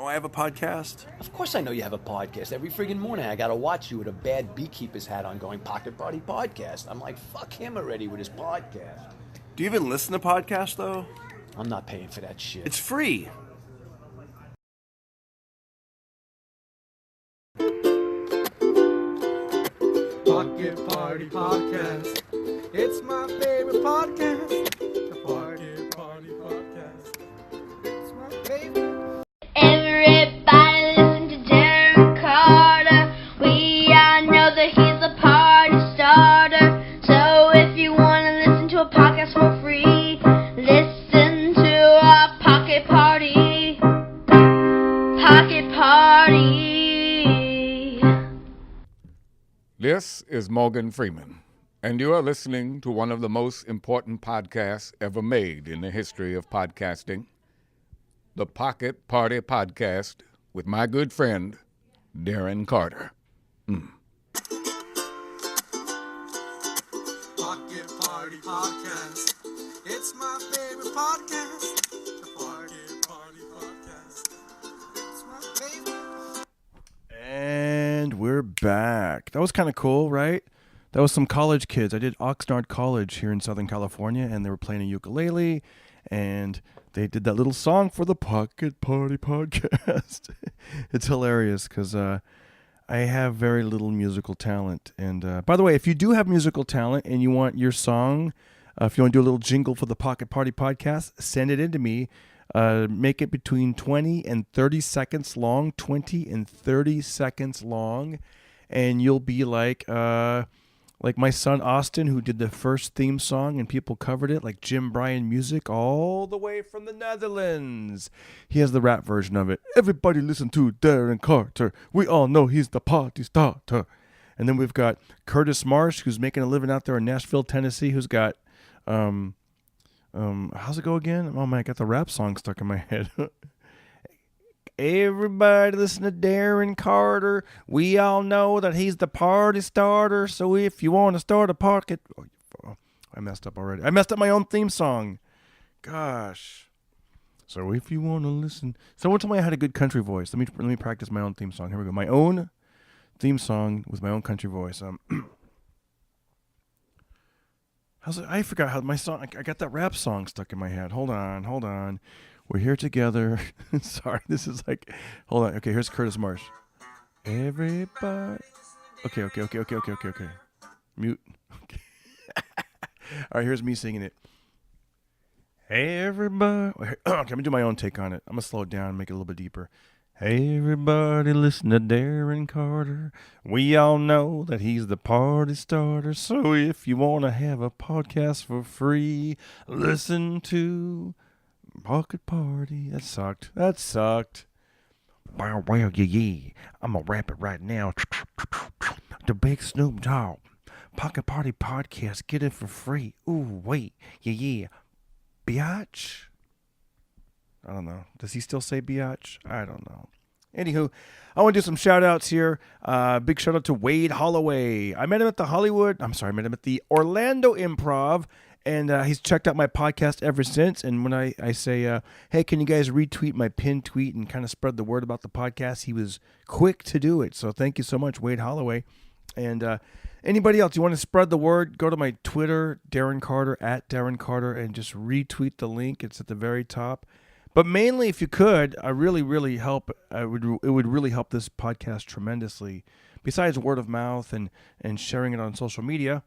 I have a podcast? Of course I know you have a podcast. Every friggin' morning I gotta watch you with a bad beekeeper's hat on going Pocket Party Podcast. I'm like, fuck him already with his podcast. Do you even listen to podcasts, though? I'm not paying for that shit. It's free. Pocket Party Podcast. It's my favorite podcast. The Pocket Party Podcast. It's my favorite. Everybody listen to Darren Carter. We all know that he's a party starter. So if you want to listen to a podcast for free, listen to our Pocket Party. Pocket Party. This is Morgan Freeman, and you are listening to one of the most important podcasts ever made in the history of podcasting, the Pocket Party Podcast with my good friend, Darren Carter. Pocket Party Podcast. It's my favorite podcast. The Pocket Party Podcast. It's my favorite. And we're back. That was kind of cool, right? That was some college kids. I did Oxnard College here in Southern California, and they were playing a ukulele, and they did that little song for the Pocket Party Podcast. It's hilarious because I have very little musical talent. And by the way, if you do have musical talent and you want your song, if you want to do a little jingle for the Pocket Party Podcast, send it in to me. Make it between 20 and 30 seconds long, 20 and 30 seconds long, and you'll be like my son Austin, who did the first theme song and people covered it, like Jim Bryan music, all the way from the Netherlands. He has the rap version of it. Everybody listen to Darren Carter. We all know he's the party starter. And then we've got Curtis Marsh, who's making a living out there in Nashville, Tennessee, who's got how's it go again? Oh man, I got the rap song stuck in my head. Everybody listen to Darren Carter. We all know that he's the party starter. So if you want to start a pocket, I messed up already. I messed up my own theme song. Gosh. So if you want to listen, someone told me I had a good country voice. Let me practice my own theme song. Here we go. My own theme song with my own country voice. I forgot how my song. I got that rap song stuck in my head. Hold on. We're here together. Sorry, this is like. Hold on. Okay, here's Curtis Marsh. Everybody. Okay. Mute. Okay. All right, here's me singing it. Everybody. Okay, let me do my own take on it. I'm gonna slow it down, make it a little bit deeper. Everybody listen to Darren Carter. We all know that he's the party starter. So if you want to have a podcast for free, listen to Pocket Party. That sucked. Wow, yeah. I'm going to rap it right now. The Big Snoop Dogg. Pocket Party Podcast. Get it for free. Ooh, wait. Yeah. Biatch? I don't know. Does he still say biatch? I don't know. Anywho, I want to do some shout outs here. Big shout out to Wade Holloway. I met him at the Orlando Improv, and he's checked out my podcast ever since. And when I say, hey, can you guys retweet my pinned tweet and kind of spread the word about the podcast, he was quick to do it. So thank you so much, Wade Holloway. And anybody else, you want to spread the word, go to my Twitter, Darren Carter, @Darren Carter, and just retweet the link. It's at the very top. But mainly, if you could, it would really help this podcast tremendously. Besides word of mouth and sharing it on social media,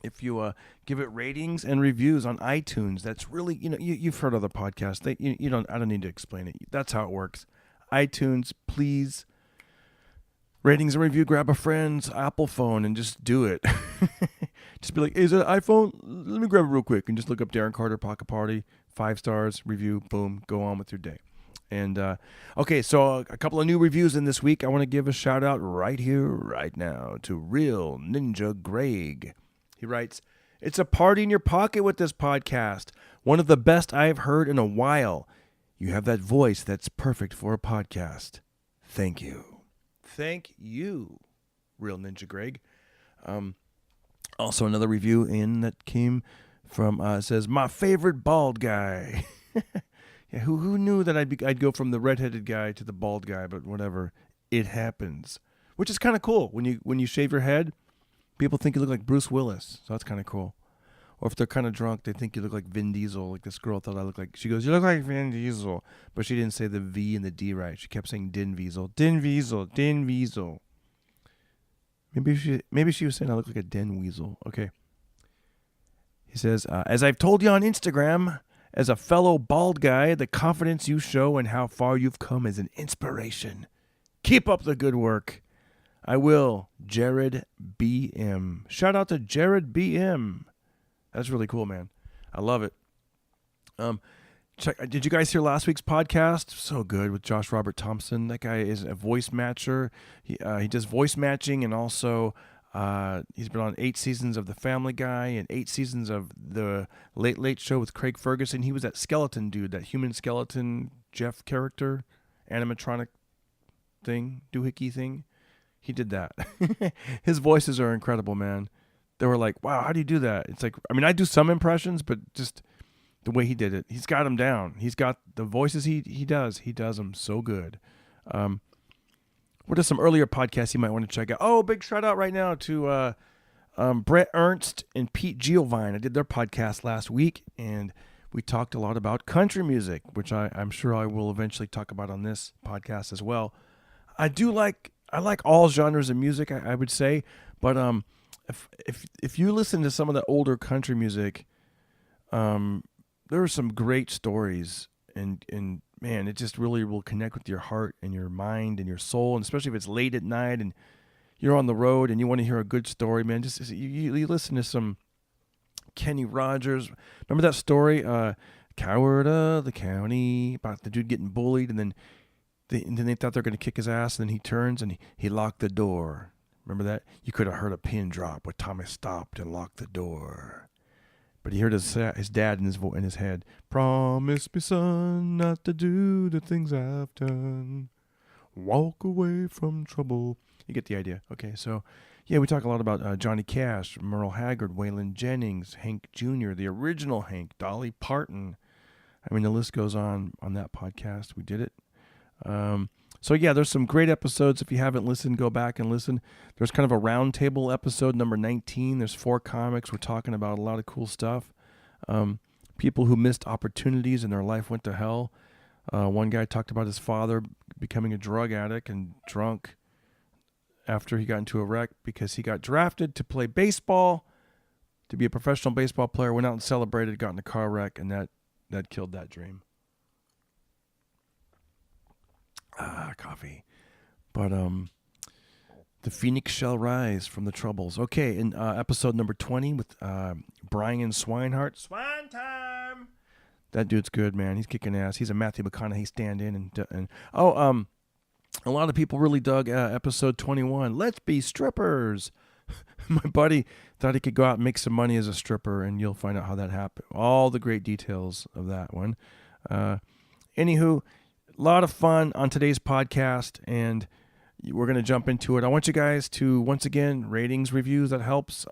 if you give it ratings and reviews on iTunes, that's really, you've heard other podcasts. I don't need to explain it. That's how it works. iTunes, please. Ratings and review. Grab a friend's Apple phone and just do it. Just be like, is it an iPhone? Let me grab it real quick and just look up Darren Carter Pocket Party. 5 stars, review, boom, go on with your day. And, okay, so a couple of new reviews in this week. I want to give a shout out right here, right now to Real Ninja Greg. He writes, it's a party in your pocket with this podcast. One of the best I've heard in a while. You have that voice that's perfect for a podcast. Thank you. Thank you, Real Ninja Greg. Also another review in that came from, says, my favorite bald guy. Yeah, who knew that I'd go from the redheaded guy to the bald guy? But whatever, it happens. Which is kind of cool. When you shave your head, people think you look like Bruce Willis, so that's kind of cool. Or if they're kind of drunk, they think you look like Vin Diesel. Like this girl thought I looked like. She goes, "You look like Vin Diesel," but she didn't say the V and the D right. She kept saying Din Diesel, Din Diesel, Din Diesel. Maybe she was saying I look like a Den Weasel. Okay. He says, as I've told you on Instagram, as a fellow bald guy, the confidence you show and how far you've come is an inspiration. Keep up the good work. I will. Jared BM. Shout out to Jared BM. That's really cool, man. I love it. Did you guys hear last week's podcast? So good with Josh Robert Thompson. That guy is a voice matcher. He does voice matching, and also he's been on 8 seasons of The Family Guy and 8 seasons of the Late Late Show with Craig Ferguson. He was that skeleton dude, that human skeleton Jeff character, animatronic thing, doohickey thing. He did that. His voices are incredible, man. They were like, wow, how do you do that? It's like, I mean, I do some impressions, but just the way he did it, he's got them down. He's got the voices he does them so good. What are some earlier podcasts you might want to check out? Oh, big shout out right now to Brett Ernst and Pete Giovine. I did their podcast last week, and we talked a lot about country music, which I'm sure I will eventually talk about on this podcast as well. I like all genres of music, I would say, but if you listen to some of the older country music, there are some great stories, and man, it just really will connect with your heart and your mind and your soul, and especially if it's late at night and you're on the road and you want to hear a good story, man. Just you listen to some Kenny Rogers. Remember that story, Coward of the County, about the dude getting bullied, and then they thought they were going to kick his ass, and then he turns and he locked the door. Remember that? You could have heard a pin drop when Thomas stopped and locked the door. But he heard his dad in his head. Promise me, son, not to do the things I've done. Walk away from trouble. You get the idea. Okay, so, yeah, we talk a lot about Johnny Cash, Merle Haggard, Waylon Jennings, Hank Jr., the original Hank, Dolly Parton. I mean, the list goes on that podcast. We did it. So, yeah, there's some great episodes. If you haven't listened, go back and listen. There's kind of a roundtable episode, number 19. There's 4 comics. We're talking about a lot of cool stuff. People who missed opportunities and their life went to hell. One guy talked about his father becoming a drug addict and drunk after he got into a wreck because he got drafted to play baseball, to be a professional baseball player, went out and celebrated, got in a car wreck, and that killed that dream. Coffee. But the Phoenix shall rise from the troubles. Okay, in episode number 20 with Brian Swinehart. Swine time! That dude's good, man. He's kicking ass. He's a Matthew McConaughey stand-in. A lot of people really dug episode 21. Let's be strippers. My buddy thought he could go out and make some money as a stripper, and you'll find out how that happened. All the great details of that one. Anywho, a lot of fun on today's podcast, and we're going to jump into it. I want you guys to, once again, ratings, reviews, that helps.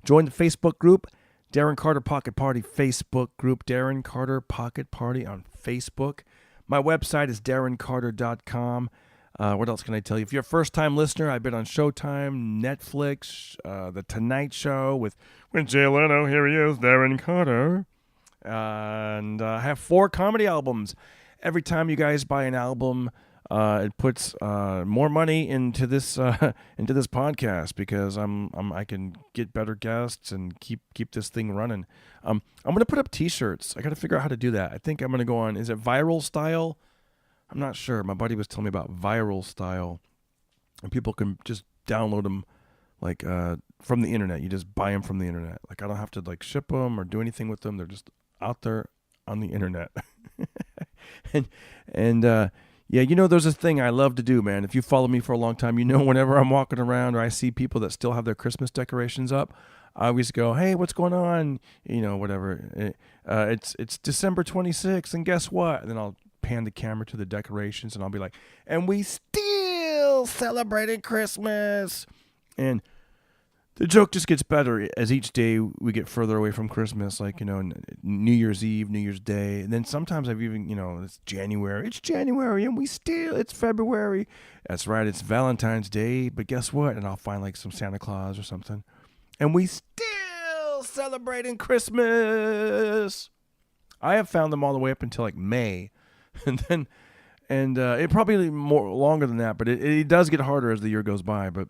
Join the Facebook group, Darren Carter Pocket Party Facebook group, Darren Carter Pocket Party on Facebook. My website is darrencarter.com. What else can I tell you? If you're a first-time listener, I've been on Showtime, Netflix, The Tonight Show with Jay Leno. Here he is, Darren Carter. And I have 4 comedy albums. Every time you guys buy an album, it puts more money into this podcast because I can get better guests and keep this thing running. I'm gonna put up T-shirts. I got to figure out how to do that. I think I'm gonna go on. Is it Viral Style? I'm not sure. My buddy was telling me about Viral Style, and people can just download them like from the internet. You just buy them from the internet. Like I don't have to like ship them or do anything with them. They're just out there on the internet. and yeah, you know, there's a thing I love to do, man. If you follow me for a long time, you know, whenever I'm walking around or I see people that still have their Christmas decorations up, I always go, hey, what's going on? You know, whatever. It's December 26th, and guess what? And then I'll pan the camera to the decorations, and I'll be like, and we still celebrated Christmas. And the joke just gets better as each day we get further away from Christmas, like, New Year's Eve, New Year's Day. And then sometimes I've even, it's January, and it's February. That's right, it's Valentine's Day, but guess what? And I'll find like some Santa Claus or something. And we still celebrating Christmas. I have found them all the way up until like May. And it probably more longer than that, but it does get harder as the year goes by. But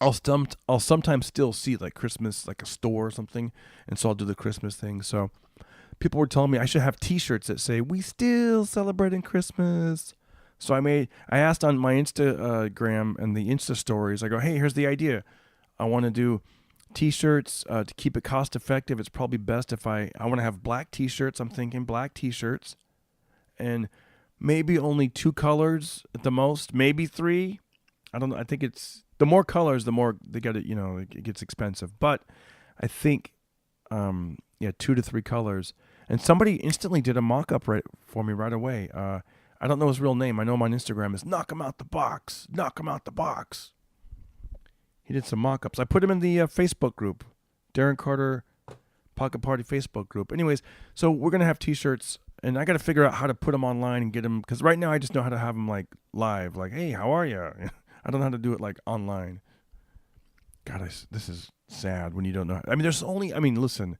I'll sometimes still see like Christmas, like a store or something, and so I'll do the Christmas thing. So people were telling me I should have T-shirts that say "We still celebrating Christmas." So I asked on my Instagram and the Insta stories. I go, hey, here's the idea. I want to do T-shirts to keep it cost effective. It's probably best if I want to have black T-shirts. I'm thinking black T-shirts, and maybe only 2 colors at the most, maybe 3. I don't know. I think it's the more colors, the more they got it. It gets expensive. But I think, 2 to 3 colors. And somebody instantly did a mock-up for me right away. I don't know his real name. I know him on Instagram is Knock Him Out the Box. Knock Him Out the Box. He did some mock-ups. I put him in the Facebook group, Darren Carter Pocket Party Facebook group. Anyways, so we're gonna have T-shirts, and I got to figure out how to put them online and get them, because right now I just know how to have them like live, like, hey, how are you? I don't know how to do it like online. God, this is sad when you don't know. I mean, listen,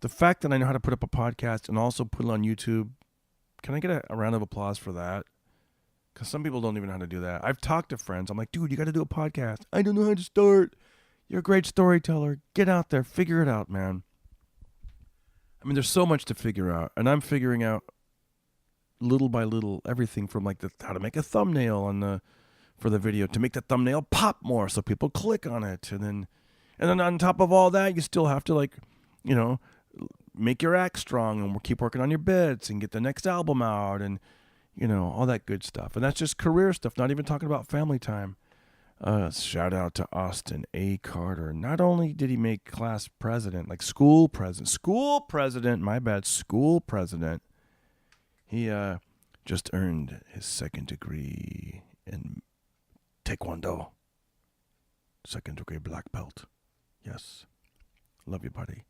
the fact that I know how to put up a podcast and also put it on YouTube, can I get a round of applause for that? Because some people don't even know how to do that. I've talked to friends. I'm like, dude, you got to do a podcast. I don't know how to start. You're a great storyteller. Get out there. Figure it out, man. I mean, there's so much to figure out. And I'm figuring out little by little everything from like how to make a thumbnail for the video, to make the thumbnail pop more so people click on it. And then on top of all that, you still have to make your act strong and keep working on your bits and get the next album out and, all that good stuff. And that's just career stuff, not even talking about family time. Shout out to Austin A. Carter. Not only did he make class president, like school president, he just earned his 2nd degree in Taekwondo. 2nd degree black belt. Yes. Love you, buddy.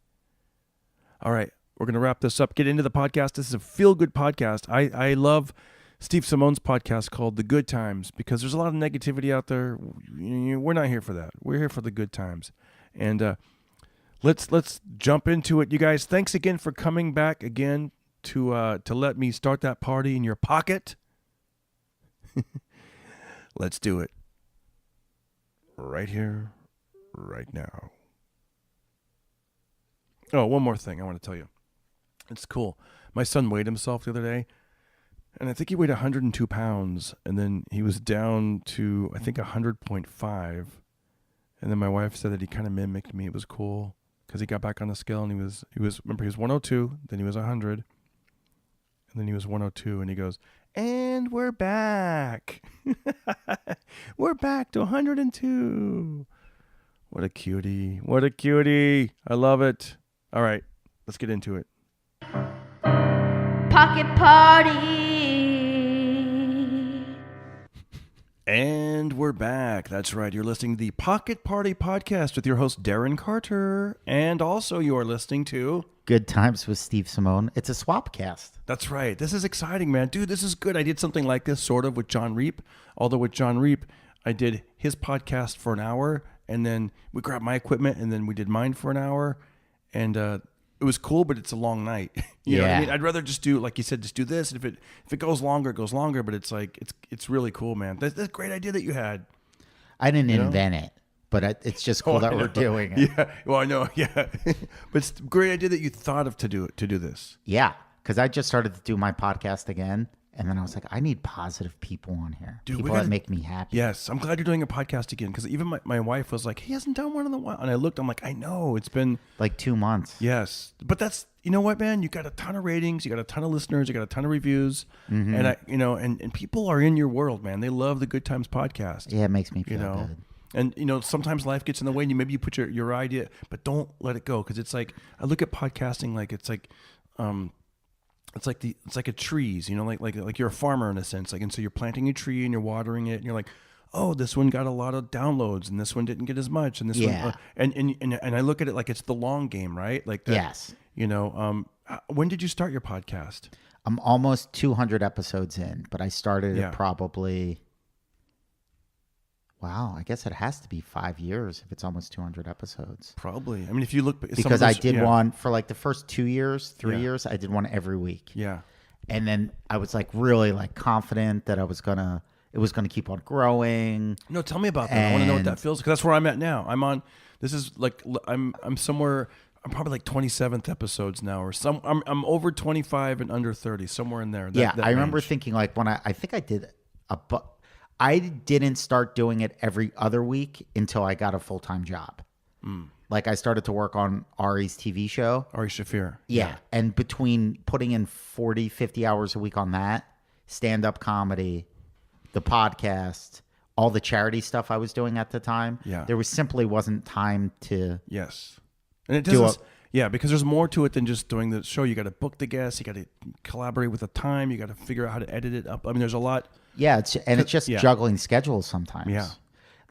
All right. We're going to wrap this up. Get into the podcast. This is a feel-good podcast. I love Steve Simeone's podcast called The Good Times, because there's a lot of negativity out there. We're not here for that. We're here for the good times. And let's jump into it, you guys. Thanks again for coming back again to let me start that party in your pocket. Let's do it. Right here, right now. Oh, one more thing I want to tell you. It's cool. My son weighed himself the other day, and I think he weighed 102 pounds, and then he was down to, I think, 100.5. And then my wife said that he kind of mimicked me. It was cool because he got back on the scale, and he was remember, he was 102, then he was 100, and then he was 102, and he goes, and we're back. We're back to 102. What a cutie. What a cutie. I love it. All right, let's get into it. Pocket Party. And we're back. That's right. You're listening to the Pocket Party Podcast with your host, Darren Carter. And also you're listening to Good Times with Steve Simeone. It's a swap cast. That's right. This is exciting, man. Dude, this is good. I did something like this sort of with John Reap. Although with John Reap, I did his podcast for an hour, and then we grabbed my equipment, and then we did mine for an hour. And it was cool, but it's a long night. You know what I mean? I'd rather just do, like you said, just do this. And if it goes longer, it goes longer. But it's like it's really cool, man. That's a great idea that you had. I didn't invent it, but it's just cool that we're doing it. Yeah. Well, I know. Yeah. But it's a great idea that you thought of to do this. Yeah, because I just started to do my podcast again, and then I was like, I need positive people on here. Dude, people that make me happy. Yes, I'm glad you're doing a podcast again, because even my wife was like, he hasn't done one in a while. And I looked, I'm like, I know. It's been like 2 months. Yes. But that's, you know what, man? You got a ton of ratings. You got a ton of listeners. You got a ton of reviews. Mm-hmm. And and people are in your world, man. They love the Good Times podcast. Yeah, it makes me feel good. And, sometimes life gets in the way, and maybe you put your idea, but don't let it go. Because it's like, I look at podcasting like it's like a trees, like you're a farmer in a sense. Like, and so you're planting a tree and you're watering it, and you're like, oh, this one got a lot of downloads and this one didn't get as much, and this Yeah. one, and I look at it like it's the long game, right? Like that, Yes. you know. When did you start your podcast? I'm almost 200 episodes in, but I started Yeah. it probably. Wow, I guess it has to be 5 years if it's almost 200 episodes. Probably. I mean, if you look, some of Because I those- did yeah. one for like the first 2 years, 3 Yeah. years. I did one every week. Yeah. And then I was like really like confident that it was gonna keep on growing. No, tell me about that. I want to know what that And- feels, because that's where I'm at now. I'm on. This is like I'm somewhere. I'm probably like 27th episodes now, or some. I'm over 25 and under 30, somewhere in there. Yeah, that I remember range. thinking like when I think I did I didn't start doing it every other week until I got a full-time job. Like I started to work on Ari's TV show. Ari Shafir. Yeah. And between putting in 40, 50 hours a week on that, stand-up comedy, the podcast, all the charity stuff I was doing at the time, Yeah. there simply wasn't time to Yes. And it Do doesn't. a- Yeah, because there's more to it than just doing the show. You got to book the guests. You got to collaborate with the time. You got to figure out how to edit it up. I mean, there's a lot. Yeah, it's just Yeah. juggling schedules sometimes. Yeah.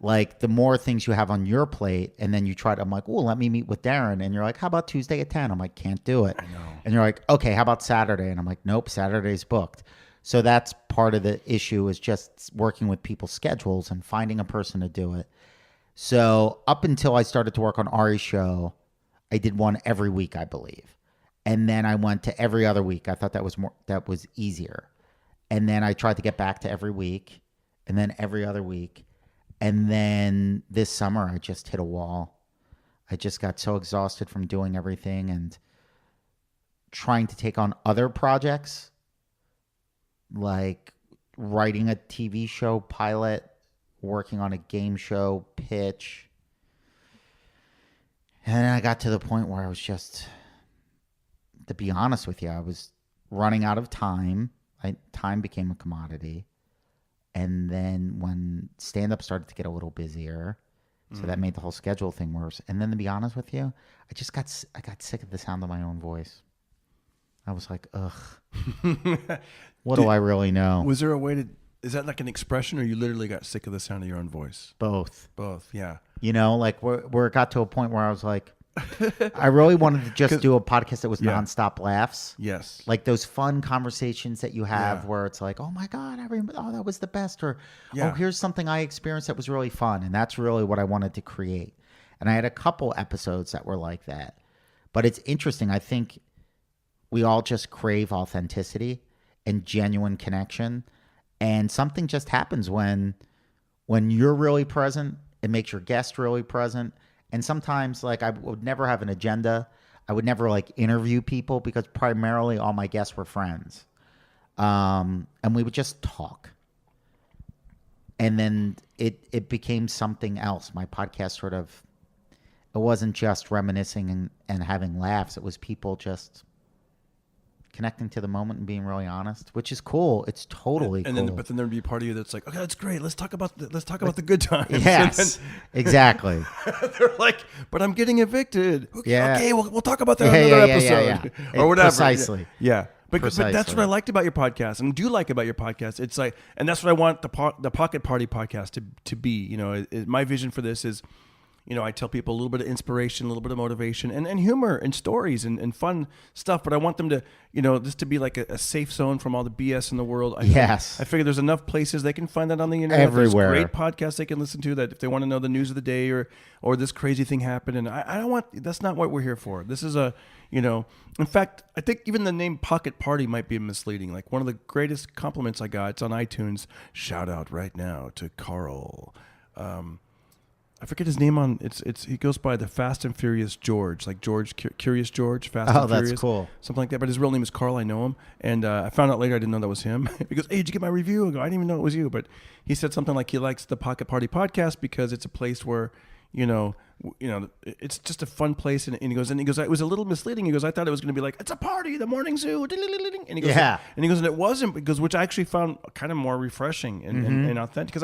Like the more things you have on your plate, and then you try to, I'm like, oh, let me meet with Darren. And you're like, how about Tuesday at 10? I'm like, can't do it. I know. And you're like, okay, how about Saturday? And I'm like, nope, Saturday's booked. So that's part of the issue, is just working with people's schedules and finding a person to do it. So up until I started to work on Ari's show, I did one every week, I believe. And then I went to every other week. I thought that was easier. And then I tried to get back to every week, and then every other week. And then this summer, I just hit a wall. I just got so exhausted from doing everything and trying to take on other projects, like writing a TV show pilot, working on a game show pitch. And then I got to the point where I was just, to be honest with you, I was running out of time. Time became a commodity. And then when stand-up started to get a little busier, so that made the whole schedule thing worse. And then to be honest with you, I got sick of the sound of my own voice. I was like, ugh. What do I really know? Was there a way to? Is that like an expression, or you literally got sick of the sound of your own voice? Both. Both. Yeah. You know, like where it got to a point where I was like, I really wanted to just do a podcast that was Yeah. nonstop laughs. Yes. Like those fun conversations that you have Yeah. where it's like, oh my God, that was the best. Or, Yeah. oh, here's something I experienced that was really fun. And that's really what I wanted to create. And I had a couple episodes that were like that. But it's interesting. I think we all just crave authenticity and genuine connection. And something just happens when you're really present. It makes your guest really present. And sometimes, like, I would never have an agenda. I would never, like, interview people because primarily all my guests were friends. And we would just talk. And then it became something else. My podcast sort of, it wasn't just reminiscing and having laughs. It was people just connecting to the moment and being really honest, which is cool. It's totally And cool. then, but then there'd be a part of you that's like, okay, that's great. Let's talk about the good times. Yes, exactly. And then they're like, but I'm getting evicted. Okay, Yeah. okay, we'll talk about that Yeah, in another yeah, yeah, episode yeah. or whatever. Precisely. Yeah. But that's Precisely. what I liked about your podcast, and do like about your podcast. It's like, and that's what I want the Pocket Party podcast to be. You know, my vision for this is, you know, I tell people a little bit of inspiration, a little bit of motivation, and humor and stories and fun stuff. But I want them to, you know, this to be like a safe zone from all the BS in the world. Yes. I figure there's enough places they can find that on the internet. Everywhere. There's great podcasts they can listen to that if they want to know the news of the day or this crazy thing happened. And I don't want, that's not what we're here for. This is you know, in fact, I think even the name Pocket Party might be misleading. Like one of the greatest compliments I got, it's on iTunes. Shout out right now to Carl. I forget his name on he goes by the Fast and Furious George, like George Curious George, Fast and that's Furious. cool. Something like that. But his real name is Carl. I know him, and I found out later I didn't know that was him. He goes, "Hey, did you get my review?" I go, "I didn't even know it was you." But he said something like he likes the Pocket Party podcast because it's a place where it's just a fun place. And he goes, it was a little misleading. He goes, I thought it was going to be like, it's a party, the morning zoo. And he goes, Yeah. and he goes, and it wasn't, because which I actually found kind of more refreshing and authentic, because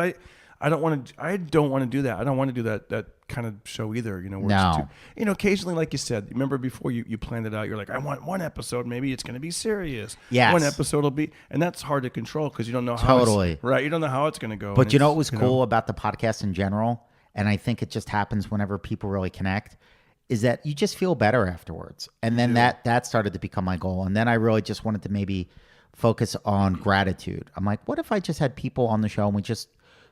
I don't want to do that. I don't want to do that kind of show either. Where No. it's too, occasionally, like you said, remember before you planned it out, you're like, I want one episode. Maybe it's going to be serious. Yes. One episode will be, and that's hard to control because you don't know how. Totally. Right. You don't know how it's going to go. But and you know what it's, was cool about the podcast in general? And I think it just happens whenever people really connect, is that you just feel better afterwards. And then that started to become my goal. And then I really just wanted to maybe focus on gratitude. I'm like, what if I just had people on the show and we just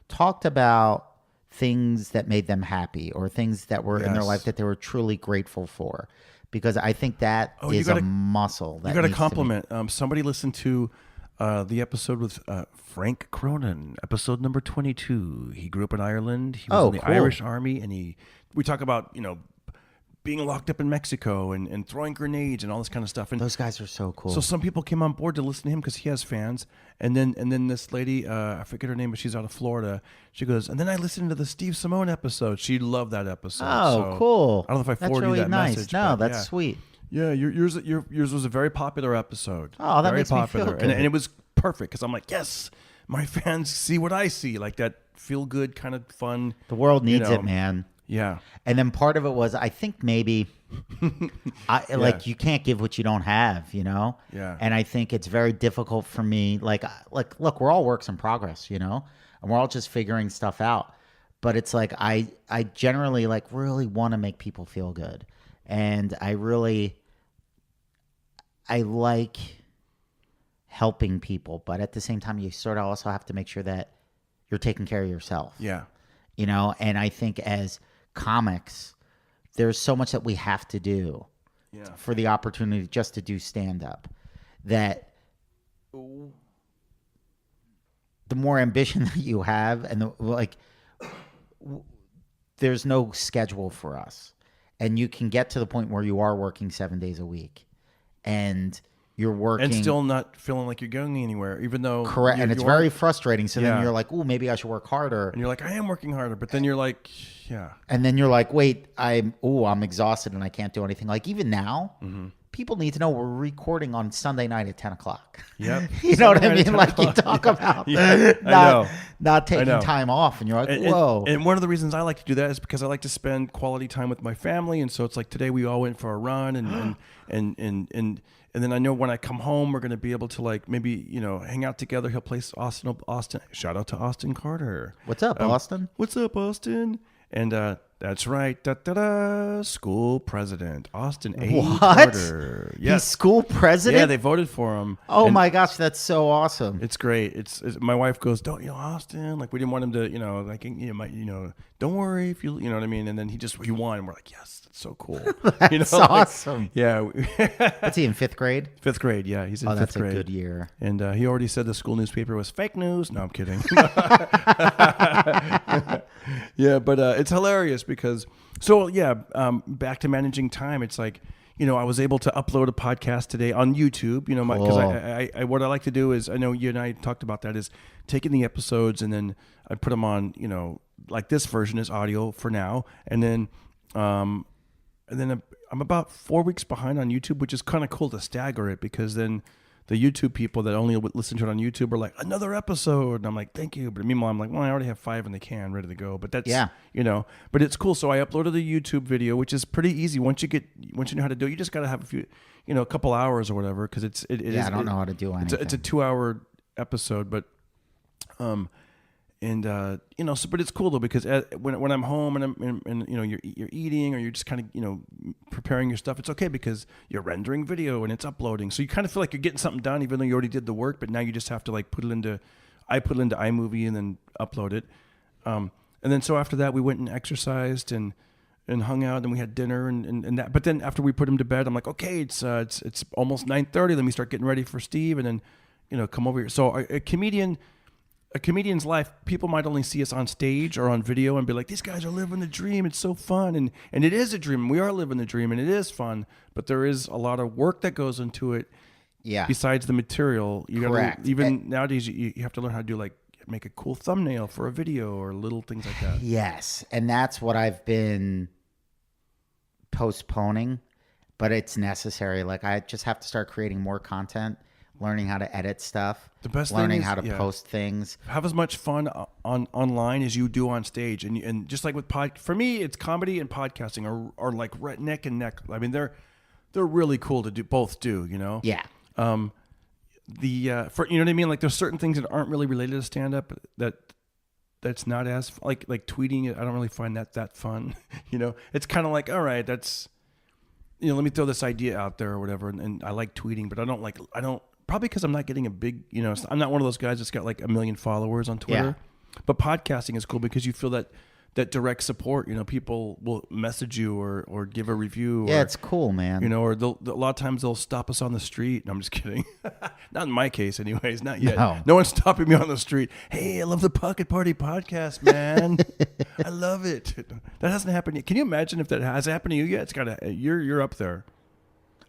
talked about things that made them happy or things that were in their life that they were truly grateful for? Because I think that is a muscle. That you got to needs compliment. Somebody listened to the episode with Frank Cronin, episode number 22. He grew up in Ireland. He was in the cool. Irish Army, and we talk about being locked up in Mexico and throwing grenades and all this kind of stuff. And Those guys are so cool. so some people came on board to listen to him because he has fans. And then this lady, I forget her name, but she's out of Florida. She goes, and then I listened to the Steve Simeone episode. She loved that episode. Oh, So cool. I don't know if I That's forwarded really you that nice. message. No, but that's yeah. sweet. Yeah, yours was a very popular episode. Oh, that very makes me feel popular. good. And it was perfect because I'm like, yes, my fans see what I see, like that feel good kind of fun. The world needs it, man. Yeah. And then part of it was, I think maybe, like you can't give what you don't have, Yeah. And I think it's very difficult for me. Like, look, we're all works in progress, and we're all just figuring stuff out. But it's like I generally like really want to make people feel good, and I like helping people, but at the same time, you sort of also have to make sure that you're taking care of yourself. Yeah. And I think as comics, there's so much that we have to do for the opportunity just to do stand-up, that the more ambition that you have, and there's no schedule for us. And you can get to the point where you are working 7 days a week and you're working And still not feeling like you're going anywhere, even though correct. And it's very frustrating. So then Yeah. you're like, oh, maybe I should work harder. and you're like, I am working harder, but then you're like, yeah. And then you're like, wait, I'm exhausted and I can't do anything. Like even now, people need to know we're recording on Sunday night at 10 o'clock. Yep. You know what I Sunday night mean? at Like 10 you talk about Yeah, I know. not taking know. time off. And you're like, And- whoa. And one of the reasons I like to do that is because I like to spend quality time with my family, and so it's like today we all went for a run, and then I know when I come home we're going to be able to like maybe hang out together. He'll play Austin. Shout out to Austin Carter. What's up, Austin? What's up, Austin? And that's right. School president Austin A. What? Carter. He's Yes. school president? Yeah, they voted for him. Oh And my gosh, that's so awesome. It's great. It's my wife goes, don't Austin, like we didn't want him to, don't worry if you know what I mean. And then he won, and we're like, yes, that's so cool. That's awesome. Yeah, What's he in 5th grade? 5th grade. Yeah, he's in Oh, 5th that's grade. a good year. And he already said the school newspaper was fake news. No, I'm kidding. Yeah, but it's hilarious because back to managing time. It's like, I was able to upload a podcast today on YouTube, because I what I like to do is, I know you and I talked about that, is taking the episodes and then I put them on, like this version is audio for now. And then I'm about 4 weeks behind on YouTube, which is kind of cool to stagger it, because then the YouTube people that only listen to it on YouTube are like, another episode. And I'm like, thank you. But meanwhile, I'm like, well, I already have 5 in the can ready to go. But that's, but it's cool. So I uploaded a YouTube video, which is pretty easy. Once you know how to do it, you just got to have a few, a couple hours or whatever. Cause it is. I don't know how to do anything. It's a 2-hour episode, but, but it's cool though, because when I'm home and you're eating, or you're just kind of, preparing your stuff, it's okay because you're rendering video and it's uploading. So you kind of feel like you're getting something done, even though you already did the work, but now you just have to like I put it into iMovie and then upload it. And then so after that we went and exercised and hung out, and we had dinner and that. But then after we put him to bed, I'm like, okay, it's almost 9:30. Let me start getting ready for Steve, and then, come over here. So a comedian's life, people might only see us on stage or on video and be like, these guys are living the dream. It's so fun. And it is a dream. We are living the dream, and it is fun, but there is a lot of work that goes into it. Yeah. Besides the material, Correct. Nowadays you have to learn how to do make a cool thumbnail for a video or little things like that. Yes. And that's what I've been postponing, but it's necessary. Like I just have to start creating more content. learning how to edit stuff, The best thing learning is- how to yeah. post things. Have as much fun online as you do on stage, and just like with for me, it's comedy and podcasting are like neck and neck. I mean, they're really cool to both do. You know. Yeah. For you know what I mean. Like there's certain things that aren't really related to stand up that's not as like tweeting. I don't really find that fun. You know, it's kind of like, all right, that's, you know, let me throw this idea out there or whatever. And I like tweeting, but I don't probably because I'm not getting a big, you know, I'm not one of those guys that's got like 1 million followers on Twitter. Yeah. But podcasting is cool because you feel that direct support. You know, people will message you or give a review. Yeah, or, it's cool, man. you know, or a lot of times they'll stop us on the street. No, I'm just kidding. Not in my case, anyways. Not yet. No. One's stopping me on the street. Hey, I love the Pocket Party podcast, man. I love it. That hasn't happened yet. Can you imagine if that has happened to you yet? It's gotta. You're up there.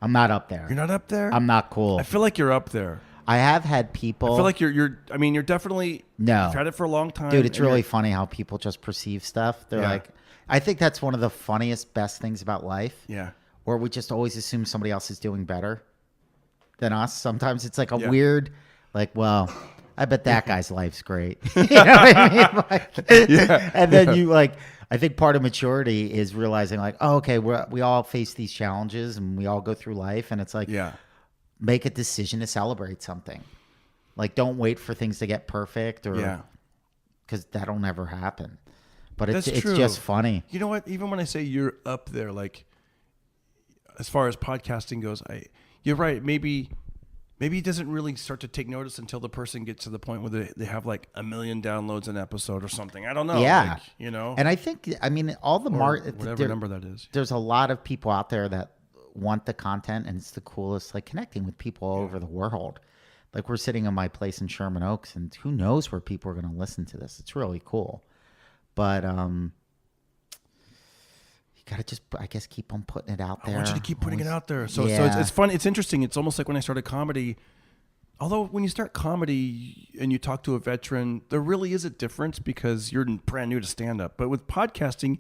I'm not up there. You're not up there. I'm not cool. I feel like you're up there. I have had people. I feel like you're. I mean, you're definitely. No. You've had it for a long time, Dude, it's and really you're- funny how people just perceive stuff. They're Yeah. like, I think that's one of the funniest, best things about life. Yeah. Where we just always assume somebody else is doing better than us. Sometimes it's like a Yeah. weird, like, well, I bet that guy's life's great. You know what I mean? Like, and then you like, I think part of maturity is realizing like, oh, okay, we all face these challenges and we all go through life. And it's like, Yeah. make a decision to celebrate something. Like, don't wait for things to get perfect or Yeah. because that'll never happen. But it's That's true. just funny. You know what? Even when I say you're up there, like as far as podcasting goes, you're right. Maybe it doesn't really start to take notice until the person gets to the point where they have like 1 million downloads an episode or something. I don't know. Yeah. Like, you know, And I think, I mean, all the or whatever number that is. there's a lot of people out there that want the content, and it's the coolest, like connecting with people all over the world. Like we're sitting in my place in Sherman Oaks, and who knows where people are going to listen to this. It's really cool. But you gotta just, I guess, keep on putting it out there. I want you to keep putting it out there. So Yeah. it's fun. It's interesting. It's almost like when I started comedy. Although when you start comedy and you talk to a veteran, there really is a difference because you're brand new to stand up. But with podcasting,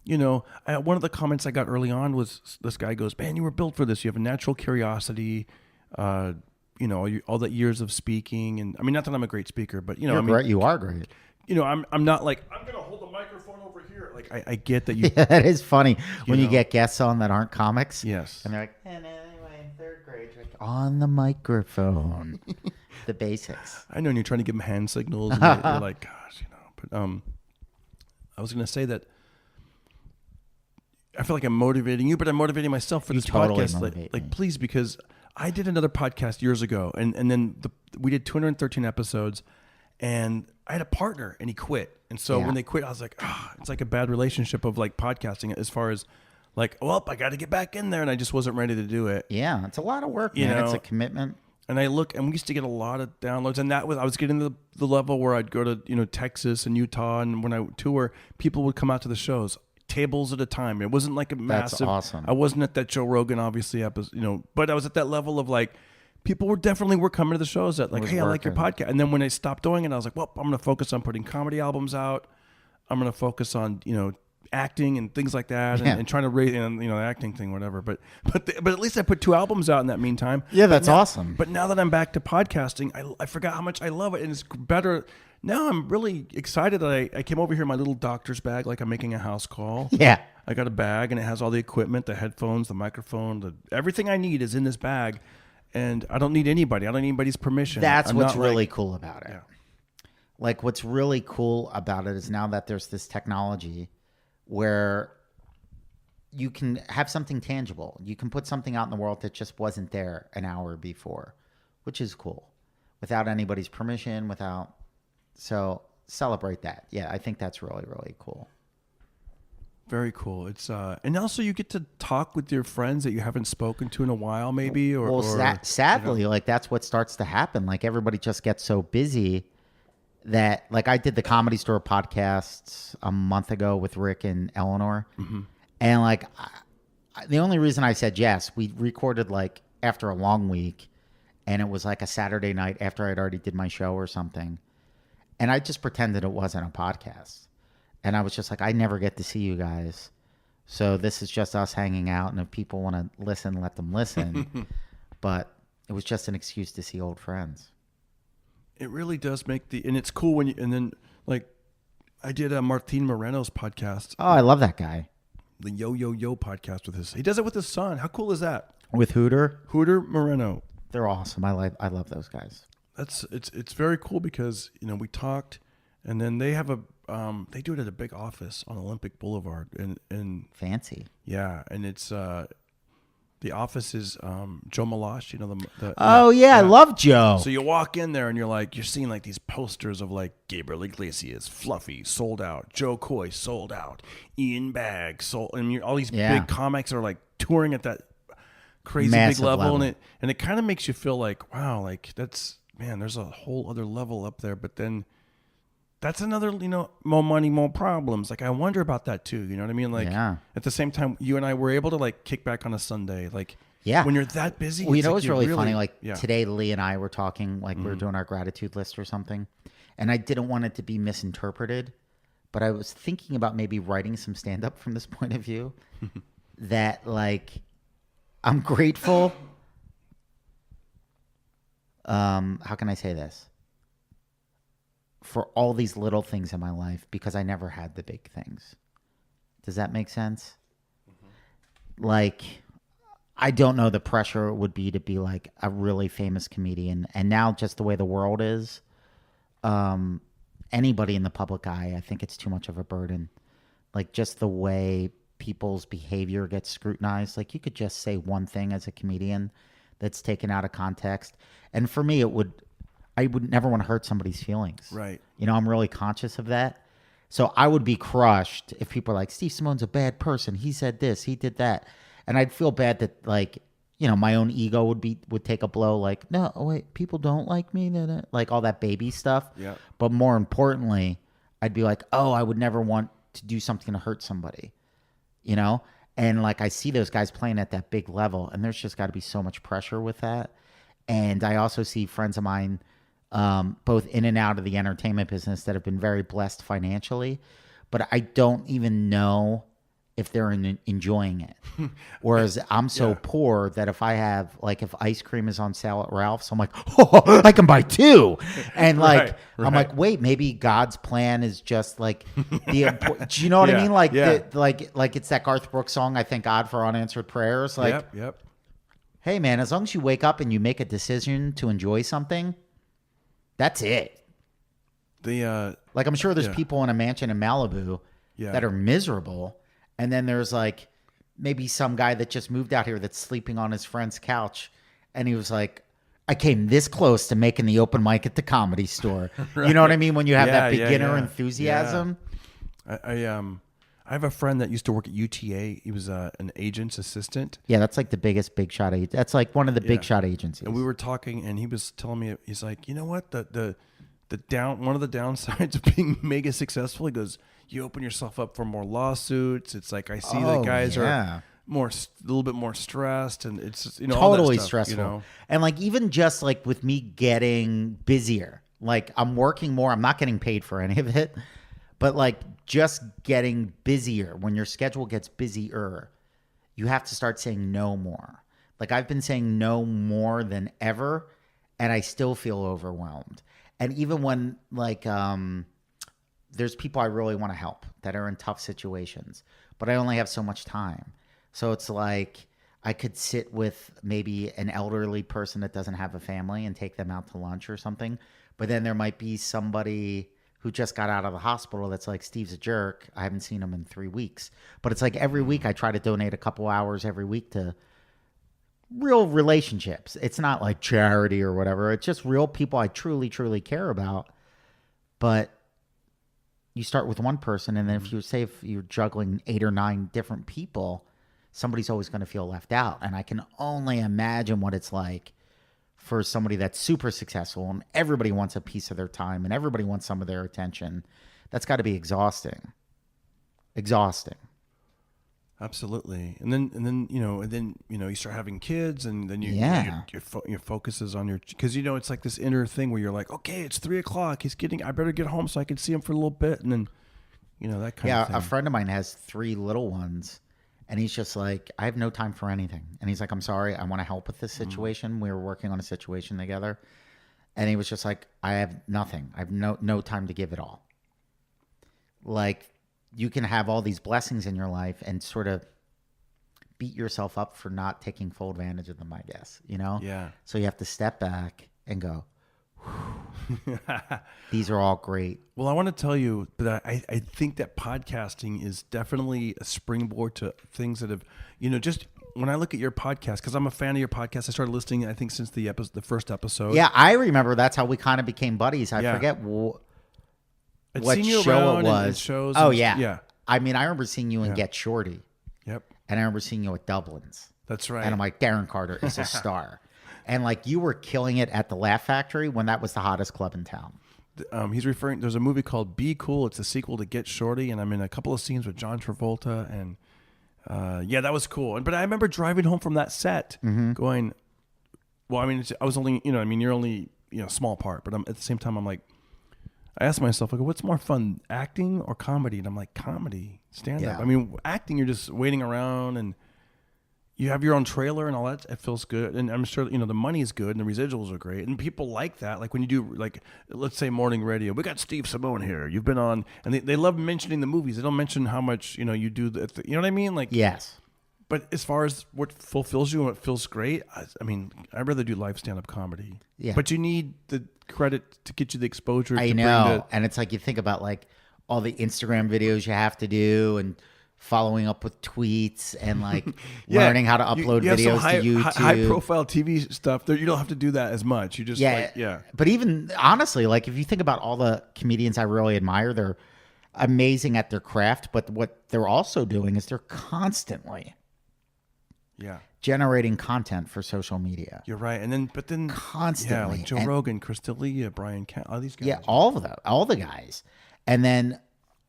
you know, one of the comments I got early on was this guy goes, "Man, you were built for this. You have a natural curiosity. You know, all the years of speaking, and I mean, not that I'm a great speaker, but you know, You're I mean, great. You are great. you know, I'm not like I'm gonna hold the microphone over here. Like I get that you. Yeah, that is funny when you know. get guests on that aren't comics. Yes. And they're like, and anyway, in third grade, you're like, on the microphone. The basics. I know, and you're trying to give them hand signals, and you're like, gosh, you know. But I was gonna say that I feel like I'm motivating you, but I'm motivating myself for this totally podcast. motivate Like, me. please, because I did another podcast years ago, and then we did 213 episodes, and I had a partner, and he quit. And so Yeah. when they quit, I was like, it's like a bad relationship of like podcasting as far as like, well, I got to get back in there, and I just wasn't ready to do it. Yeah, it's a lot of work, You man. It's know, a commitment. And I look, and we used to get a lot of downloads, and I was getting to the level where I'd go to, you know, Texas and Utah, and when I would tour, people would come out to the shows, tables at a time. It wasn't like a massive. awesome. I wasn't at that Joe Rogan, obviously, episode, you know, but I was at that level of like, people were coming to the shows that like, was hey, I like your working. podcast. And then when I stopped doing it, I was like, well, I'm going to focus on putting comedy albums out. I'm going to focus on, you know, acting and things like that, Yeah. and trying to rate, and you know, the acting thing, whatever. But at least I put 2 albums out in that meantime. Yeah, that's awesome. But now that I'm back to podcasting, I forgot how much I love it, and it's better. Now I'm really excited that I came over here in my little doctor's bag, like I'm making a house call. Yeah. I got a bag, and it has all the equipment, the headphones, the microphone, everything I need is in this bag, and I don't need anybody. I don't need anybody's permission. That's I'm what's not really like- cool about it. Yeah. Like what's really cool about it is now that there's this technology where you can have something tangible. You can put something out in the world that just wasn't there an hour before, which is cool. Without anybody's permission, so celebrate that. Yeah, I think that's really, really cool. Very cool. It's and also you get to talk with your friends that you haven't spoken to in a while, maybe. Or Sadly, like that's what starts to happen. Like everybody just gets so busy that, like, I did the Comedy Store podcasts a month ago with Rick and Eleanor, and like the only reason I said yes, we recorded like after a long week, and it was like a Saturday night after I'd already did my show or something, and I just pretended it wasn't a podcast. And I was just like, I never get to see you guys. So this is just us hanging out. And if people want to listen, let them listen. But it was just an excuse to see old friends. It really does make and it's cool when you, and then like I did a Martin Moreno's podcast, Oh, I love that guy. the Yo Yo Yo podcast he does it with his son. How cool is that? With Hooter. Hooter Moreno. They're awesome. I love those guys. It's very cool because, you know, we talked and then they have they do it at a big office on Olympic Boulevard and Fancy. yeah. And it's, the office is Joe Malash, you know, I love Joe. So you walk in there and you're seeing like these posters of like Gabriel Iglesias, Fluffy, sold out, Joe Coy, sold out, Ian Bagg, sold, and all these big comics are like touring at that crazy Massive big level. level. And it kind of makes you feel like, wow, like there's a whole other level up there. But then that's another, you know, more money, more problems. Like I wonder about that too. You know what I mean? Like at the same time, you and I were able to like kick back on a Sunday. Like when you're that busy. Well, you know like what's really funny? Like yeah. today, Lee and I were talking, like we were doing our gratitude list or something. And I didn't want it to be misinterpreted, but I was thinking about maybe writing some stand up from this point of view that like I'm grateful. How can I say this? For all these little things in my life because I never had the big things. Does that make sense? Like, I don't know the pressure it would be to be like a really famous comedian. And now just the way the world is, anybody in the public eye, I think it's too much of a burden. Like just the way people's behavior gets scrutinized. Like you could just say one thing as a comedian that's taken out of context. And for me, I would never want to hurt somebody's feelings. Right. You know, I'm really conscious of that. So I would be crushed if people are like, Steve Simone's a bad person. He said this, he did that. And I'd feel bad that like, you know, my own ego would take a blow. Like, no, wait, people don't like me. Like all that baby stuff. Yeah. But more importantly, I'd be like, oh, I would never want to do something to hurt somebody, you know? And like, I see those guys playing at that big level and there's just got to be so much pressure with that. And I also see friends of mine, both in and out of the entertainment business that have been very blessed financially, but I don't even know if they're enjoying it. Whereas I'm so poor that if I have, like, if ice cream is on sale at Ralph's, I'm like, oh, I can buy two. And like, I'm like, wait, maybe God's plan is just like the, do you know what I mean? Like, like it's that Garth Brooks song, I thank God for unanswered prayers. Like, Yep. Hey man, as long as you wake up and you make a decision to enjoy something, that's it. Like I'm sure there's people in a mansion in Malibu that are miserable. And then there's like maybe some guy that just moved out here that's sleeping on his friend's couch. And he was like, I came this close to making the open mic at the Comedy Store. You know what I mean? When you have that beginner enthusiasm. I have a friend that used to work at UTA. He was an agent's assistant. Yeah, that's like the biggest big shot. That's like one of the big shot agencies. And we were talking, and he was telling me, he's like, you know what, one of the downsides of being mega successful, he goes, you open yourself up for more lawsuits. It's like I see that guys are a little bit more stressed, and it's just, you know, totally all that stuff, stressful. You know? And like even just like with me getting busier, like I'm working more. I'm not getting paid for any of it. But like just getting busier, when your schedule gets busier, you have to start saying no more. Like I've been saying no more than ever, and I still feel overwhelmed. And even when like there's people I really want to help that are in tough situations, but I only have so much time. So it's like I could sit with maybe an elderly person that doesn't have a family and take them out to lunch or something. But then there might be somebody who just got out of the hospital that's like, Steve's a jerk. I haven't seen him in 3 weeks. But it's like every week I try to donate a couple hours every week to real relationships. It's not like charity or whatever. It's just real people I truly, truly care about. But you start with one person, and then if you're juggling 8 or 9 different people, somebody's always going to feel left out. And I can only imagine what it's like for somebody that's super successful and everybody wants a piece of their time and everybody wants some of their attention. That's got to be exhausting. Absolutely. And then you start having kids, and then your focus is on your, because you know it's like this inner thing where you're like, okay, it's 3:00. I better get home so I can see him for a little bit, and then that kind of thing. Yeah, a friend of mine has 3 little ones, And he's just like, I have no time for anything. And he's like, I'm sorry, I want to help with this situation. We were working on a situation together. And he was just like, I have nothing. I have no time to give it all. Like, you can have all these blessings in your life and sort of beat yourself up for not taking full advantage of them, I guess, you know? Yeah. So you have to step back and go, these are all great. Well, I want to tell you that I think that podcasting is definitely a springboard to things that have, just when I look at your podcast, because I'm a fan of your podcast, I started listening, I think, since the first episode. Yeah, I remember that's how we kind of became buddies. I Yeah. forget I'd what seen you show around it and was. shows Oh, and- yeah. Yeah. I mean, I remember seeing you in Yeah. Get Shorty, Yep. and I remember seeing you at Dublin's. That's right. And I'm like, Darren Carter is a star. And like, you were killing it at the Laugh Factory when that was the hottest club in town. He's referring. There's a movie called Be Cool. It's a sequel to Get Shorty, and I'm in a couple of scenes with John Travolta, and yeah, that was cool. But I remember driving home from that set, going, well, I mean, I was only, you're only, a small part, but at the same time, I'm like, I asked myself, like, what's more fun, acting or comedy? And I'm like, comedy, stand up. Yeah. I mean, acting, you're just waiting around and you have your own trailer and all that. It feels good. And I'm sure, the money is good and the residuals are great. And people like that. Like when you do, like, let's say morning radio, we got Steve Simeone here. You've been on, and they love mentioning the movies. They don't mention how much, you do, you know what I mean? Like, Yes. But as far as what fulfills you and what feels great, I mean, I'd rather do live stand-up comedy. Yeah. But you need the credit to get you the exposure. I to know. Bring And it's like, you think about like all the Instagram videos you have to do and following up with tweets and like learning how to upload you have some videos to YouTube. high-profile TV stuff. There, you don't have to do that as much. You just, Yeah. But even honestly, like if you think about all the comedians I really admire, they're amazing at their craft. But what they're also doing is they're constantly generating content for social media. You're right. And then Constantly. like Joe And- Rogan, Chris D'Elia, Brian Cat, all these guys. Yeah, all the guys. And then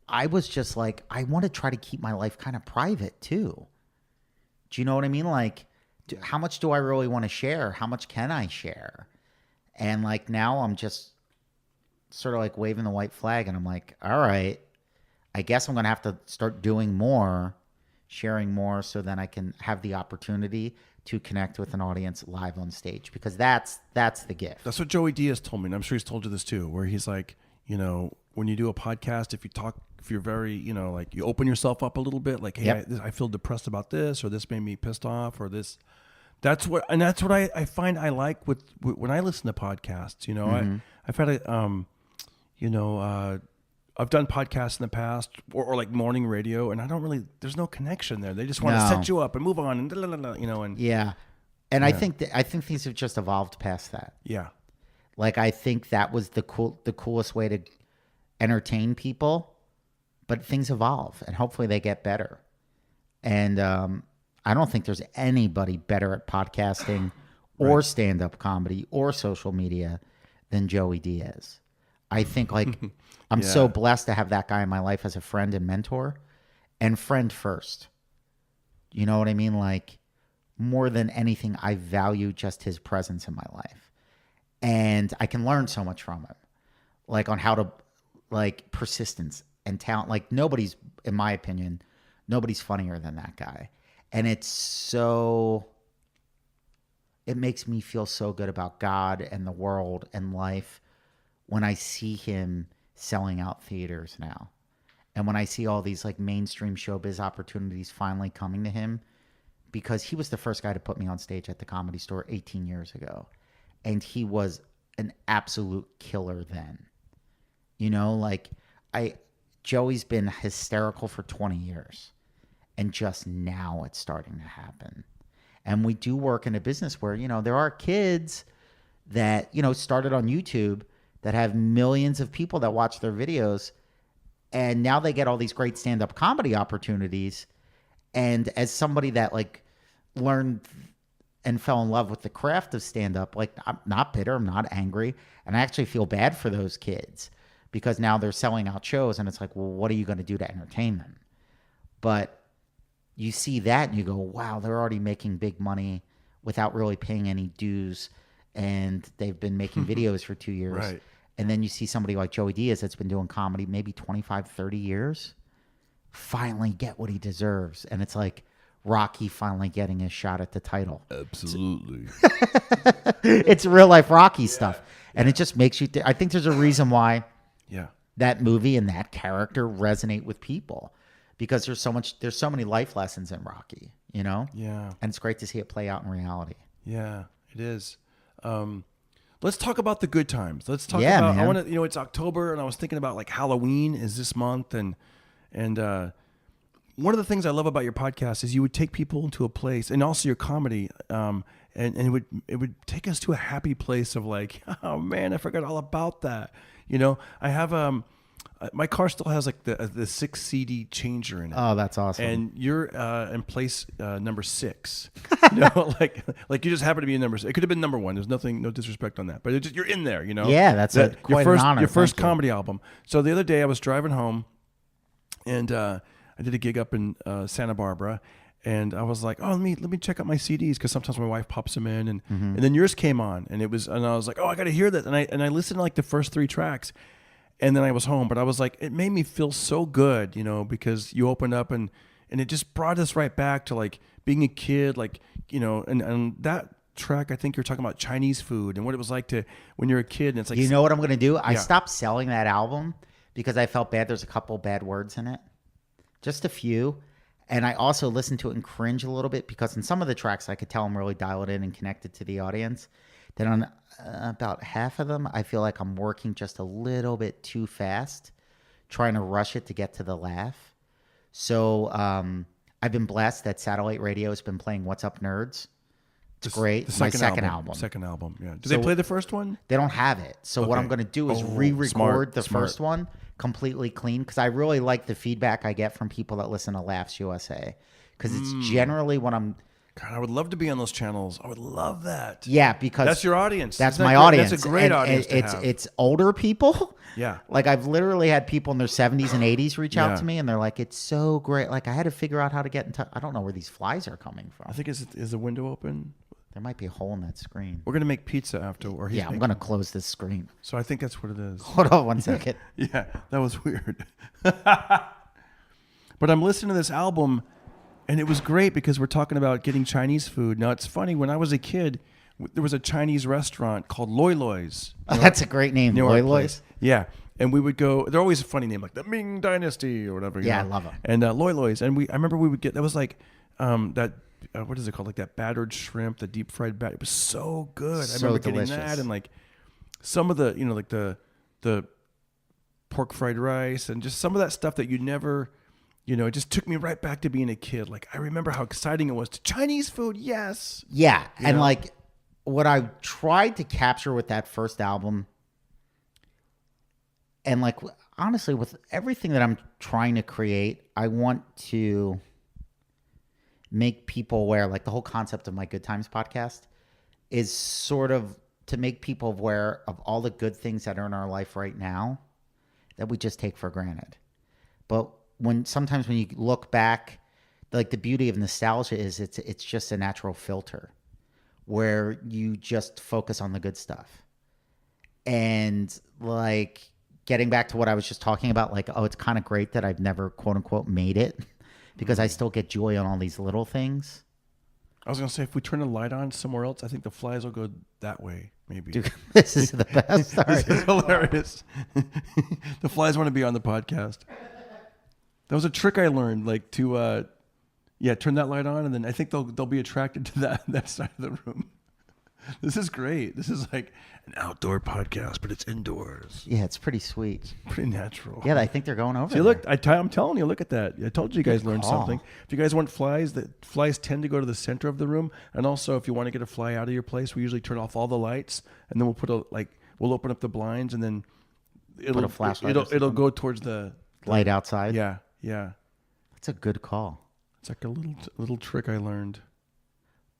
I was just like, I want to try to keep my life kind of private too. Do you know what I mean? Like, how much do I really want to share? How much can I share? And like now I'm just sort of like waving the white flag and I'm like, all right, I guess I'm going to have to start doing more, sharing more so then I can have the opportunity to connect with an audience live on stage, because that's the gift. That's what Joey Diaz told me, and I'm sure he's told you this too, where he's like, when you do a podcast, if you're very, like you open yourself up a little bit, like, hey, Yep. I feel depressed about this, or this made me pissed off, or this. That's what I find I like with when I listen to podcasts. I've had I've done podcasts in the past or like morning radio, and I don't really. There's no connection there. They just want to No. set you up and move on, and and Yeah. And I think things have just evolved past that. yeah. Like, I think that was the coolest way to entertain people, but things evolve and hopefully they get better. And I don't think there's anybody better at podcasting or stand-up comedy or social media than Joey Diaz. I think like I'm so blessed to have that guy in my life as a friend and mentor, and friend first. You know what I mean? Like, more than anything, I value just his presence in my life. And I can learn so much from him, like on how to, like, persistence and talent. Like, nobody's, in my opinion, nobody's funnier than that guy. And it makes me feel so good about God and the world and life when I see him selling out theaters now. And when I see all these like mainstream showbiz opportunities finally coming to him, because he was the first guy to put me on stage at the Comedy Store 18 years ago. And he was an absolute killer then. Joey's been hysterical for 20 years. And just now it's starting to happen. And we do work in a business where, there are kids that, started on YouTube that have millions of people that watch their videos. And now they get all these great stand-up comedy opportunities. And as somebody that like learned and fell in love with the craft of stand-up, like, I'm not bitter, I'm not angry. And I actually feel bad for those kids because now they're selling out shows and it's like, well, what are you going to do to entertain them? But you see that and you go, wow, they're already making big money without really paying any dues. And they've been making videos for 2 years. Right. And then you see somebody like Joey Diaz that's been doing comedy maybe 25, 30 years, finally get what he deserves. And it's like, Rocky finally getting his shot at the title. Absolutely. It's real life Rocky stuff. And it just makes you, I think there's a reason why Yeah. that movie and that character resonate with people, because there's so many life lessons in Rocky, you know? Yeah. And it's great to see it play out in reality. Yeah, it is. Let's talk about the good times. Let's talk Yeah, about. man. I want to. It's October, and I was thinking about like Halloween is this month, and one of the things I love about your podcast is you would take people into a place, and also your comedy, and it would take us to a happy place of like, oh man, I forgot all about that. You know, I have my car still has like the 6 CD changer in it. Oh, that's awesome. And you're in place number 6. You know, like you just happen to be in number 6. It could have been number 1. There's no disrespect on that, but you're in there. You know. Yeah, that's quite an honor. Your first Thank you. comedy album. So the other day I was driving home, and I did a gig up in Santa Barbara, and I was like, oh, let me check out my CDs, because sometimes my wife pops them in, and then yours came on, and I was like, oh, I got to hear that, and I listened to like the first 3 tracks. And then I was home, but I was like, it made me feel so good, you know, because you opened up and it just brought us right back to like being a kid, like, you know, and that track, I think you're talking about Chinese food and what it was like to when you're a kid. And it's like, You know what I'm going to do? I Yeah. stopped selling that album because I felt bad. There's a couple bad words in it, just a few. And I also listened to it and cringe a little bit, because in some of the tracks I could tell I'm really dialed in and connected to the audience. Then on about half of them, I feel like I'm working just a little bit too fast, trying to rush it to get to the laugh. So I've been blessed that satellite radio has been playing What's Up Nerds. It's great. the My second album. Second album, yeah. Did So- they play the first one? They don't have it. So what Okay. I'm going to do is Oh, re-record smart, the smart. first one completely clean, because I really like the feedback I get from people that listen to Laughs USA, because it's generally when I'm God, I would love to be on those channels. I would love that. because That's your audience. That's Isn't that my great? audience. That's a great And audience to it's have. it's older people. Yeah. Like I've literally had people in their 70s and 80s reach Yeah. out to me, and they're like, "It's so great." Like I had to figure out how to get in touch. I don't know where these flies are coming from. I think is the window open? There might be a hole in that screen. We're gonna make pizza after, or he's Yeah, I'm making- going to close this screen. So I think that's what it is. Hold on one second. Yeah, that was weird. But I'm listening to this album, and it was great because we're talking about getting Chinese food. Now, it's funny. When I was a kid, there was a Chinese restaurant called Loi Loi's. Oh, that's a great name, Near our Loi place. Loi's. Yeah. And we would go, they're always a funny name, like the Ming Dynasty or whatever. you Yeah, know? I love 'em. And Loi Loi's. And I remember we would get, that was like that, what is it called? Like that battered shrimp, the deep fried bat. It was so good. So I remember delicious. getting that, and like some of the, you know, like the pork fried rice and just some of that stuff that you never, you know, it just took me right back to being a kid. Like I remember how exciting it was to Chinese food. Yes. Yeah, and know? like what I tried to capture with that first album, and like honestly, with everything that I'm trying to create, I want to make people aware. Like the whole concept of my Good Times podcast is sort of to make people aware of all the good things that are in our life right now that we just take for granted. But sometimes when you look back, like the beauty of nostalgia is it's just a natural filter where you just focus on the good stuff. And like getting back to what I was just talking about, like, oh, it's kind of great that I've never quote unquote made it, because I still get joy on all these little things. I was going to say, if we turn a light on somewhere else, I think the flies will go that way, maybe. Dude, this is the best. All This right. is hilarious. The flies want to be on the podcast. That was a trick I learned, like to, turn that light on, and then I think they'll be attracted to that side of the room. This is great. This is like an outdoor podcast, but it's indoors. Yeah, it's pretty sweet. Pretty natural. Yeah, I think they're going over See, there. look, I'm telling you, look at that. I told you guys learned call. something. If you guys want flies, the flies tend to go to the center of the room. And also, if you want to get a fly out of your place, we usually turn off all the lights, and then we'll open up the blinds, and then it'll a flashlight or It'll something. go towards the Light outside. yeah. That's a good call. It's like a little trick I learned.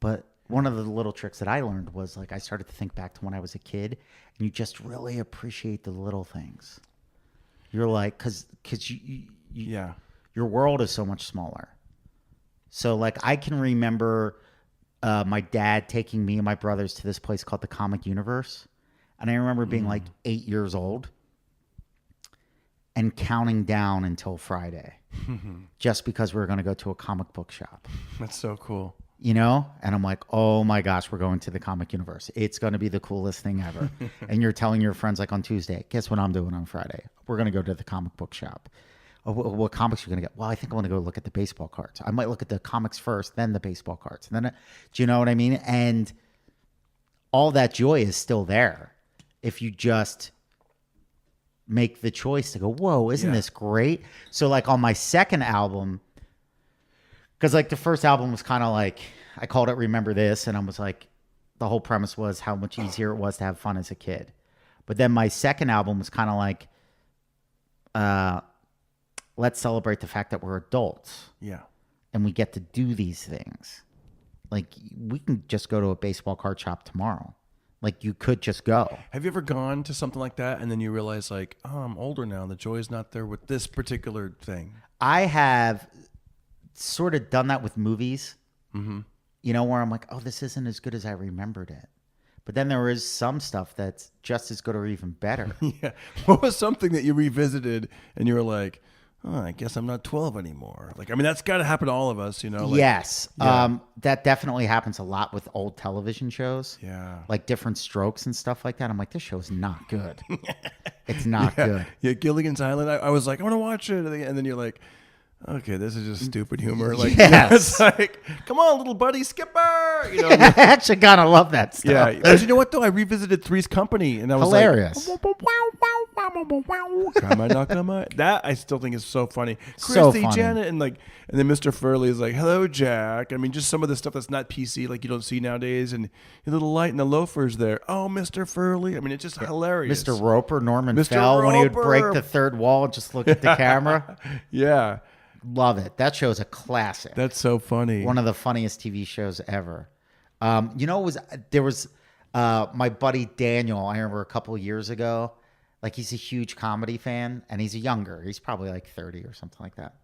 But one of the little tricks that I learned was like I started to think back to when I was a kid, and you just really appreciate the little things. You're like, because Yeah. your world is so much smaller. So like I can remember my dad taking me and my brothers to this place called the Comic Universe, and I remember being like 8 years old and counting down until Friday. just because we were going to go to a comic book shop. That's so cool. You know? And I'm like, oh my gosh, we're going to the comic universe. It's going to be the coolest thing ever. And you're telling your friends like on Tuesday, guess what I'm doing on Friday? We're going to go to the comic book shop. Oh, what comics are you going to get? Well, I think I want to go look at the baseball cards. I might look at the comics first, then the baseball cards. And then, do you know what I mean? And all that joy is still there if you just make the choice to go, whoa, isn't this great? So like on my second album, because like the first album was kind of like, I called it Remember This, and I was like, the whole premise was how much easier it was to have fun as a kid. But then my second album was kind of like, let's celebrate the fact that we're adults. Yeah. And we get to do these things. Like, we can just go to a baseball card shop tomorrow. Like, you could just go. Have you ever gone to something like that and then you realize, like, oh, I'm older now. The joy is not there with this particular thing? I have sort of done that with movies. Mm-hmm. You know, where I'm like, oh, this isn't as good as I remembered it. But then there is some stuff that's just as good or even better. Yeah. What was something that you revisited and you were like, oh, I guess I'm not 12 anymore? Like, I mean, that's got to happen to all of us, you know? Like, yes. Yeah. That definitely happens a lot with old television shows. Yeah. Like Different Strokes and stuff like that. I'm like, this show's not good. It's not good. Yeah, Gilligan's Island. I was like, I want to watch it. And then you're like, okay, this is just stupid humor. Like, Yes. It's like, come on, little buddy, Skipper. You know, I actually kind of love that stuff. yeah. But you know what, though? I revisited Three's Company, and I was Hilarious. like, come on, come on. That I still think is so funny. So Christy, funny. Janet, and then Mr. Furley is like, hello, Jack. I mean, just some of the stuff that's not PC, like you don't see nowadays, and your little light and the loafers there. Oh, Mr. Furley. I mean, it's just hilarious. Mr. Roper, Norman Mr. Fell, when he would break Roper. the third wall and just look at the camera. Yeah, Love it. That show's a classic. that's so funny. One of the funniest TV shows ever. You know, there was my buddy Daniel. I remember a couple of years ago. Like, he's a huge comedy fan, and he's younger. He's probably like 30 or something like that.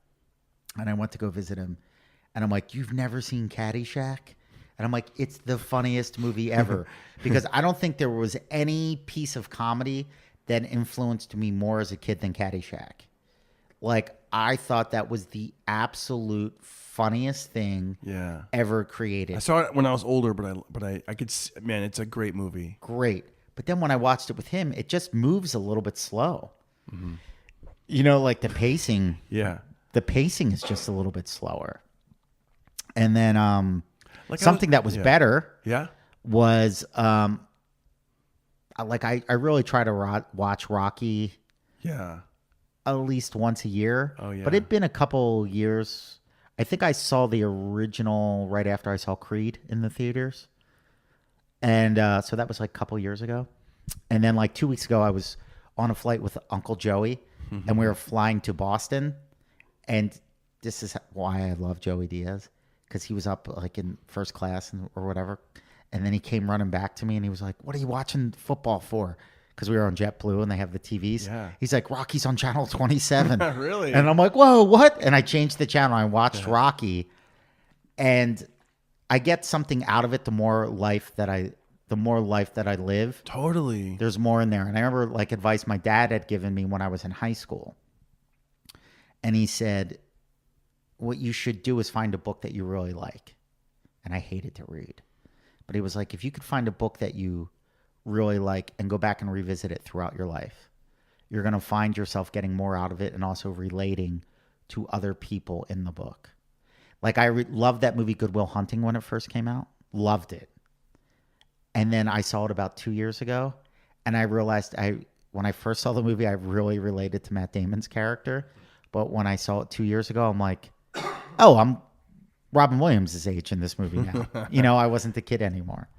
And I went to go visit him, and I'm like, "You've never seen Caddyshack?" And I'm like, "It's the funniest movie ever," because I don't think there was any piece of comedy that influenced me more as a kid than Caddyshack. Like, I thought that was the absolute funniest thing Yeah. ever created. I saw it when I was older, but I could man, it's a great movie. Great. But then when I watched it with him, it just moves a little bit slow. Mm-hmm. You know, like the pacing. Yeah. The pacing is just a little bit slower. And then Like something that was better Yeah. was I really try to watch Rocky Yeah. at least once a year. Oh, yeah. But it'd been a couple years. I think I saw the original right after I saw Creed in the theaters. And so that was like a couple years ago. And then like 2 weeks ago, I was on a flight with Uncle Joey, and we were flying to Boston. And this is why I love Joey Diaz, because he was up like in first class or whatever. And then he came running back to me, and he was like, "What are you watching football for?" Because we were on JetBlue, and they have the TVs. Yeah. He's like, "Rocky's on channel 27." Really? And I'm like, "Whoa, what?" And I changed the channel. I watched Rocky, and I get something out of it. The more life that I live, Totally. there's more in there. And I remember like advice my dad had given me when I was in high school. And he said, what you should do is find a book that you really like. And I hated to read. But he was like, if you could find a book that you really like and go back and revisit it throughout your life, you're going to find yourself getting more out of it and also relating to other people in the book. Like I loved that movie Good Will Hunting when it first came out. Loved it. And then I saw it about 2 years ago, and I realized when I first saw the movie, I really related to Matt Damon's character. But when I saw it 2 years ago, I'm like, oh, I'm Robin Williams' age in this movie now. You know, I wasn't the kid anymore.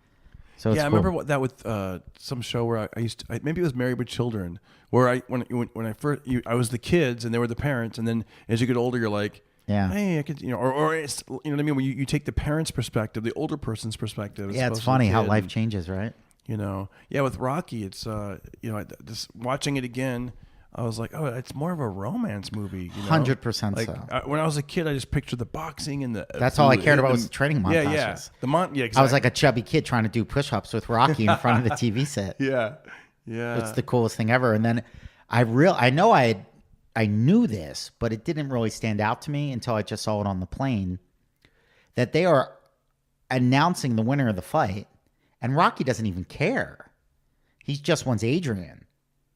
So it's I cool. remember that with some show where I used to, maybe it was Married with Children, where when I first I was the kids and they were the parents, and then as you get older, you're like, Yeah. hey, I could, or it's, you know what I mean? When you take the parents' perspective, the older person's perspective. Yeah, it's funny how life changes, right? You know, yeah. With Rocky, it's just watching it again. I was like, oh, it's more of a romance movie. 100% like, so. When I was a kid, I just pictured the boxing and the. That's all I cared about was the training montages. Yeah, yeah. Yeah, exactly. I was like a chubby kid trying to do push-ups with Rocky in front of the TV set. yeah, yeah. It's the coolest thing ever. And then I know I knew this, but it didn't really stand out to me until I just saw it on the plane, that they are announcing the winner of the fight, and Rocky doesn't even care. He just wants Adrian.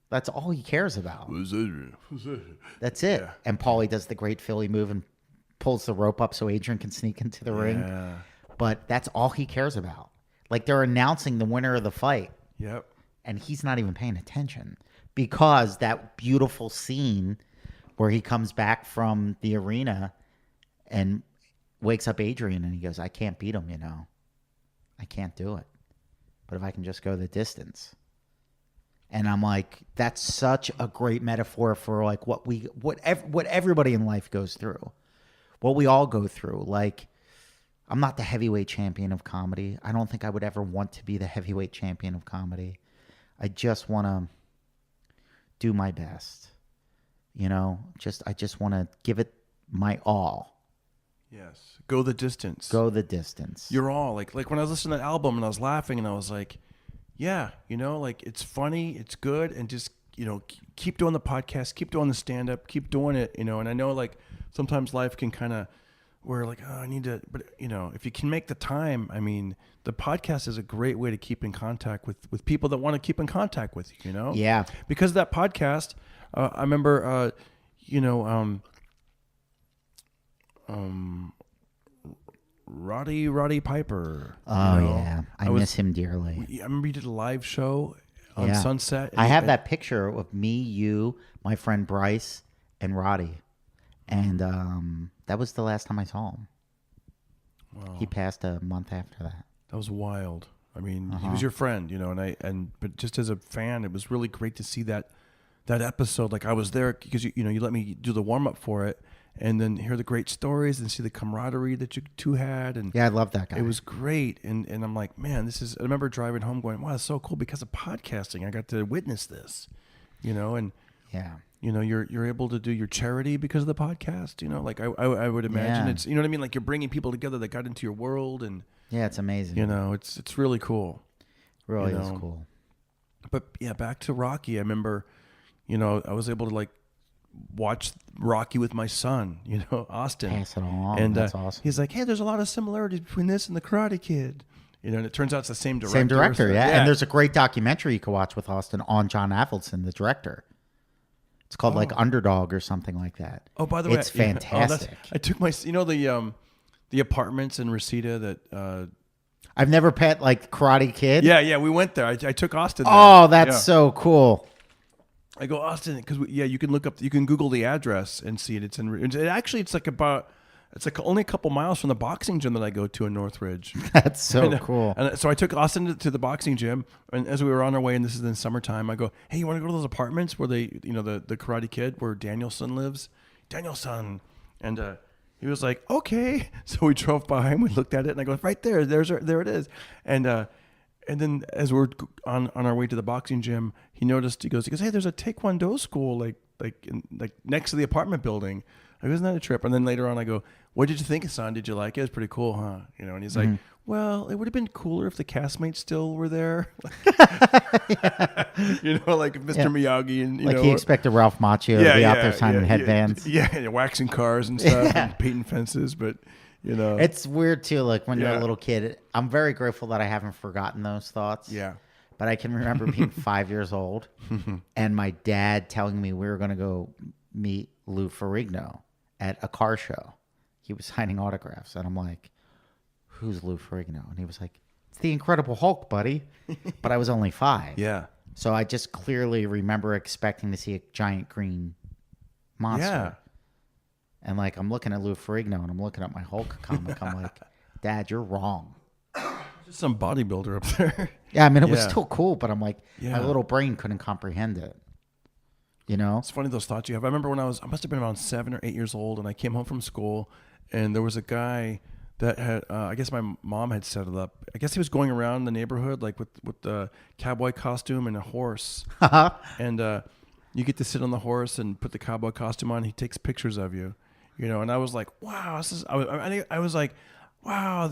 That's all he cares about. Who's Adrian? That's it. Yeah. And Pauly does the great Philly move and pulls the rope up so Adrian can sneak into the ring. But that's all he cares about. Like, they're announcing the winner of the fight, Yep. and he's not even paying attention, because that beautiful scene where he comes back from the arena and wakes up Adrian and he goes, I can't beat him, I can't do it. But if I can just go the distance. And I'm like, that's such a great metaphor for like what everybody in life goes through. What we all go through. Like, I'm not the heavyweight champion of comedy. I don't think I would ever want to be the heavyweight champion of comedy. I just want to do my best. I just want to give it my all. Yes. Go the distance. Go the distance. You're all like when I was listening to that album and I was laughing and I was like, yeah, like it's funny, it's good, and just, keep doing the podcast, keep doing the stand up, keep doing it, and I know like sometimes life can kind of where like, oh, I need to, but if you can make the time, I mean, the podcast is a great way to keep in contact with people that want to keep in contact with you, Yeah. Because of that podcast, I remember, Roddy Piper. Oh, yeah. I miss him dearly. I remember you did a live show on Yeah. Sunset. I have that picture of me, you, my friend Bryce, and Roddy. And that was the last time I saw him. Wow. He passed a month after that. That was wild. I mean, he was your friend, but just as a fan, it was really great to see that episode. Like, I was there because you let me do the warm up for it, and then hear the great stories and see the camaraderie that you two had. And Yeah, I love that guy. it was great. And I'm like, man, I remember driving home going, wow, it's so cool because of podcasting. I got to witness this, and Yeah. you're able to do your charity because of the podcast. Like I would imagine Yeah. it's, what I mean? Like, you're bringing people together that got into your world, and Yeah, it's amazing. it's really cool. Really is cool. But yeah, back to Rocky. I remember, I was able to like watch Rocky with my son, Austin. Pass it along. And That's awesome. he's like, hey, there's a lot of similarities between this and the Karate Kid. And it turns out it's the same director. Same director, So- yeah. And there's a great documentary you can watch with Austin on John Avildsen, the director. It's called like Underdog or something like that. Oh, by the way, it's fantastic. I took my, the apartments in Reseda that. I've never pet like Karate Kid. Yeah, we went there. I took Austin there. Oh, that's Yeah. so cool. I go, Austin, because you can you can Google the address and see it. It's like only a couple miles from the boxing gym that I go to in Northridge. That's so cool. And so I took Austin to the boxing gym, and as we were on our way, and this is in summertime, I go, hey, you want to go to those apartments where the Karate Kid, where Danielson lives? Danielson. And he was like, okay. So we drove by and we looked at it, and I go, right there, there it is. And then as we're on our way to the boxing gym, he noticed, he goes, hey, there's a Taekwondo school like next to the apartment building. I go, isn't that a trip? And then later on I go, what did you think, son? Did you like it? It was pretty cool, huh? And he's like, well, it would have been cooler if the castmates still were there. Like Mr. Miyagi and, Like he expected Ralph Macchio to be out there signing headbands. Yeah, waxing cars and stuff and painting fences, but It's weird too, like when you're a little kid. I'm very grateful that I haven't forgotten those thoughts. Yeah. But I can remember being 5 years old and my dad telling me we were going to go meet Lou Ferrigno at a car show. He was signing autographs. And I'm like, who's Lou Ferrigno? And he was like, it's the Incredible Hulk, buddy. But I was only 5. Yeah. So I just clearly remember expecting to see a giant green monster. Yeah. And like, I'm looking at Lou Ferrigno and I'm looking at my Hulk comic. I'm like, Dad, you're wrong. Just some bodybuilder up there. Yeah, I mean, it was Yeah. still cool, but I'm like, Yeah. my little brain couldn't comprehend it. It's funny those thoughts you have. I remember when I must have been around 7 or 8 years old, and I came home from school, and there was a guy that had, I guess my mom had set it up. I guess he was going around the neighborhood like with the cowboy costume and a horse, and you get to sit on the horse and put the cowboy costume on. He takes pictures of you, and I was like, wow, this is. I was like, wow,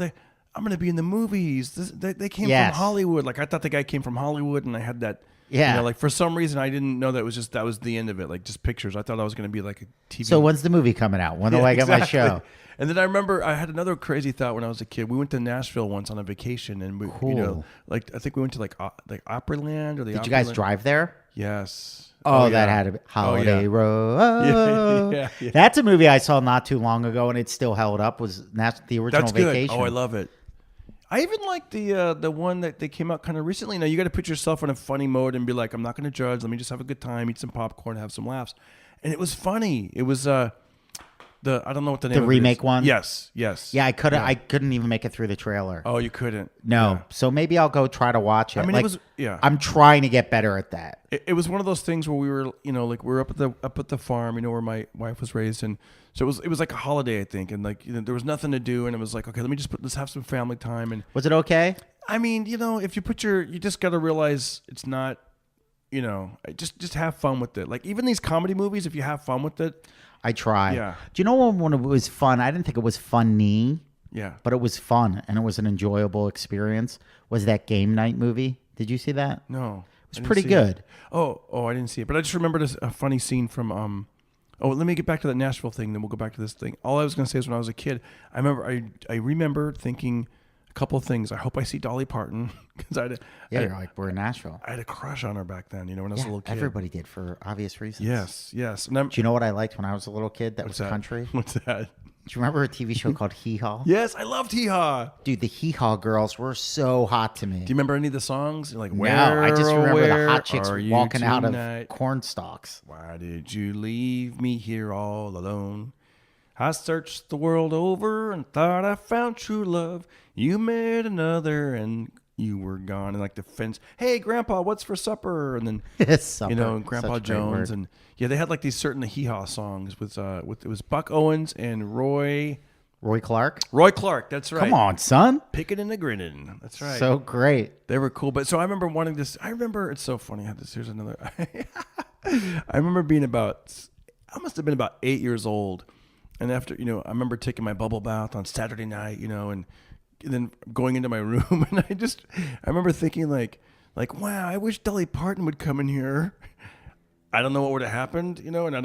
I'm gonna be in the movies. They came Yes. from Hollywood. Like, I thought the guy came from Hollywood, and I had that Yeah. You know, like for some reason I didn't know that was the end of it. Like just pictures. I thought I was going to be like a TV. So when's the movie coming out? When do I get my show? And then I remember I had another crazy thought when I was a kid. We went to Nashville once on a vacation, and we, you know, Cool. like I think we went to like Opryland or the. Did you guys drive there? Yes. Oh, that yeah. had to be Holiday yeah. Road. Yeah. That's a movie I saw not too long ago, and it still held up. Was the original That's good. Vacation? Oh, I love it. I even like the one that they came out kind of recently. Now you got to put yourself in a funny mode and be like, I'm not going to judge. Let me just have a good time, eat some popcorn, have some laughs. And it was funny. It was I don't know what the name The of remake it is. one? Yes. Yeah, I couldn't even make it through the trailer. Oh, you couldn't. No, Yeah. so maybe I'll go try to watch it. I mean, like, it was I'm trying to get better at that. It was one of those things where we were, you know, like we were up at the farm, you know, where my wife was raised, and so it was like a holiday, I think, and like, you know, there was nothing to do, and it was like, okay, let's have some family time. And Was it okay? I mean, you know, if you you just got to realize it's not, you know, just have fun with it. Like even these comedy movies, if you have fun with it, I tried. Yeah. Do you know when it was fun? I didn't think it was funny, yeah. but it was fun and it was an enjoyable experience. Was that Game Night movie? Did you see that? No, It was pretty good. Oh, I didn't see it, but I just remembered a funny scene from Oh, let me get back to that Nashville thing, then we'll go back to this thing. All I was going to say is when I was a kid, I remember thinking a couple of things. I hope I see Dolly Parton because You're like, we're in Nashville. I had a crush on her back then, you know, when I was a little kid. Everybody did for obvious reasons. Yes. And Do you know what I liked when I was a little kid that was country? What's that? Do you remember a TV show called Hee Haw? Yes, I loved Hee Haw. Dude, the Hee Haw girls were so hot to me. Do you remember any of the songs? You're like, No, I just remember the hot chicks are you walking out tonight? of corn stalks. Why did you leave me here all alone? I searched the world over and thought I found true love. You met another and you were gone. And like the fence, hey, Grandpa, what's for supper? And then, Supper. you know, Grandpa Such a great Jones. word. And yeah, they had like these certain Hee Haw songs with it was Buck Owens and Roy Clark? Clark. That's right. Come on, son. Picking and a grinning. That's right. So great. They were cool. But so I remember wanting this. It's so funny. Here's another. I remember being I must have been about 8 years old. And after, you know, I remember taking my bubble bath on Saturday night, you know, and then going into my room. And I remember thinking like, wow, I wish Dolly Parton would come in here. I don't know what would have happened, you know, and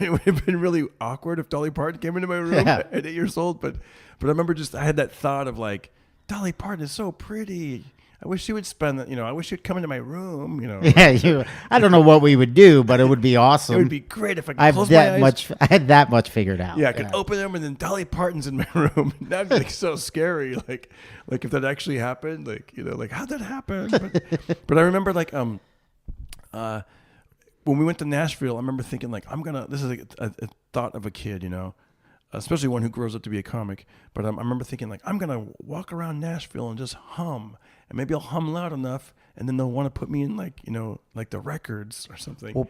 it would have been really awkward if Dolly Parton came into my room at 8 years old. But I remember I had that thought of like, Dolly Parton is so pretty. I wish she would spend that, you know, I wish she'd come into my room, you know. Yeah, I don't know what we would do, but it would be awesome. It would be great if I could close my eyes. I had that much figured out. Yeah, I could open them and then Dolly Parton's in my room. That'd be like so scary. Like if that actually happened, like, you know, like how'd that happen? But I remember like when we went to Nashville, I remember thinking like this is a thought of a kid, you know, especially one who grows up to be a comic. But I remember thinking like I'm gonna walk around Nashville and just hum, and maybe I'll hum loud enough, and then they'll want to put me in like, you know, like the records or something. Well,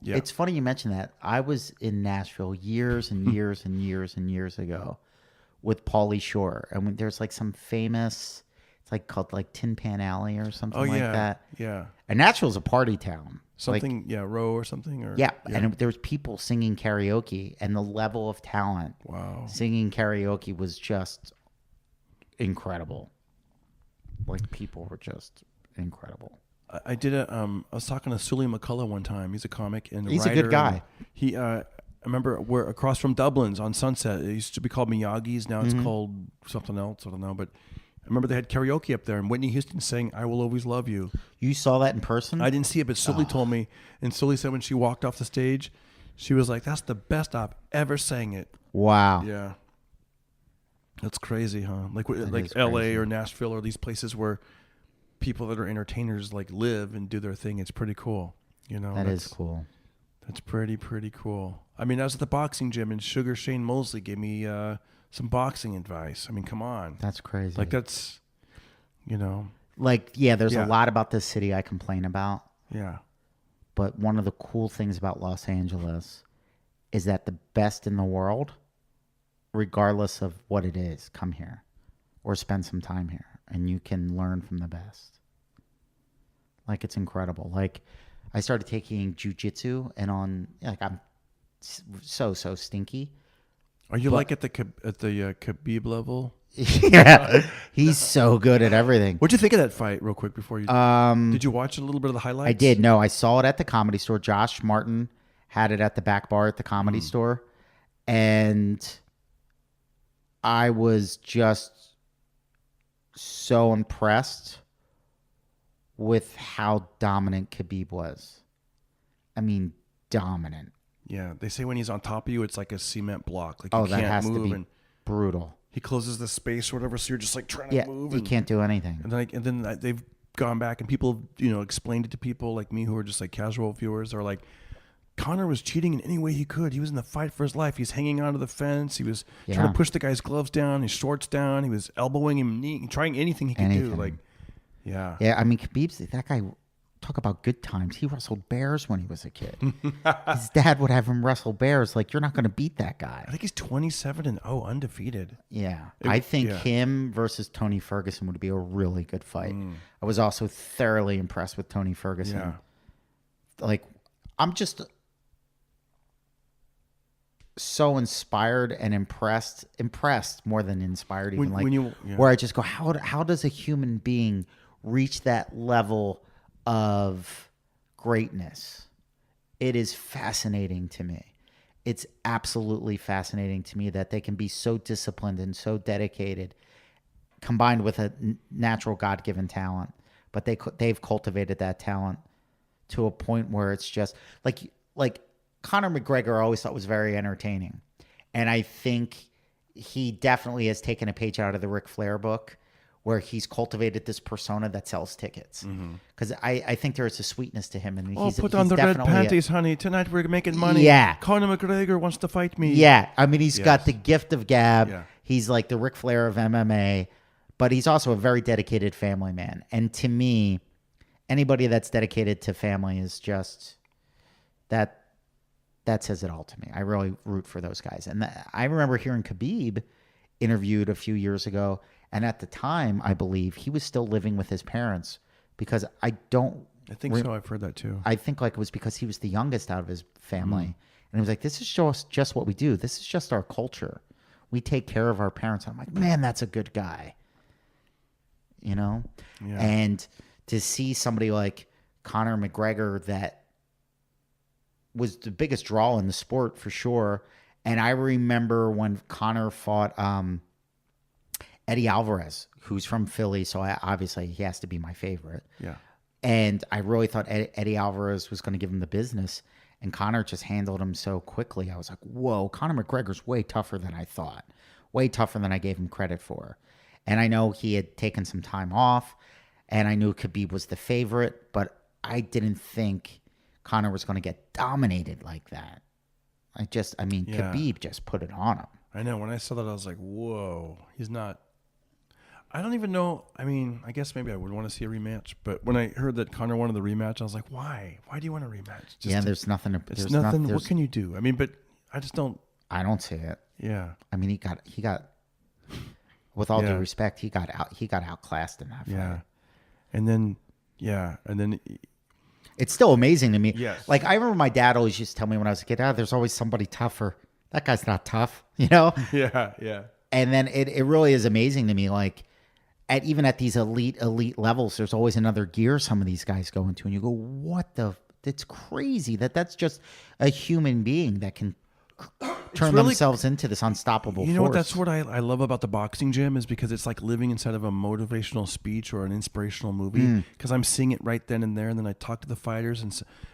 it's funny you mention that. I was in Nashville years and years and years and years ago with Pauly Shore, and when there's like some famous, it's like called like Tin Pan Alley or something like that. Yeah. And Nashville's a party town. Something, Row or something, or and there was people singing karaoke, and the level of talent. Wow. Singing karaoke was just incredible. Like people were just incredible. I did I was talking to Sully McCullough one time. He's a comic and He's a writer, good guy. He, I remember we're across from Dublin's on Sunset. It used to be called Miyagi's. Now it's called something else. I don't know, but I remember they had karaoke up there, and Whitney Houston sang "I Will Always Love You." You saw that in person? I didn't see it, but Sully told me, and Sully said when she walked off the stage, she was like, "That's the best I've ever sang it." Wow. Yeah, that's crazy, huh? Like is L.A. crazy. or Nashville or these places where people that are entertainers like live and do their thing. It's pretty cool, you know. That is cool. That's pretty cool. I mean, I was at the boxing gym, and Sugar Shane Mosley gave me some boxing advice. I mean, come on. That's crazy. Like that's, you know. Like, yeah, there's Yeah. a lot about this city I complain about. Yeah. But one of the cool things about Los Angeles is that the best in the world, regardless of what it is, come here or spend some time here, and you can learn from the best. Like, it's incredible. Like, I started taking jujitsu, and I'm so stinky. Are you But- like at the Khabib level? Yeah, he's so good at everything. What'd you think of that fight, real quick, before you? Did you watch a little bit of the highlights? I did. No, I saw it at the Comedy Store. Josh Martin had it at the back bar at the Comedy Store, and I was just so impressed with how dominant Khabib was. I mean, dominant. Yeah, they say when he's on top of you, it's like a cement block. Like you That can't has move, to be and brutal. he closes the space or whatever, so you're just like trying to Yeah, move. you can't do anything. And then they've gone back and people, explained it to people like me who are just like casual viewers. Are like, Conor was cheating in any way he could. He was in the fight for his life. He's hanging onto the fence. He was trying to push the guy's gloves down, his shorts down. He was elbowing him, trying anything he could do. Like, yeah. Yeah, I mean, Khabib's that guy. Talk about good times. He wrestled bears when he was a kid. His dad would have him wrestle bears. Like, you're not going to beat that guy. I think he's 27-0, undefeated. Yeah. I think him versus Tony Ferguson would be a really good fight. I was also thoroughly impressed with Tony Ferguson. Yeah. Like, I'm just so inspired and impressed more than inspired even. Where I just go, how does a human being reach that level of greatness? It is fascinating to me. It's absolutely fascinating to me that they can be so disciplined and so dedicated, combined with a natural God-given talent. But they've cultivated that talent to a point where it's just like Conor McGregor I always thought was very entertaining, and I think he definitely has taken a page out of the Ric Flair book, where he's cultivated this persona that sells tickets. Because I think there is a sweetness to him. And put on the red panties, honey. Tonight we're making money. Yeah. Conor McGregor wants to fight me. Yeah. I mean, he's got the gift of gab. Yeah. He's like the Ric Flair of MMA. But he's also a very dedicated family man. And to me, anybody that's dedicated to family is just... That says it all to me. I really root for those guys. And I remember hearing Khabib interviewed a few years ago, and at the time, I believe he was still living with his parents because I think so. I've heard that too. I think like it was because he was the youngest out of his family, and he was like, "This is just what we do. This is just our culture. We take care of our parents." And I'm like, "Man, that's a good guy." Yeah. And to see somebody like Conor McGregor that was the biggest draw in the sport for sure. And I remember when Conor fought Eddie Alvarez, who's from Philly, so obviously he has to be my favorite. Yeah. And I really thought Eddie Alvarez was going to give him the business, and Conor just handled him so quickly. I was like, whoa, Conor McGregor's way tougher than I thought, way tougher than I gave him credit for. And I know he had taken some time off, and I knew Khabib was the favorite, but I didn't think Conor was going to get dominated like that. Khabib just put it on him. I know. When I saw that, I was like, whoa, he's not. I don't even know. I mean, I guess maybe I would want to see a rematch. But when I heard that Conor wanted the rematch, I was like, why? Why do you want a rematch? There's nothing. There's nothing. What can you do? I mean, but I just don't. I don't see it. Yeah. I mean, he got. With all due respect, he got outclassed in that fight. Yeah. And then. It's still amazing to me. Yes. Like, I remember my dad always used to tell me when I was a kid, there's always somebody tougher. That guy's not tough, Yeah. And then it really is amazing to me. Like, even at these elite levels, there's always another gear some of these guys go into. And you go, it's crazy that's just a human being that can turn themselves into this unstoppable force. What? That's what I love about the boxing gym is because it's like living inside of a motivational speech or an inspirational movie because I'm seeing it right then and there. And then I talk to the fighters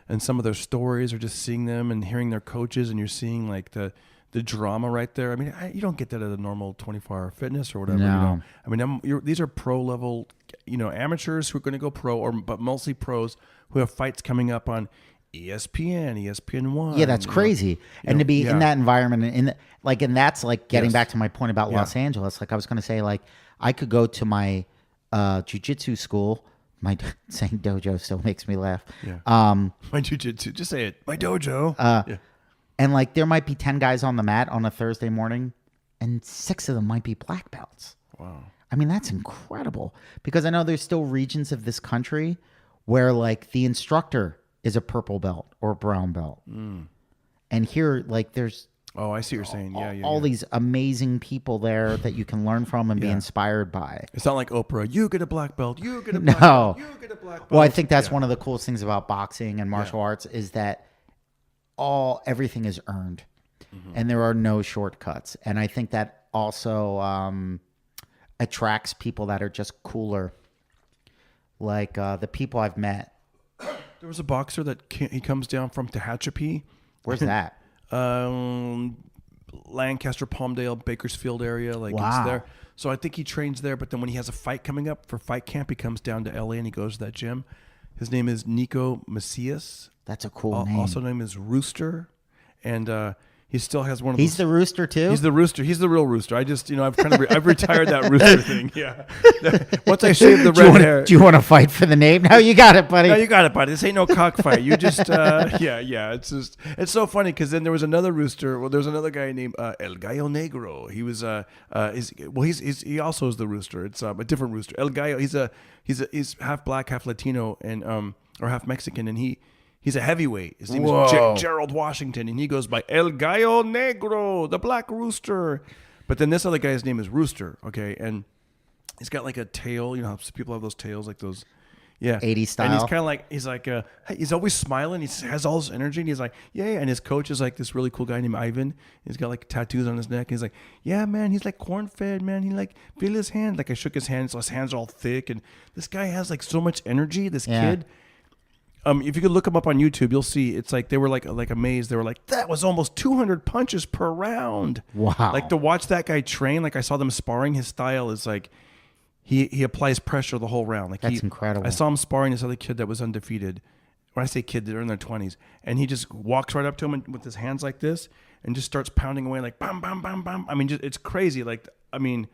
and some of their stories or just seeing them and hearing their coaches and you're seeing like the drama right there. I mean, you don't get that at a normal 24-hour fitness or whatever. No. I mean, these are pro level, amateurs who are going to go pro but mostly pros who have fights coming up on ESPN, ESPN1. Yeah, that's crazy. And to be in that environment, and that's like getting back to my point about Los Angeles. Like I was going to say, like I could go to my jiu-jitsu school. My saying dojo still makes me laugh. Yeah. My jiu-jitsu, just say it. My dojo. And like there might be 10 guys on the mat on a Thursday morning, and 6 of them might be black belts. Wow. I mean, that's incredible because I know there's still regions of this country where like the instructor is a purple belt or a brown belt. And here, like there's Oh, I see what you're saying. Yeah, yeah. all yeah. these amazing people there that you can learn from and be Yeah. inspired by. It's not like Oprah. You get a black belt. You get a black No. belt. You get a black belt. Well, I think that's Yeah. one of the coolest things about boxing and martial arts is that everything is earned, and there are no shortcuts. And I think that also attracts people that are just cooler, like the people I've met. There was a boxer that he comes down from Tehachapi, Where's that? Lancaster, Palmdale, Bakersfield area. Like Wow. it's there. So I think he trains there. But then when he has a fight coming up for fight camp, he comes down to LA and he goes to that gym. His name is Nico Macias. That's a cool name. Also name is Rooster, and he still has one of. He's those, the rooster too. He's the rooster. He's the real rooster. I just, I've kind of, I've retired that rooster thing. Yeah. Once I shaved the red hair. Do you want to fight for the name? No, you got it, buddy. No, you got it, buddy. This ain't no cockfight. You just, yeah. It's just, it's so funny because then there was another rooster. Well, there's another guy named El Gallo Negro. He was, he also is the rooster. It's a different rooster. El Gallo. He's half black, half Latino, and or half Mexican, and he's a heavyweight. His name Whoa. is Gerald Washington, and he goes by El Gallo Negro, the Black Rooster. But then this other guy's name is Rooster, okay? And he's got like a tail. You know how people have those tails, like those, yeah. 80s style. And he's kind of like, hey, he's always smiling. He has all this energy, and he's like, yeah. And his coach is like this really cool guy named Ivan. He's got like tattoos on his neck. And he's like, yeah, man, he's like corn-fed, man. He like, feel his hand. Like I shook his hand, so his hands are all thick. And this guy has like so much energy, this kid. If you could look him up on YouTube, you'll see it's like they were like amazed. They were like, that was almost 200 punches per round. Wow. Like to watch that guy train, like I saw them sparring, his style is like he applies pressure the whole round. Like That's incredible. I saw him sparring this other kid that was undefeated. When I say kid, they're in their 20s. And he just walks right up to him and, with his hands like this and just starts pounding away like bam, bam, bam, bam. I mean, it's crazy. Like, I mean,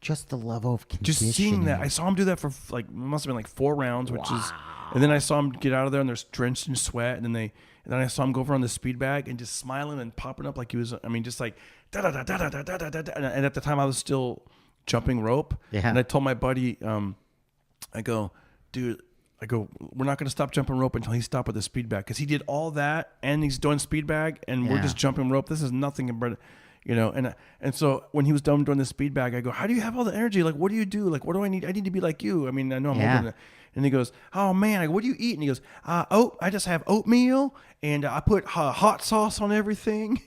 just the level of conditioning. just seeing that, I saw him do that for like must have been like 4 rounds, which is, and then I saw him get out of there and they're drenched in sweat, and then I saw him go over on the speed bag and just smiling and popping up like he was, I mean, just like da da da da da da da da da. And at the time I was still jumping rope, and I told my buddy, I go, dude, we're not gonna stop jumping rope until he stopped with the speed bag, because he did all that and he's doing speed bag and we're just jumping rope. This is nothing but. And so when he was done doing the speed bag, I go, how do you have all the energy? Like, what do you do? Like, what do I need? I need to be like you. I mean, I know I'm older than. And he goes, oh man, I go, what do you eat? And he goes, I just have oatmeal and I put hot sauce on everything.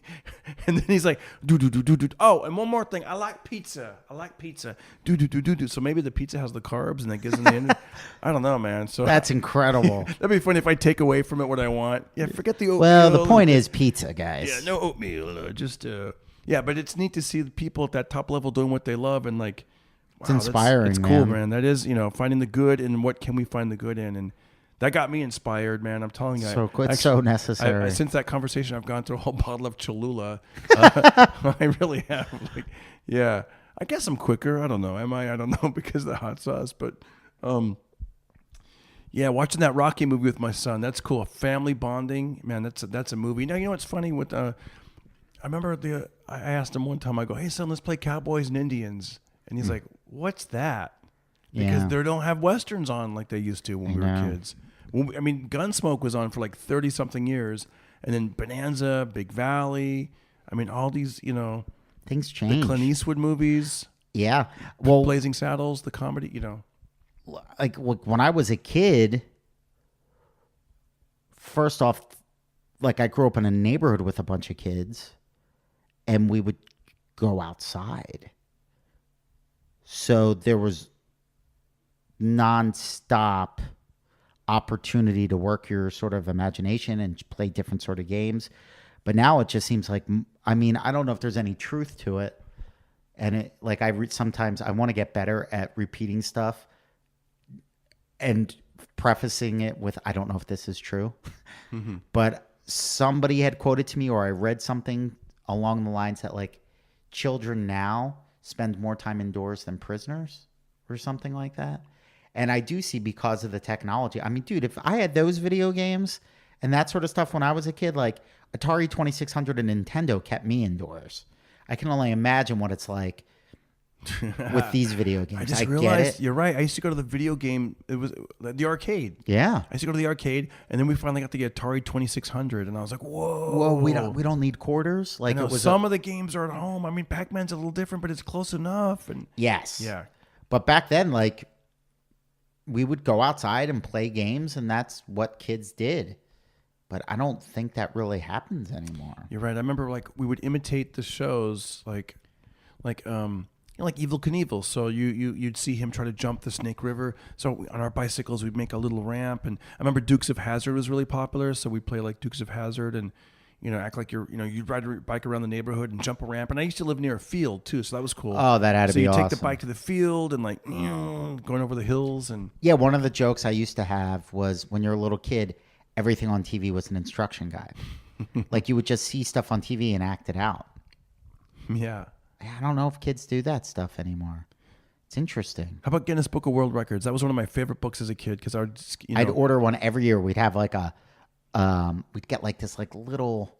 And then he's like, do. Oh, and one more thing, I like pizza. Do. So maybe the pizza has the carbs and that gives him the energy. I don't know, man. So That's incredible. that'd be funny if I take away from it what I want. Yeah, forget the oatmeal. Well, the point is pizza, guys. Yeah, no oatmeal. Yeah, but it's neat to see the people at that top level doing what they love, and like, wow, It's inspiring. It's cool, man. That is, finding the good in what can we find the good in, and that got me inspired, man. I'm telling you, It's so necessary. Since that conversation, I've gone through a whole bottle of Cholula. I really have. Like, yeah, I guess I'm quicker. I don't know. Am I? I don't know because of the hot sauce, but yeah, watching that Rocky movie with my son, that's cool. Family bonding, man. That's a movie. Now you know what's funny with I remember I asked him one time, I go, hey son, let's play Cowboys and Indians. And he's like, what's that? Because they don't have Westerns on like they used to when we were kids. I mean, Gunsmoke was on for like 30 something years. And then Bonanza, Big Valley. I mean, all these, things change. The Clint Eastwood movies. Yeah. Well, Blazing Saddles, the comedy, like when I was a kid, first off, like I grew up in a neighborhood with a bunch of kids. And we would go outside. So there was nonstop opportunity to work your sort of imagination and play different sort of games. But now it just seems like, I mean, I don't know if there's any truth to it. And it, like sometimes I want to get better at repeating stuff and prefacing it with, I don't know if this is true. Mm-hmm. But somebody had quoted to me, or I read something along the lines that like children now spend more time indoors than prisoners or something like that. And I do see, because of the technology. I mean, dude, if I had those video games and that sort of stuff when I was a kid, like Atari 2600 and Nintendo kept me indoors. I can only imagine what it's like with these video games. I just get realized it. you're right. I used to go to the video game. It was the arcade. Yeah. I used to go to the arcade, and then we finally got the Atari 2600, and I was like, whoa. Well, we don't need quarters. Like I know, it was some of the games are at home. I mean, Pac-Man's a little different, but it's close enough. And yes. yeah. But back then, like, we would go outside and play games, and that's what kids did. But I don't think that really happens anymore. You're right. I remember like we would imitate the shows like Evel Knievel. So you'd see him try to jump the Snake River. So on our bicycles we'd make a little ramp, and I remember Dukes of Hazzard was really popular. So we'd play like Dukes of Hazzard and act like you'd ride your bike around the neighborhood and jump a ramp. And I used to live near a field too, so that was cool. Oh, that had to so be you awesome. take the bike to the field and like going over the hills and Yeah, one of the jokes I used to have was when you're a little kid, everything on TV was an instruction guide. Like you would just see stuff on TV and act it out. yeah. I don't know if kids do that stuff anymore. It's interesting. How about Guinness Book of World Records? That was one of my favorite books as a kid because I'd order one every year. We'd have like we'd get like this like little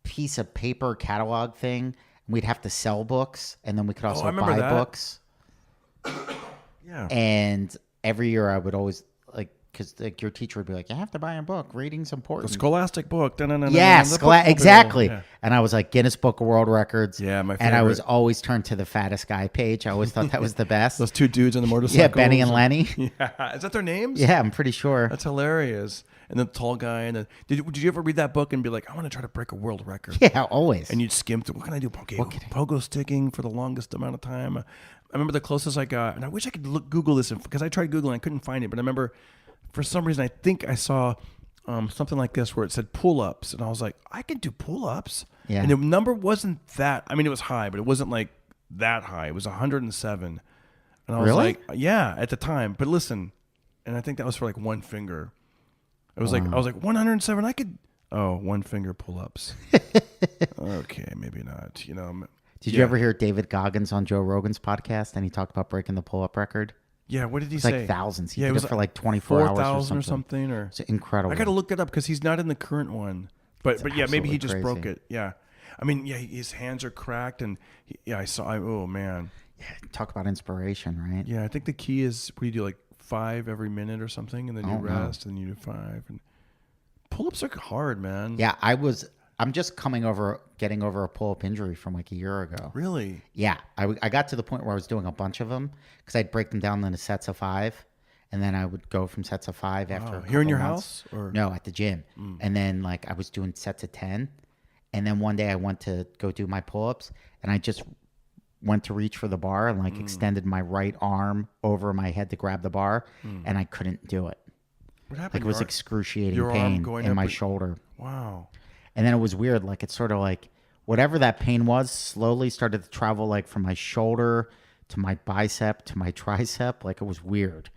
piece of paper catalog thing. And we'd have to sell books, and then we could also remember buy that. books. Yeah. And every year I would always because like your teacher would be like, you have to buy a book. Reading's The important. Scholastic book. Yes, exactly. Yeah. And I was like Guinness Book of World Records. Yeah, my And I was favorite. always turned to the fattest guy page. I always thought that was the best. Those two dudes on the motorcycle. Yeah, Benny and Lenny. Yeah, is that their names? Yeah, I'm pretty sure. That's hilarious. And the tall guy. And did you ever read that book and be like, I want to try to break a world record? Yeah, always. And you'd skim through. What can I do? Okay, pogo sticking for the longest amount of time. I remember the closest I got, and I wish I could Google this because I tried Googling, I couldn't find it. But I remember, for some reason, I think I saw something like this where it said pull-ups, and I was like, I can do pull-ups. Yeah. And the number wasn't that. I mean, it was high, but it wasn't like that high. It was 107. And I was Really? like, yeah, at the time. But listen, and I think that was for like one finger. It was like I was like 107. I could. Oh, one finger pull-ups. Okay, maybe not. Did you ever hear David Goggins on Joe Rogan's podcast? And he talked about breaking the pull-up record. Yeah, what did he It's say? like thousands. He Yeah, did it was it for like 24 hours 4,000 or or something. something. Or It's incredible. I got to look it up because he's not in the current one. But yeah, maybe he absolutely just crazy. broke it. Yeah, I mean, yeah, his hands are cracked, and oh man. Talk about inspiration, right? Yeah, I think the key is what do you do, like 5 every minute or something, and then you rest, and you do 5. And pull-ups are hard, man. Yeah, I'm just getting over a pull-up injury from like a year ago. Really? Yeah, I got to the point where I was doing a bunch of them because I'd break them down into sets of 5, and then I would go from sets of 5 after. Here in your months. house, or No, at the gym, and then like I was doing sets of 10, and then one day I went to go do my pull-ups, and I just went to reach for the bar and like extended my right arm over my head to grab the bar, and I couldn't do it. What happened? Like it was excruciating your arm pain going in up my with- shoulder. Wow. And then it was weird. Like it's sort of like whatever that pain was slowly started to travel like from my shoulder to my bicep to my tricep. Like it was weird.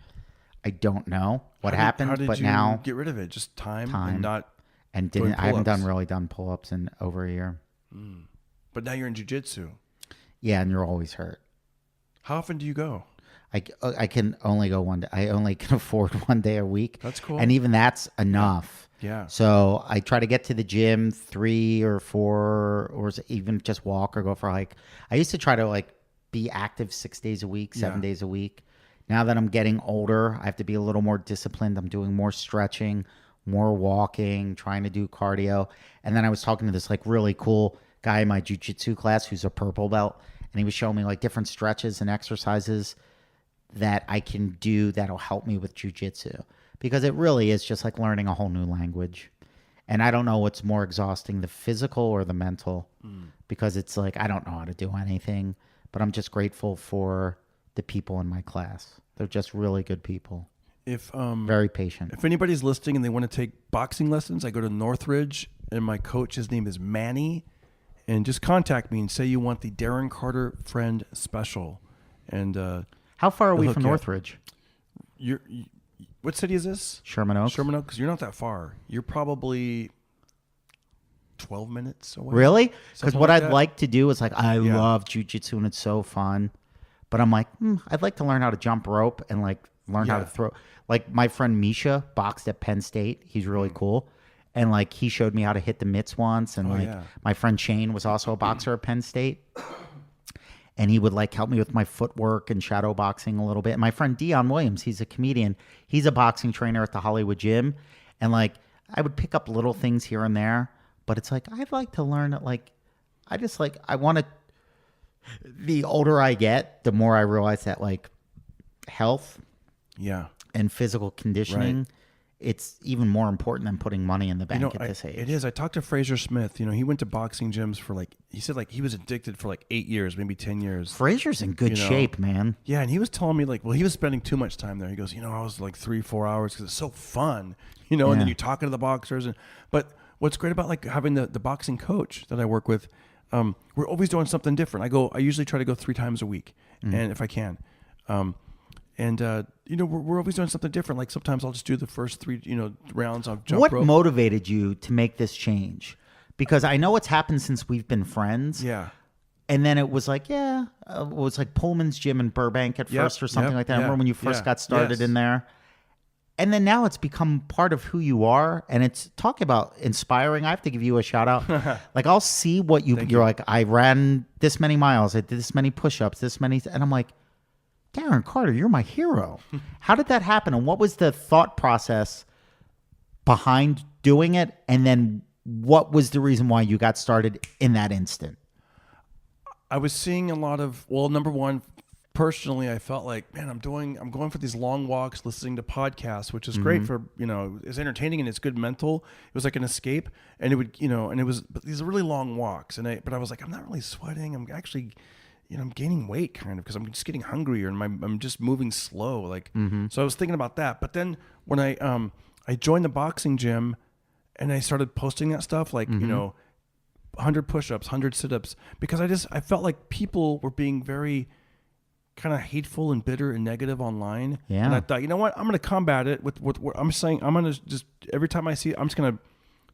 I don't know what happened, How did but you now get rid of it? Just time. Time. And not. and doing I haven't pull-ups. really done pull-ups in over a year. But now you're in jiu-jitsu. Yeah, and you're always hurt. How often do you go? I can only go one day. I only can afford one day a week. That's cool. And even that's enough. Yeah. So I try to get to the gym 3 or 4, or even just walk or go for a hike. I used to try to like be active 6 days a week, 7 days a week. Now that I'm getting older, I have to be a little more disciplined. I'm doing more stretching, more walking, trying to do cardio. And then I was talking to this like really cool guy in my jiu-jitsu class who's a purple belt, and he was showing me like different stretches and exercises that I can do that'll help me with jiu-jitsu, because it really is just like learning a whole new language. And I don't know what's more exhausting, the physical or the mental, because it's like I don't know how to do anything, but I'm just grateful for the people in my class. They're just really good people. If Very patient. If anybody's listening and they want to take boxing lessons, I go to Northridge, and my coach, his name is Manny, and just contact me and say you want the Darren Carter Friend Special. And How far are we hook from you up. Northridge? What city is this? Sherman Oaks? Sherman Oaks, because you're not that far. You're probably 12 minutes away. Really? Because Something what like I'd that. like to do is like, I Yeah. love jiu-jitsu and it's so fun. But I'm like, I'd like to learn how to jump rope and like learn how to Yeah. throw. Like my friend Misha boxed at Penn State. He's really cool. And like he showed me how to hit the mitts once. And Oh, like yeah. my friend Shane was also a boxer at Penn State. and he would like help me with my footwork and shadow boxing a little bit. And my friend Dion Williams, he's a comedian. He's a boxing trainer at the Hollywood Gym. And like, I would pick up little things here and there, but it's like, I'd like to learn that, like, I want to, the older I get, the more I realize that like health and physical conditioning, it's even more important than putting money in the bank at this age. It is. I talked to Fraser Smith. He went to boxing gyms for he said he was addicted for 8 years, maybe 10 years. Fraser's in good shape, man. Yeah, and he was telling me he was spending too much time there. He goes, I was 3-4 hours because it's so fun, and then you're talking to the boxers. But what's great about having the boxing coach that I work with, we're always doing something different. I usually try to go 3 times a week, and if I can. We're always doing something different. Like sometimes I'll just do the first 3, rounds of jump rope. What motivated you to make this change? Because I know it's happened since we've been friends. Yeah. And then it was it was like Pullman's Gym in Burbank at first or something like that. I remember when you first got started in there. And then now it's become part of who you are. And it's talking about inspiring. I have to give you a shout out. I'll see what you're like, I ran this many miles. I did this many push-ups, and I'm like, Darren Carter, you're my hero. How did that happen? And what was the thought process behind doing it? And then what was the reason why you got started in that instant? I was seeing a lot of, number one, personally, I felt like, man, I'm going for these long walks, listening to podcasts, which is great for, it's entertaining and it's good mental. It was like an escape, and it would, and it was these really long walks. But I was like, I'm not really sweating. I'm actually, I'm gaining weight kind of because I'm just getting hungrier and I'm just moving slow. So I was thinking about that. But then when I joined the boxing gym and I started posting that stuff, 100 push-ups, 100 sit-ups, because I felt like people were being very kind of hateful and bitter and negative online. Yeah. And I thought, you know what? I'm going to combat it with what I'm saying. I'm going to just, every time I see it, I'm just going to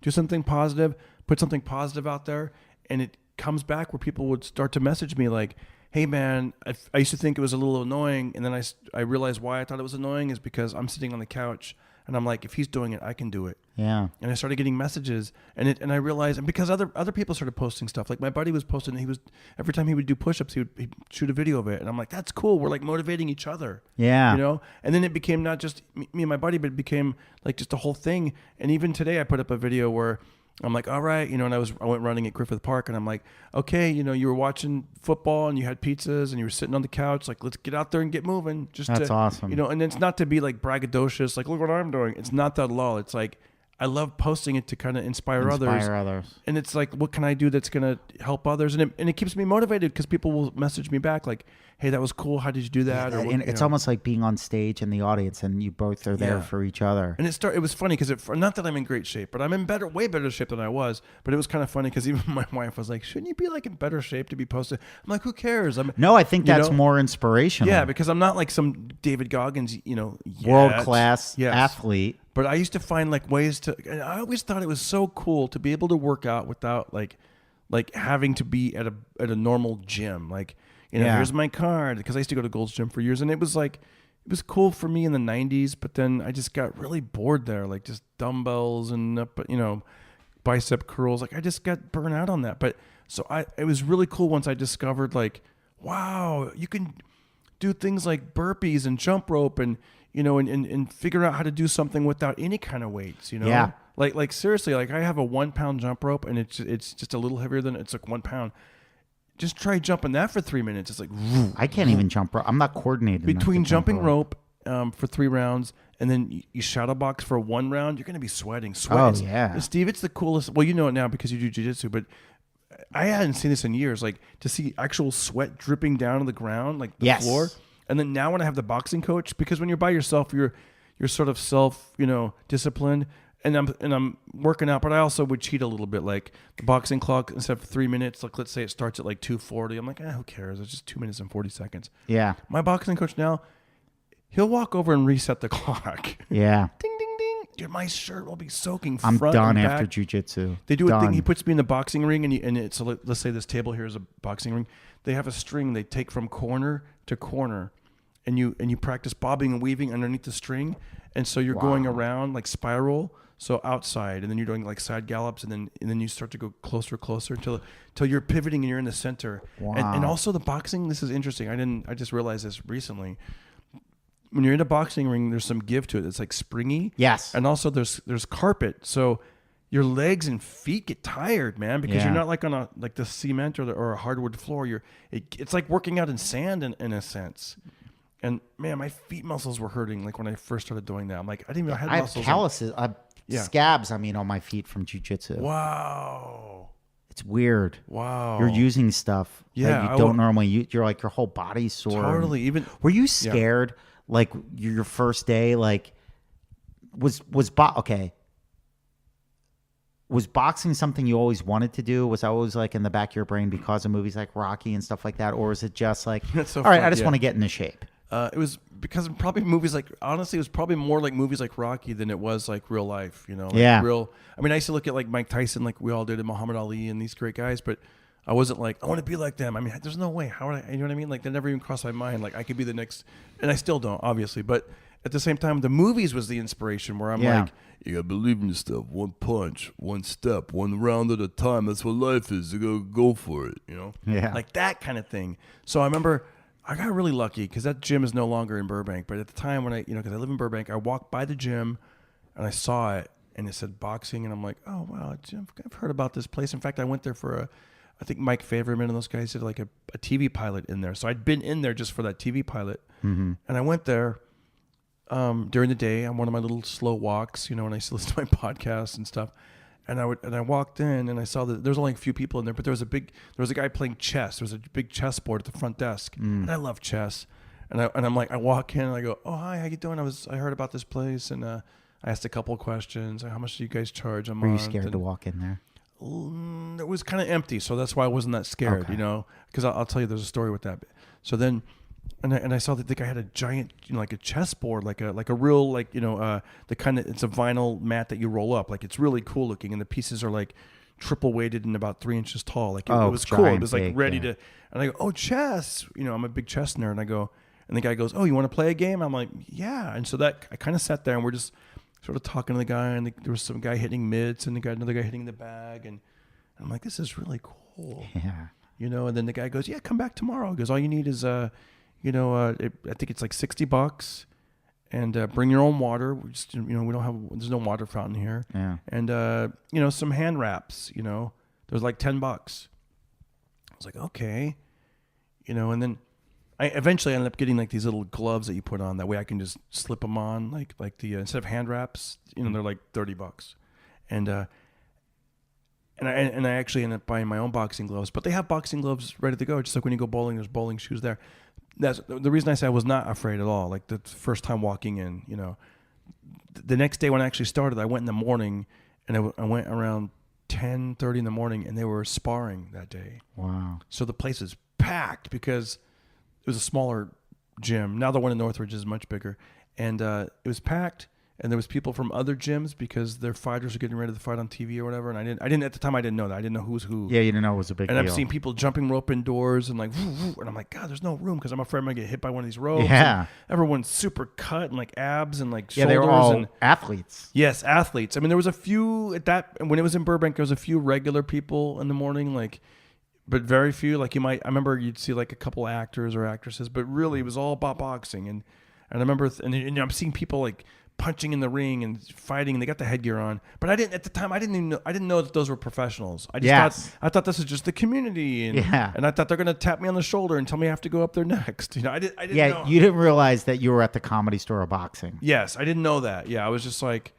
do something positive, put something positive out there. And it comes back where people would start to message me like, hey man, I used to think it was a little annoying. And then I realized why I thought it was annoying is because I'm sitting on the couch and I'm like, if he's doing it, I can do it. Yeah. And I started getting messages and I realized, and because other people started posting stuff, like my buddy was posting, every time he would do push-ups, he'd shoot a video of it. And I'm like, that's cool. We're motivating each other. Yeah. And then it became not just me and my buddy, but it became just a whole thing. And even today I put up a video where I'm like, all right, and I went running at Griffith Park and I'm like, okay, you were watching football and you had pizzas and you were sitting on the couch, let's get out there and get moving. That's awesome. And it's not to be braggadocious, look what I'm doing. It's not that at all. It's I love posting it to kind of inspire others. And it's what can I do that's going to help others? And it keeps me motivated because people will message me back hey, that was cool. How did you do that? Yeah, and it's almost like being on stage in the audience and you both are there for each other. And it was funny because not that I'm in great shape, but I'm in way better shape than I was. But it was kind of funny because even my wife was like, shouldn't you be in better shape to be posted? I'm like, who cares? No, I think that's more inspirational. Yeah, because I'm not like some David Goggins, world-class athlete. But I used to find ways to, and I always thought it was so cool to be able to work out without having to be at a normal gym. Here's my card, because I used to go to Gold's Gym for years, and it was cool for me in the 90s, but then I just got really bored there, just dumbbells and bicep curls. I just got burnt out on that. But so it was really cool once I discovered wow, you can do things like burpees and jump rope and and figure out how to do something without any kind of weights, Yeah. Seriously, I have a 1 pound jump rope and it's just a little heavier than it's 1 pound. Just try jumping that for 3 minutes. It's I can't even jump rope. I'm not coordinated. Between jumping rope for 3 rounds and then you shadow box for 1 round, you're going to be sweating. Oh, yeah. Steve, it's the coolest. Well, you know it now because you do jiu-jitsu, but I hadn't seen this in years. To see actual sweat dripping down on the ground, the floor. And then now when I have the boxing coach, because when you're by yourself, you're sort of self, disciplined. And I'm working out, but I also would cheat a little bit. The boxing clock, instead of 3 minutes, let's say it starts at 2:40. I'm like, who cares? It's just 2 minutes and 40 seconds. Yeah. My boxing coach now, he'll walk over and reset the clock. Yeah. Ding, ding, ding. Dude, my shirt will be soaking I'm front done and after back. jiu-jitsu. They do a thing. He puts me in the boxing ring, and it's let's say this table here is a boxing ring. They have a string they take from corner to corner, and you practice bobbing and weaving underneath the string, and so you're going around spiral. So outside, and then you're doing like side gallops, and then you start to go closer until you're pivoting and you're in the center. Wow. And also the boxing. This is interesting. I just realized this recently. When you're in a boxing ring, there's some give to it. It's like springy. Yes. And also there's carpet, so your legs and feet get tired, man, because you're not like on the cement or a hardwood floor. It's like working out in sand in a sense. And man, my feet muscles were hurting like when I first started doing that. I'm like, I didn't even know I had muscles. I have calluses, scabs. I mean, on my feet from jujitsu. Wow. It's weird. Wow. You're using stuff that you don't normally use. You're like, your whole body's sore. Totally. Even were you scared? Like your first day, like was boxing something you always wanted to do? Was that always like in the back of your brain because of movies like Rocky and stuff like that, or is it just like, That's so all right, fun, I just want to get into shape? It was because of probably movies like, honestly, it was probably more like movies like Rocky than it was like real life, you know? Like I mean, I used to look at like Mike Tyson, like we all did, and Muhammad Ali and these great guys, but I wasn't like, I want to be like them. I mean, there's no way. How would I, you know what I mean? Like, that never even crossed my mind. Like, I could be the next, and I still don't, obviously. But at the same time, the movies was the inspiration where I'm like, you gotta believe in yourself. One punch, one step, one round at a time. That's what life is. You gotta go for it, you know? Yeah. Like that kind of thing. So I remember I got really lucky because that gym is no longer in Burbank. But at the time when because I live in Burbank, I walked by the gym and I saw it and it said boxing. And I'm like, oh, wow, I've heard about this place. In fact, I went there for I think Mike Favorman and those guys did like a TV pilot in there. So I'd been in there just for that TV pilot. Mm-hmm. And I went there during the day on one of my little slow walks, and I used to listen to my podcasts and stuff. And I walked in and I saw that there's only a few people in there, but there was a guy playing chess. There was a big chessboard at the front desk. And I love chess. And I'm like, I walk in and I go, oh, hi, how you doing? I heard about this place. And I asked a couple of questions. How much do you guys charge a month? Were you scared to walk in there? It was kind of empty, so that's why I wasn't that scared, because I'll tell you there's a story with that. So then, and I saw that the guy had a giant, like a chessboard, like a real, the kind of, it's a vinyl mat that you roll up, like it's really cool looking, and the pieces are like triple weighted and about 3 inches tall, like it was cool. It was like ready to, and I go, oh, chess, I'm a big chess nerd, and I go, and the guy goes, oh, you want to play a game? I'm like, yeah, and so that I kind of sat there and we're just sort of talking to the guy, and there was some guy hitting mids and another guy hitting the bag, and I'm like, this is really cool. Yeah. And then the guy goes, yeah, come back tomorrow. He goes, all you need is, I think it's like $60, and bring your own water. We just, there's no water fountain here. Yeah. And, some hand wraps, there's like $10. I was like, okay, and then I eventually ended up getting like these little gloves that you put on. That way I can just slip them on, like the instead of hand wraps, they're like $30. And I actually ended up buying my own boxing gloves. But they have boxing gloves ready to go. Just like when you go bowling, there's bowling shoes there. That's the reason I say I was not afraid at all. Like the first time walking in, the next day when I actually started, I went in the morning, and I went around 10:30 in the morning, and they were sparring that day. Wow. So the place is packed because it was a smaller gym. Now the one in Northridge is much bigger. And it was packed, and there was people from other gyms because their fighters are getting ready to fight on TV or whatever. And I didn't at the time, I didn't know that. I didn't know who was who. Yeah, you didn't know it was a big deal. And I've seen people jumping rope indoors and like, woo, woo, and I'm like, God, there's no room because I'm afraid I'm going to get hit by one of these ropes. Yeah. And everyone's super cut and like abs and like shoulders. Yeah, they were all and athletes. Yes, athletes. I mean, there was a few when it was in Burbank, there was a few regular people in the morning, but very few. Like I remember you'd see like a couple actors or actresses, but really it was all about boxing. And I remember, and I'm seeing people like punching in the ring and fighting, and they got the headgear on. But I didn't, at the time, I didn't know that those were professionals. I just I thought this was just the community. And I thought they're going to tap me on the shoulder and tell me I have to go up there next. I didn't know. You didn't realize that you were at the Comedy Store of boxing. Yes, I didn't know that. Yeah, I was just like,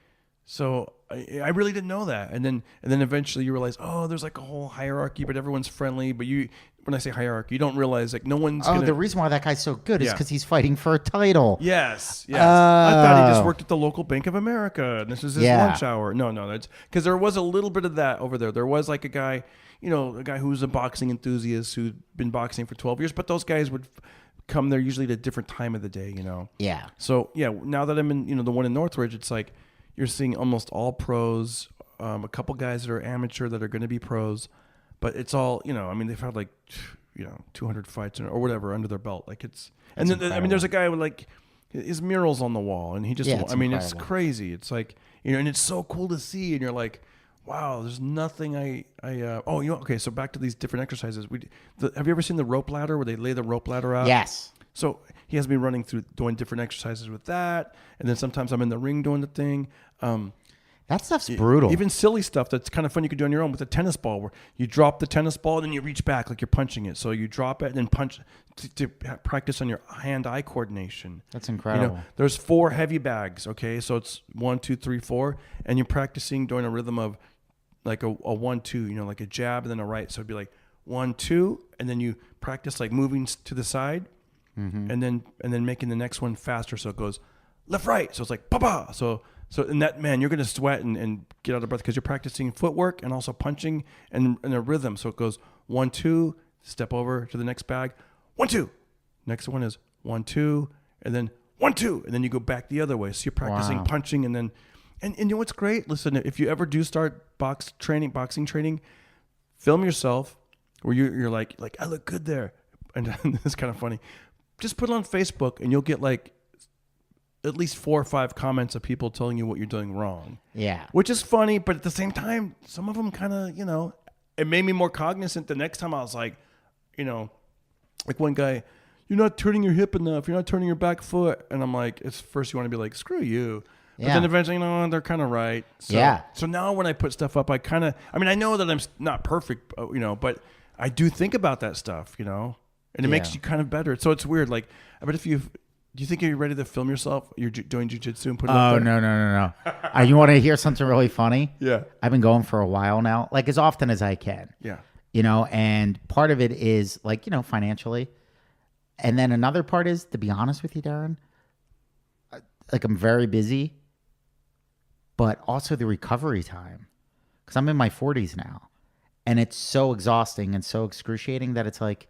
so I really didn't know that. And then eventually you realize, oh, there's like a whole hierarchy, but everyone's friendly. But when I say hierarchy, you don't realize like no one's the reason why that guy's so good is because he's fighting for a title. Yes. I thought he just worked at the local Bank of America and this is his lunch hour. No, that's because there was a little bit of that over there. There was like a guy who's a boxing enthusiast who'd been boxing for 12 years, but those guys would come there usually at a different time of the day, Yeah. So now that I'm in the one in Northridge, it's like you're seeing almost all pros, a couple guys that are amateur that are going to be pros, but it's all, they've had like, 200 fights or whatever under their belt. Like it's, and then, there's a guy with like, his murals on the wall, and he just, Yeah, it's I mean, incredible. it's crazy. It's like, and it's so cool to see, and you're like, wow, there's nothing okay, so back to these different exercises. Have you ever seen the rope ladder where they lay the rope ladder out? Yes. So he has me running through doing different exercises with that, and then sometimes I'm in the ring doing the thing. That stuff's brutal. Even silly stuff that's kind of fun you could do on your own with a tennis ball, where you drop the tennis ball and then you reach back like you're punching it. So you drop it and then punch to practice on your hand-eye coordination. That's incredible. There's 4 heavy bags. Okay, so it's 1, 2, 3, 4, and you're practicing doing a rhythm of like a 1-2. Like a jab and then a right. So it'd be like 1, 2, and then you practice like moving to the side, and then making the next one faster. So it goes left, right. So it's like pa. So in that, man, you're going to sweat and get out of breath because you're practicing footwork and also punching and a rhythm. So it goes 1, 2, step over to the next bag, 1, 2. Next one is 1, 2, and then 1, 2, and then you go back the other way. So you're practicing punching and then, and you know what's great? Listen, if you ever do start boxing training, film yourself where you're like I look good there, and it's kind of funny. Just put it on Facebook and you'll get like at least 4 or 5 comments of people telling you what you're doing wrong. Yeah. Which is funny, but at the same time, some of them kind of, it made me more cognizant. The next time I was like, like one guy, you're not turning your hip enough. You're not turning your back foot. And I'm like, it's first you want to be like, screw you. But then eventually, they're kind of right. So, Yeah. So now when I put stuff up, I know that I'm not perfect, but I do think about that stuff, and it makes you kind of better. So it's weird. Like, but do you think you're ready to film yourself? You're doing jiu-jitsu and put it up there? No. You want to hear something really funny? Yeah. I've been going for a while now, like as often as I can. Yeah. And part of it is like, financially. And then another part is, to be honest with you, Darren, like I'm very busy, but also the recovery time. Because I'm in my 40s now. And it's so exhausting and so excruciating that it's like,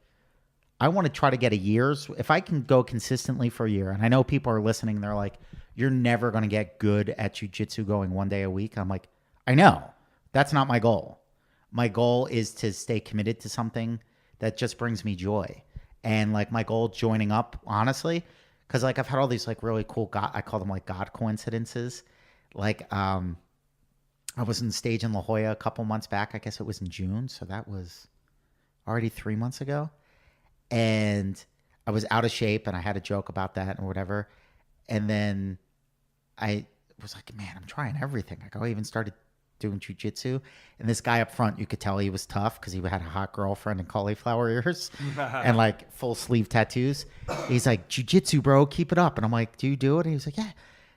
I want to try to get a year's, if I can go consistently for a year, and I know people are listening, they're like, you're never going to get good at jiu-jitsu going 1 day a week. I'm like, I know. That's not my goal. My goal is to stay committed to something that just brings me joy. And like my goal joining up, honestly, because like I've had all these like really cool, I call them like God coincidences. Like I was on stage in La Jolla a couple months back. I guess it was in June. So that was already 3 months ago. And I was out of shape and I had a joke about that and whatever. And then I was like, man, I'm trying everything. Like I even started doing jiu-jitsu. And this guy up front, you could tell he was tough because he had a hot girlfriend and cauliflower ears and like full sleeve tattoos. He's like, jiu-jitsu, bro, keep it up. And I'm like, do you do it? And he was like, yeah.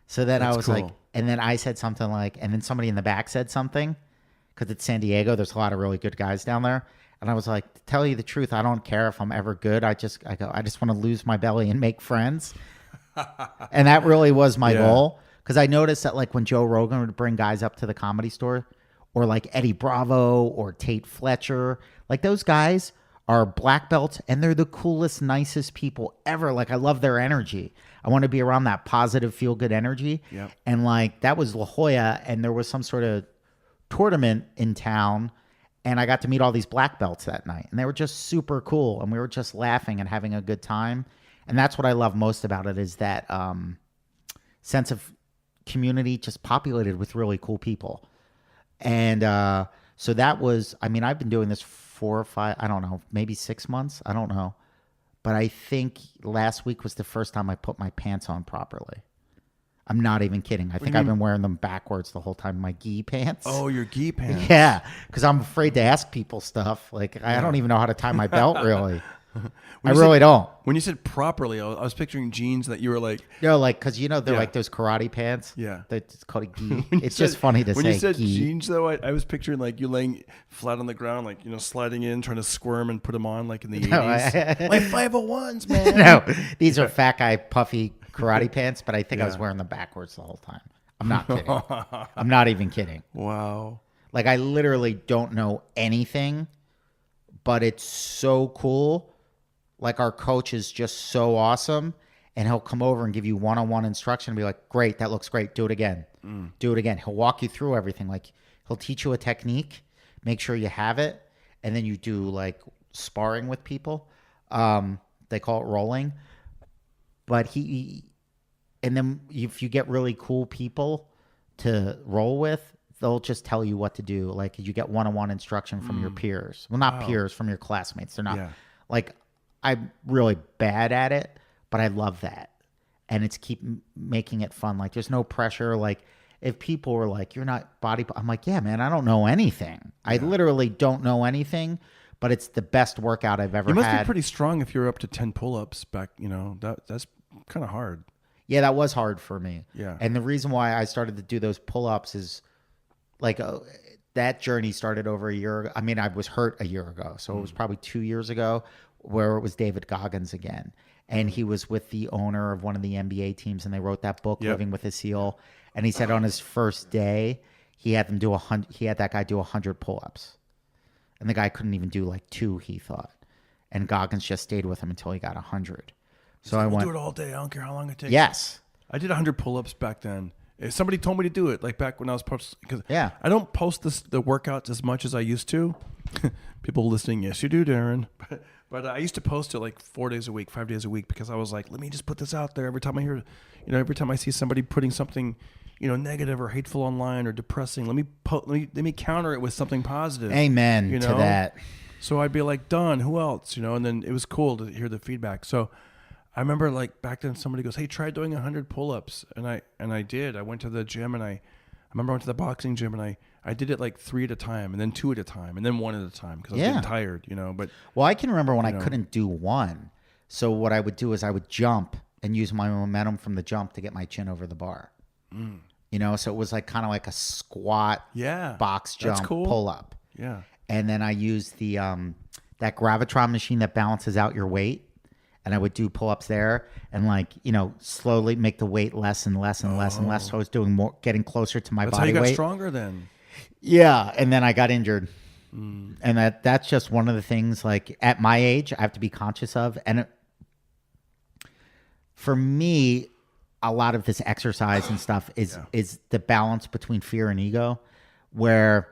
So then I was cool. like, and then I said something like, and then somebody in the back said something because it's San Diego. There's a lot of really good guys down there. And I was like, to tell you the truth, I don't care if I'm ever good. I just want to lose my belly and make friends. And that really was my goal. Because I noticed that like when Joe Rogan would bring guys up to the Comedy Store, or like Eddie Bravo or Tate Fletcher, like those guys are black belts and they're the coolest, nicest people ever. Like I love their energy. I want to be around that positive, feel good energy. Yep. And like that was La Jolla, and there was some sort of tournament in town. And I got to meet all these black belts that night. And they were just super cool. And we were just laughing and having a good time. And that's what I love most about it, is that sense of community just populated with really cool people. And so that was, I've been doing this 4 or 5, I don't know, maybe 6 months. I don't know. But I think last week was the first time I put my pants on properly. I'm not even kidding. I think I've been wearing them backwards the whole time, my gi pants. Oh, your gi pants. Yeah, because I'm afraid to ask people stuff. Like, I don't even know how to tie my belt, really. I really don't. When you said properly, I was picturing jeans that you were like... No, like, because, they're like those karate pants. Yeah. It's called a gi. It's just funny to say When you said gi. jeans, though, I was picturing like you laying flat on the ground, like, sliding in, trying to squirm and put them on like in the 80s. My 501s, man. No, these are fat guy, puffy karate pants, but I think I was wearing them backwards the whole time. I'm not kidding. I'm not even kidding. Wow. Like, I literally don't know anything, but it's so cool. Like, our coach is just so awesome, and he'll come over and give you one-on-one instruction and be like, great, that looks great. Do it again. Do it again. He'll walk you through everything. Like, he'll teach you a technique, make sure you have it, and then you do, like, sparring with people. They call it rolling. But and then if you get really cool people to roll with, they'll just tell you what to do. Like you get one-on-one instruction from your peers. Well, not peers, from your classmates. They're not like, I'm really bad at it, but I love that. And it's making it fun. Like there's no pressure. Like if people were like, you're not I'm like, yeah, man, I don't know anything. I literally don't know anything, but it's the best workout I've ever had. You must be pretty strong if you're up to 10 pull-ups back, that's kind of hard. Yeah, that was hard for me. Yeah. And the reason why I started to do those pull-ups is like that journey started over a year ago. I mean, I was hurt a year ago. So it was probably 2 years ago where it was David Goggins again. And he was with the owner of one of the NBA teams, and they wrote that book, Living with a SEAL. And he said on his first day, he had that guy do 100 pull-ups. And the guy couldn't even do like 2, he thought. And Goggins just stayed with him until he got 100. So I went, do it all day. I don't care how long it takes. Yes. I did 100 pull-ups back then. If somebody told me to do it, like back when I was posting. Because I don't post the workouts as much as I used to. People listening, yes, you do, Darren. But I used to post it like 4 days a week, 5 days a week, because I was like, let me just put this out there. Every time I hear, every time I see somebody putting something, negative or hateful online or depressing, let me counter it with something positive. Amen to that. So I'd be like, done. Who else? And then it was cool to hear the feedback. So I remember like back then somebody goes, hey, try doing 100 pull-ups. And I did. I went to the gym and I remember I went to the boxing gym and I did it like 3 at a time and then 2 at a time and then 1 at a time because I was getting tired, but. Well, I can remember when I couldn't do 1. So what I would do is I would jump and use my momentum from the jump to get my chin over the bar. So it was like kind of like a squat box jump pull up. Yeah. And then I used the that Gravitron machine that balances out your weight. And I would do pull-ups there and slowly make the weight less and less and less and less. So I was doing more, getting closer to my body weight. That's how you got stronger then. Yeah. And then I got injured. And that's just one of the things like at my age, I have to be conscious of. And for me, a lot of this exercise and stuff is the balance between fear and ego, where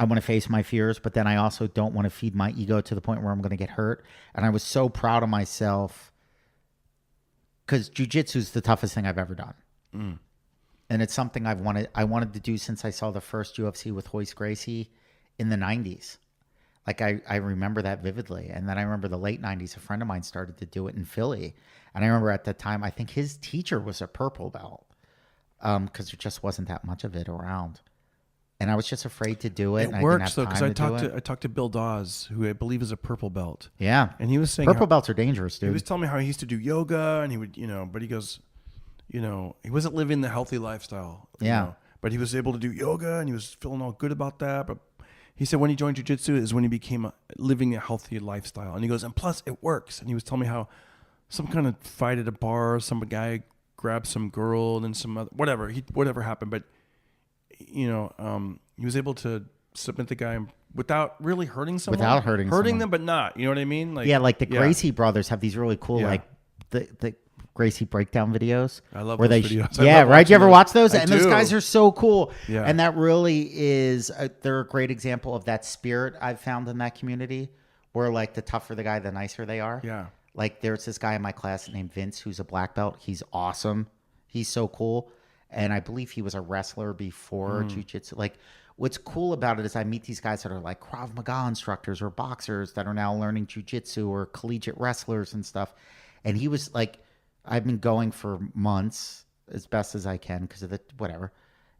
I want to face my fears, but then I also don't want to feed my ego to the point where I'm going to get hurt. And I was so proud of myself because jiu-jitsu is the toughest thing I've ever done. And it's something I wanted to do since I saw the first UFC with Royce Gracie in the 90s. Like I remember that vividly. And then I remember the late 90s, a friend of mine started to do it in Philly. And I remember at the time, I think his teacher was a purple belt because there just wasn't that much of it around. And I was just afraid to do it. It works though, because I talked to Bill Dawes, who I believe is a purple belt. Yeah, and he was saying purple belts are dangerous, dude. He was telling me how he used to do yoga, and he would, but he goes, he wasn't living the healthy lifestyle. But he was able to do yoga, and he was feeling all good about that. But he said when he joined jiu-jitsu is when he became living a healthy lifestyle. And he goes, and plus it works. And he was telling me how some kind of fight at a bar, some guy grabbed some girl, and then some other, whatever happened, but. He was able to submit the guy without really hurting someone. Without hurting someone. them, but not. You know what I mean? Like, like the Gracie brothers have these really cool, like the Gracie breakdown videos. I love those videos. Yeah, right? Do you ever watch those? I And do. those guys are so cool. Yeah. And that really is, they're a great example of that spirit I've found in that community where like the tougher the guy, the nicer they are. Yeah. Like there's this guy in my class named Vince who's a black belt. He's awesome. He's so cool. And I believe he was a wrestler before jiu-jitsu. Like, what's cool about it is I meet these guys that are like Krav Maga instructors or boxers that are now learning jiu-jitsu or collegiate wrestlers and stuff. And he was like, I've been going for months as best as I can because of the whatever.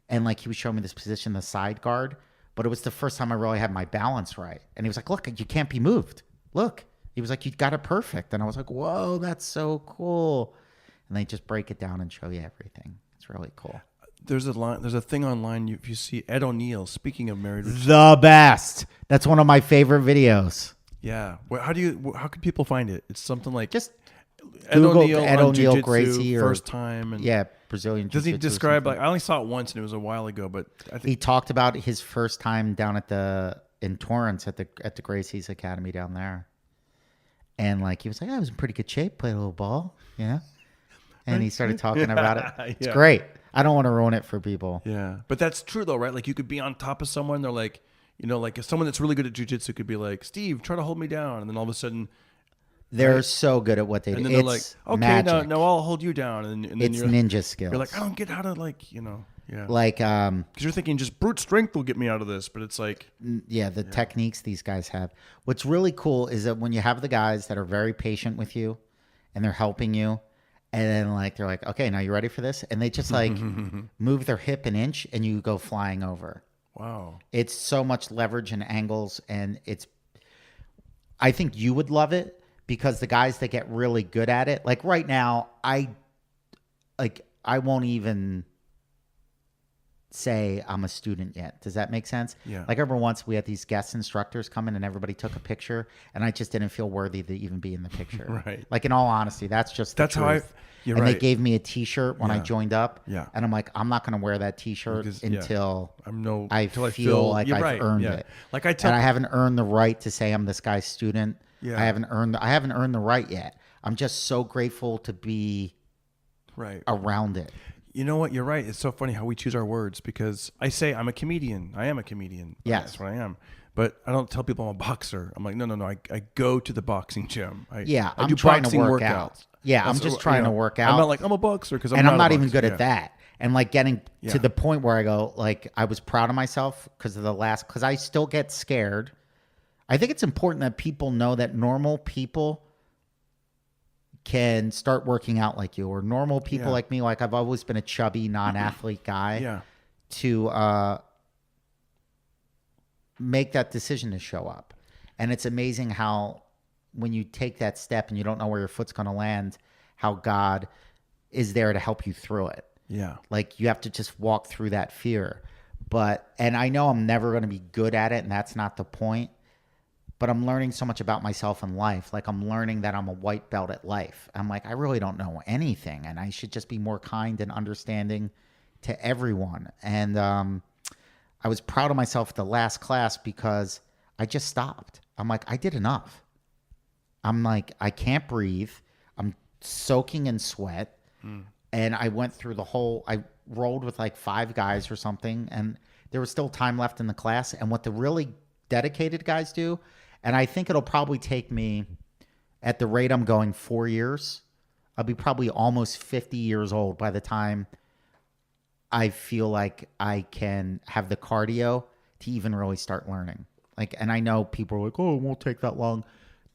And like, he was showing me this position, the side guard. But it was the first time I really had my balance right. And he was like, look, you can't be moved. Look. He was like, you got it perfect. And I was like, whoa, that's so cool. And they just break it down and show you everything. It's really cool. There's a thing online. If you see Ed O'Neill, speaking of married, the best. That's one of my favorite videos. Yeah. Well, how can people find it? It's something like just Ed O'Neill, Ed O'Neill Gracie, or first time. And Brazilian. Does he describe like? I only saw it once and it was a while ago, but I think he talked about his first time down in Torrance at the Gracie's Academy down there, and like he was like, I was in pretty good shape, played a little ball, And he started talking about it. It's great. I don't want to ruin it for people. Yeah. But that's true though, right? Like you could be on top of someone. They're like, like if someone that's really good at jiu-jitsu could be like, Steve, try to hold me down. And then all of a sudden They're so good at what they do. And then It's they're like, okay, magic. no, I'll hold you down. And then It's you're, ninja skills. You're like, I don't get how to yeah. Like, Because you're thinking just brute strength will get me out of this, but it's like, the techniques these guys have. What's really cool is that when you have the guys that are very patient with you and they're helping you, and then like they're like, okay, now you ready for this? And they just like move their hip an inch and you go flying over. wow. It's so much leverage and angles, and I think you would love it because the guys that get really good at it, like right now, I won't even say I'm a student yet. Does that make sense? Yeah. Like every once we had these guest instructors come in and everybody took a picture and I just didn't feel worthy to even be in the picture. Right. Like in all honesty, that's just the That's how truth. you're and right. they gave me a t-shirt when I Yeah. joined up. Yeah. And I'm like, I'm not going to wear that t-shirt Because, until until I feel like you're I've right. earned Yeah. it. Like I tell And I haven't earned the right to say I'm this guy's student. Yeah. I haven't earned the right yet. I'm just so grateful to be right. around it. You know what? You're right. It's so funny how we choose our words because I say I'm a comedian. I am a comedian. Yes. That's what I am. But I don't tell people I'm a boxer. I'm like, no. I go to the boxing gym. I I'm do trying to boxing work workouts. out. Yeah, I'm just trying to work out. I'm not like I'm a boxer because I'm not a even boxer. good at that. And like getting Yeah. to the point where I go, like, I was proud of myself because I still get scared. I think it's important that people know that normal people can start working out like you, or normal people Yeah. like me. Like I've always been a chubby, non-athlete guy. Yeah. To make that decision to show up. And it's amazing how when you take that step and you don't know where your foot's going to land, how God is there to help you through it. Yeah. Like you have to just walk through that fear. And I know I'm never going to be good at it, and that's not the point. But I'm learning so much about myself and life. Like I'm learning that I'm a white belt at life. I'm like, I really don't know anything, and I should just be more kind and understanding to everyone. And I was proud of myself at the last class because I just stopped. I'm like, I did enough. I'm like, I can't breathe. I'm soaking in sweat. And I went through I rolled with like 5 guys or something, and there was still time left in the class. And what the really dedicated guys do, and I think it'll probably take me, at the rate I'm going, 4 years. I'll be probably almost 50 years old by the time I feel like I can have the cardio to even really start learning. Like, and I know people are like, oh, it won't take that long.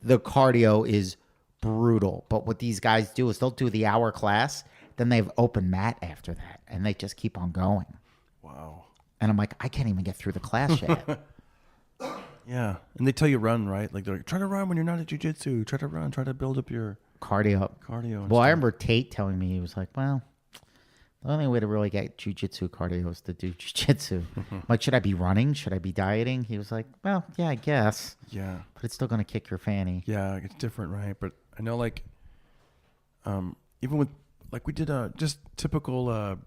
The cardio is brutal. But what these guys do is they'll do the hour class, then they have open mat after that, and they just keep on going. Wow. And I'm like, I can't even get through the class yet. Yeah. And they tell you run, right? Like they're like, try to run when you're not at jiu-jitsu. Try to run. Try to build up your Cardio. cardio. and Well, I stuff. remember Tate telling me, he was like, well, the only way to really get jiu-jitsu cardio is to do jiu-jitsu. I'm like, should I be running? Should I be dieting? He was like, well, yeah, I guess. Yeah. But it's still going to kick your fanny. Yeah. It's different, right? But I know like, even with, like we did just typical,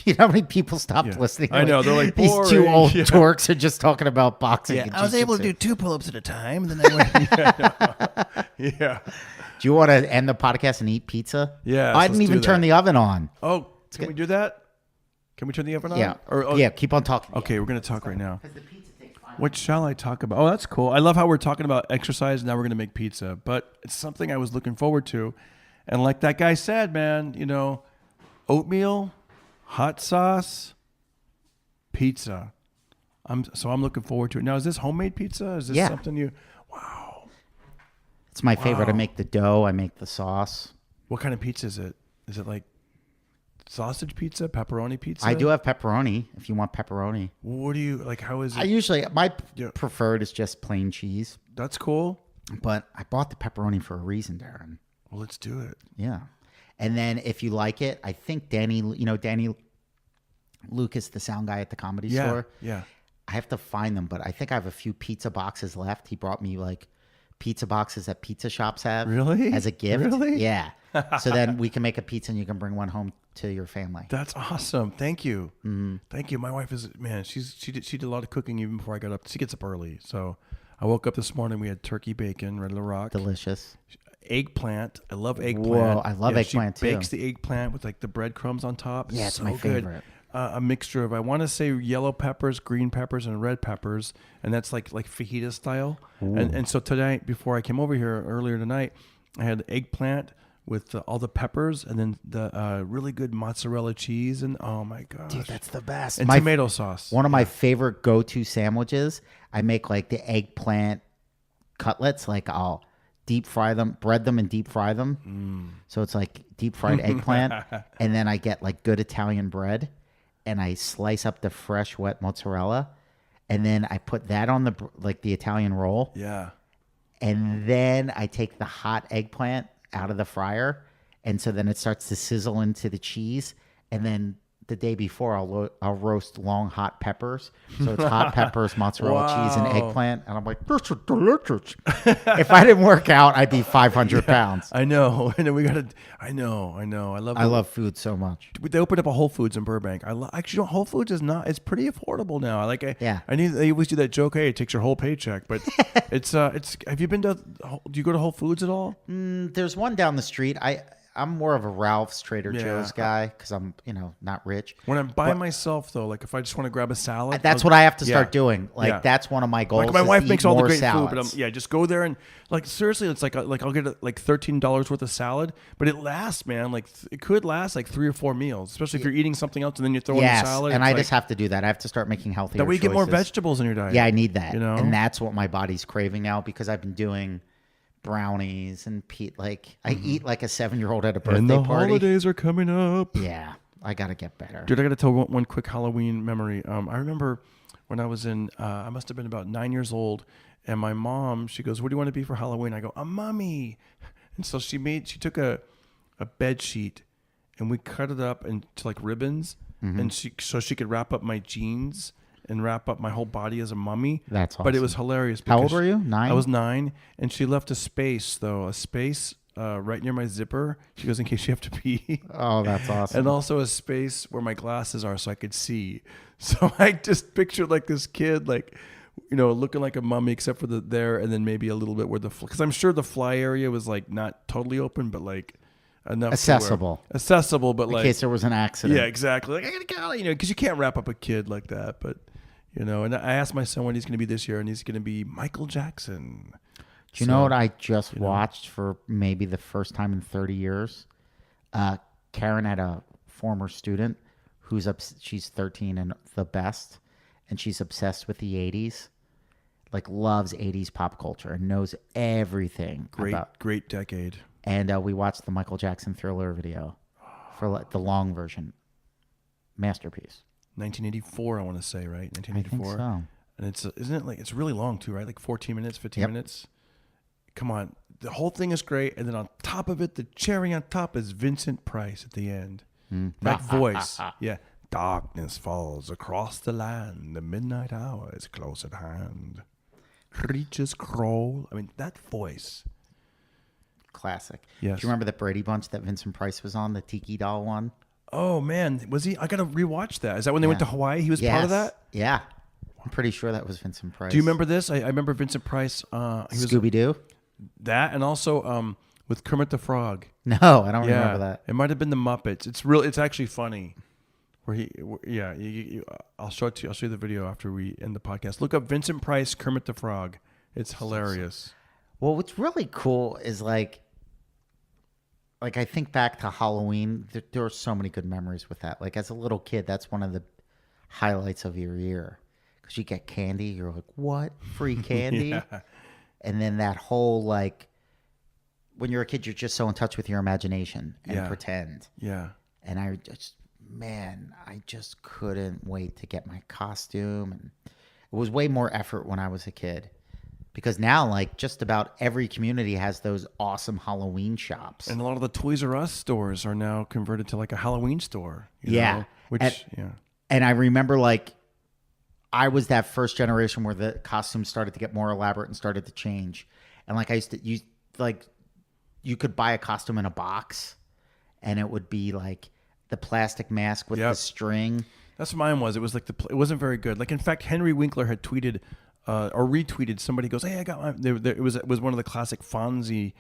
You know how many people stopped Yeah. listening? I know, they're like, these two boring. old Yeah. dorks are just talking about boxing. and I was able to do jiu-jitsu. 2 pull-ups at a time. And then I went, yeah. Do you want to end the podcast and eat pizza? Yeah, I didn't let's even do turn that. the oven on. Oh, can we do that? Can we turn the oven on? Yeah. Or, oh, yeah, keep on talking. Okay, we're going to talk right now. What shall I talk about? Oh, that's cool. I love how we're talking about exercise. Now we're going to make pizza. But it's something I was looking forward to. And like that guy said, man, oatmeal, hot sauce, pizza. I'm looking forward to it. Now, is this homemade pizza? Is this Yeah. something you... Wow. It's my favorite. I Wow. make the dough. I make the sauce. What kind of pizza is it? Is it like sausage pizza, pepperoni pizza? I do have pepperoni if you want pepperoni. What do you... Like, how is it? I usually, my Yeah. preferred is just plain cheese. That's cool. But I bought the pepperoni for a reason, Darren. Well, let's do it. Yeah. And then if you like it, I think Danny Lucas, the sound guy at the Comedy Yeah, Store. yeah. I have to find them, but I think I have a few pizza boxes left. He brought me like pizza boxes that pizza shops have. Really? As a gift. Really? Yeah. So then we can make a pizza and you can bring one home to your family. That's awesome. Thank you. Mm-hmm. Thank you. My wife is, man, she did a lot of cooking even before I got up. She gets up early. So I woke up this morning. We had turkey bacon, ready to rock. Delicious. Eggplant. I love eggplant. Whoa, I love eggplant, she too. bakes the eggplant with like the breadcrumbs on top. Yeah, it's so my good. favorite. A mixture of, I want to say yellow peppers, green peppers, and red peppers. And that's like fajita style. And so tonight, before I came over here earlier tonight, I had eggplant with all the peppers, and then the really good mozzarella cheese, and oh my gosh, Dude, that's the best. and tomato sauce. One of my favorite go-to sandwiches. I make like the eggplant cutlets. Like I'll deep fry them, bread them, and deep fry them. So it's like deep fried eggplant, and then I get like good Italian bread, and I slice up the fresh wet mozzarella, and then I put that on the Italian roll. Yeah. And then I take the hot eggplant out of the fryer, and so then it starts to sizzle into the cheese. And then the day before, I'll roast long hot peppers. So it's hot peppers, mozzarella cheese, and eggplant. And I'm like, this is delicious. If I didn't work out, I'd be 500 pounds. I know. And then we gotta. I know. I love food so much. They opened up a Whole Foods in Burbank. Actually, you know, Whole Foods is not. It's pretty affordable now. They always do that joke. Hey, it takes your whole paycheck, but it's. Have you been to? Do you go to Whole Foods at all? There's one down the street. I'm more of a Ralph's Trader Joe's guy because I'm, not rich. When I'm by myself, though, like if I just want to grab a salad, that's what I have to start doing. That's one of my goals. Like my wife makes all the great salads. food, but just go there and like seriously, it's like I'll get $13 worth of salad, but it lasts, man. Like it could last like 3 or 4 meals, especially if you're eating something else and then you throw in the salad. And I just have to do that. I have to start making healthier that way you choices. get more vegetables in your diet. Yeah, I need that. And that's what my body's craving now because I've been doing brownies and I eat like a 7-year-old at a birthday and the party. holidays are coming up. Yeah, I gotta get better, dude. I gotta tell one quick Halloween memory. I remember when I was in I must have been about 9 years old, and my mom, she goes, what do you want to be for Halloween? I go, a mummy. And so she took a bed sheet and we cut it up into like ribbons, and so she could wrap up my jeans and wrap up my whole body as a mummy. That's awesome. But it was hilarious. How old were you? 9? I was 9, and she left a space right near my zipper. She goes, in case you have to pee. Oh, that's awesome. And also a space where my glasses are so I could see. So I just pictured like this kid, like, looking like a mummy except for there, and then maybe a little bit where because I'm sure the fly area was like not totally open, but like enough accessible, but in like case there was an accident. Yeah, exactly. Like I gotta go, because you can't wrap up a kid like that. But and I asked my son what he's going to be this year, and he's going to be Michael Jackson. Do you know what I just watched for maybe the first time in 30 years? Karen had a former student she's 13 and the best, and she's obsessed with the 80s, like loves 80s pop culture and knows everything. Great decade. And we watched the Michael Jackson Thriller video for like the long version. Masterpiece. 1984, I want to say, right? 1984. I think so. And isn't it like it's really long too, right? Like 14 minutes, 15 minutes. Come on, the whole thing is great, and then on top of it, the cherry on top is Vincent Price at the end. That voice, yeah. Darkness falls across the land. The midnight hour is close at hand. Creatures crawl. I mean, that voice. Classic. Yes. Do you remember the Brady Bunch that Vincent Price was on, the Tiki Doll one? Oh man, was he? I gotta rewatch that. Is that when they went to Hawaii? He was part of that. Yeah, I'm pretty sure that was Vincent Price. Do you remember this? I remember Vincent Price. Scooby Doo. That, and also with Kermit the Frog. No, I don't remember that. It might have been the Muppets. It's actually funny. I'll show it to you. I'll show you the video after we end the podcast. Look up Vincent Price, Kermit the Frog. It's hilarious. Well, what's really cool is like I think back to Halloween. There are so many good memories with that. Like as a little kid, that's one of the highlights of your year because you get candy. You're like, what? Free candy? Yeah. And then that whole like, when you're a kid, you're just so in touch with your imagination and pretend. Yeah. And I just couldn't wait to get my costume. And it was way more effort when I was a kid. Because now, like, just about every community has those awesome Halloween shops. And a lot of the Toys R Us stores are now converted to like a Halloween store. You know? And I remember, like, I was that first generation where the costumes started to get more elaborate and started to change. And, like, I used to use, like, you could buy a costume in a box, and it would be, like, the plastic mask with the string. That's what mine was. It was like it wasn't very good. Like, in fact, Henry Winkler had tweeted or retweeted. Somebody goes, "Hey, I got my." It was one of the classic Fonzie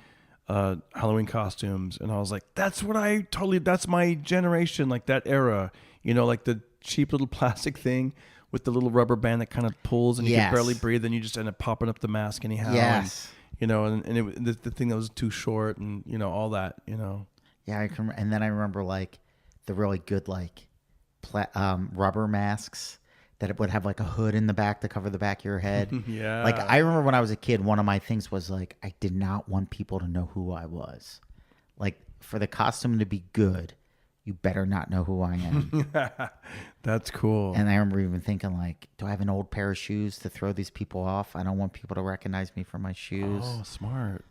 Halloween costumes, and I was like, "That's my generation, like that era." You know, like the cheap little plastic thing with the little rubber band that kind of pulls, and you can barely breathe, and you just end up popping up the mask anyhow. Yes. you know, and the thing that was too short, and you know, all that, you know. Yeah, I can, and then I remember like the really good like rubber masks that it would have like a hood in the back to cover the back of your head. Yeah. Like I remember when I was a kid, one of my things was like I did not want people to know who I was. Like for the costume to be good, you better not know who I am. That's cool. And I remember even thinking like, do I have an old pair of shoes to throw these people off? I don't want people to recognize me for my shoes. Oh, smart.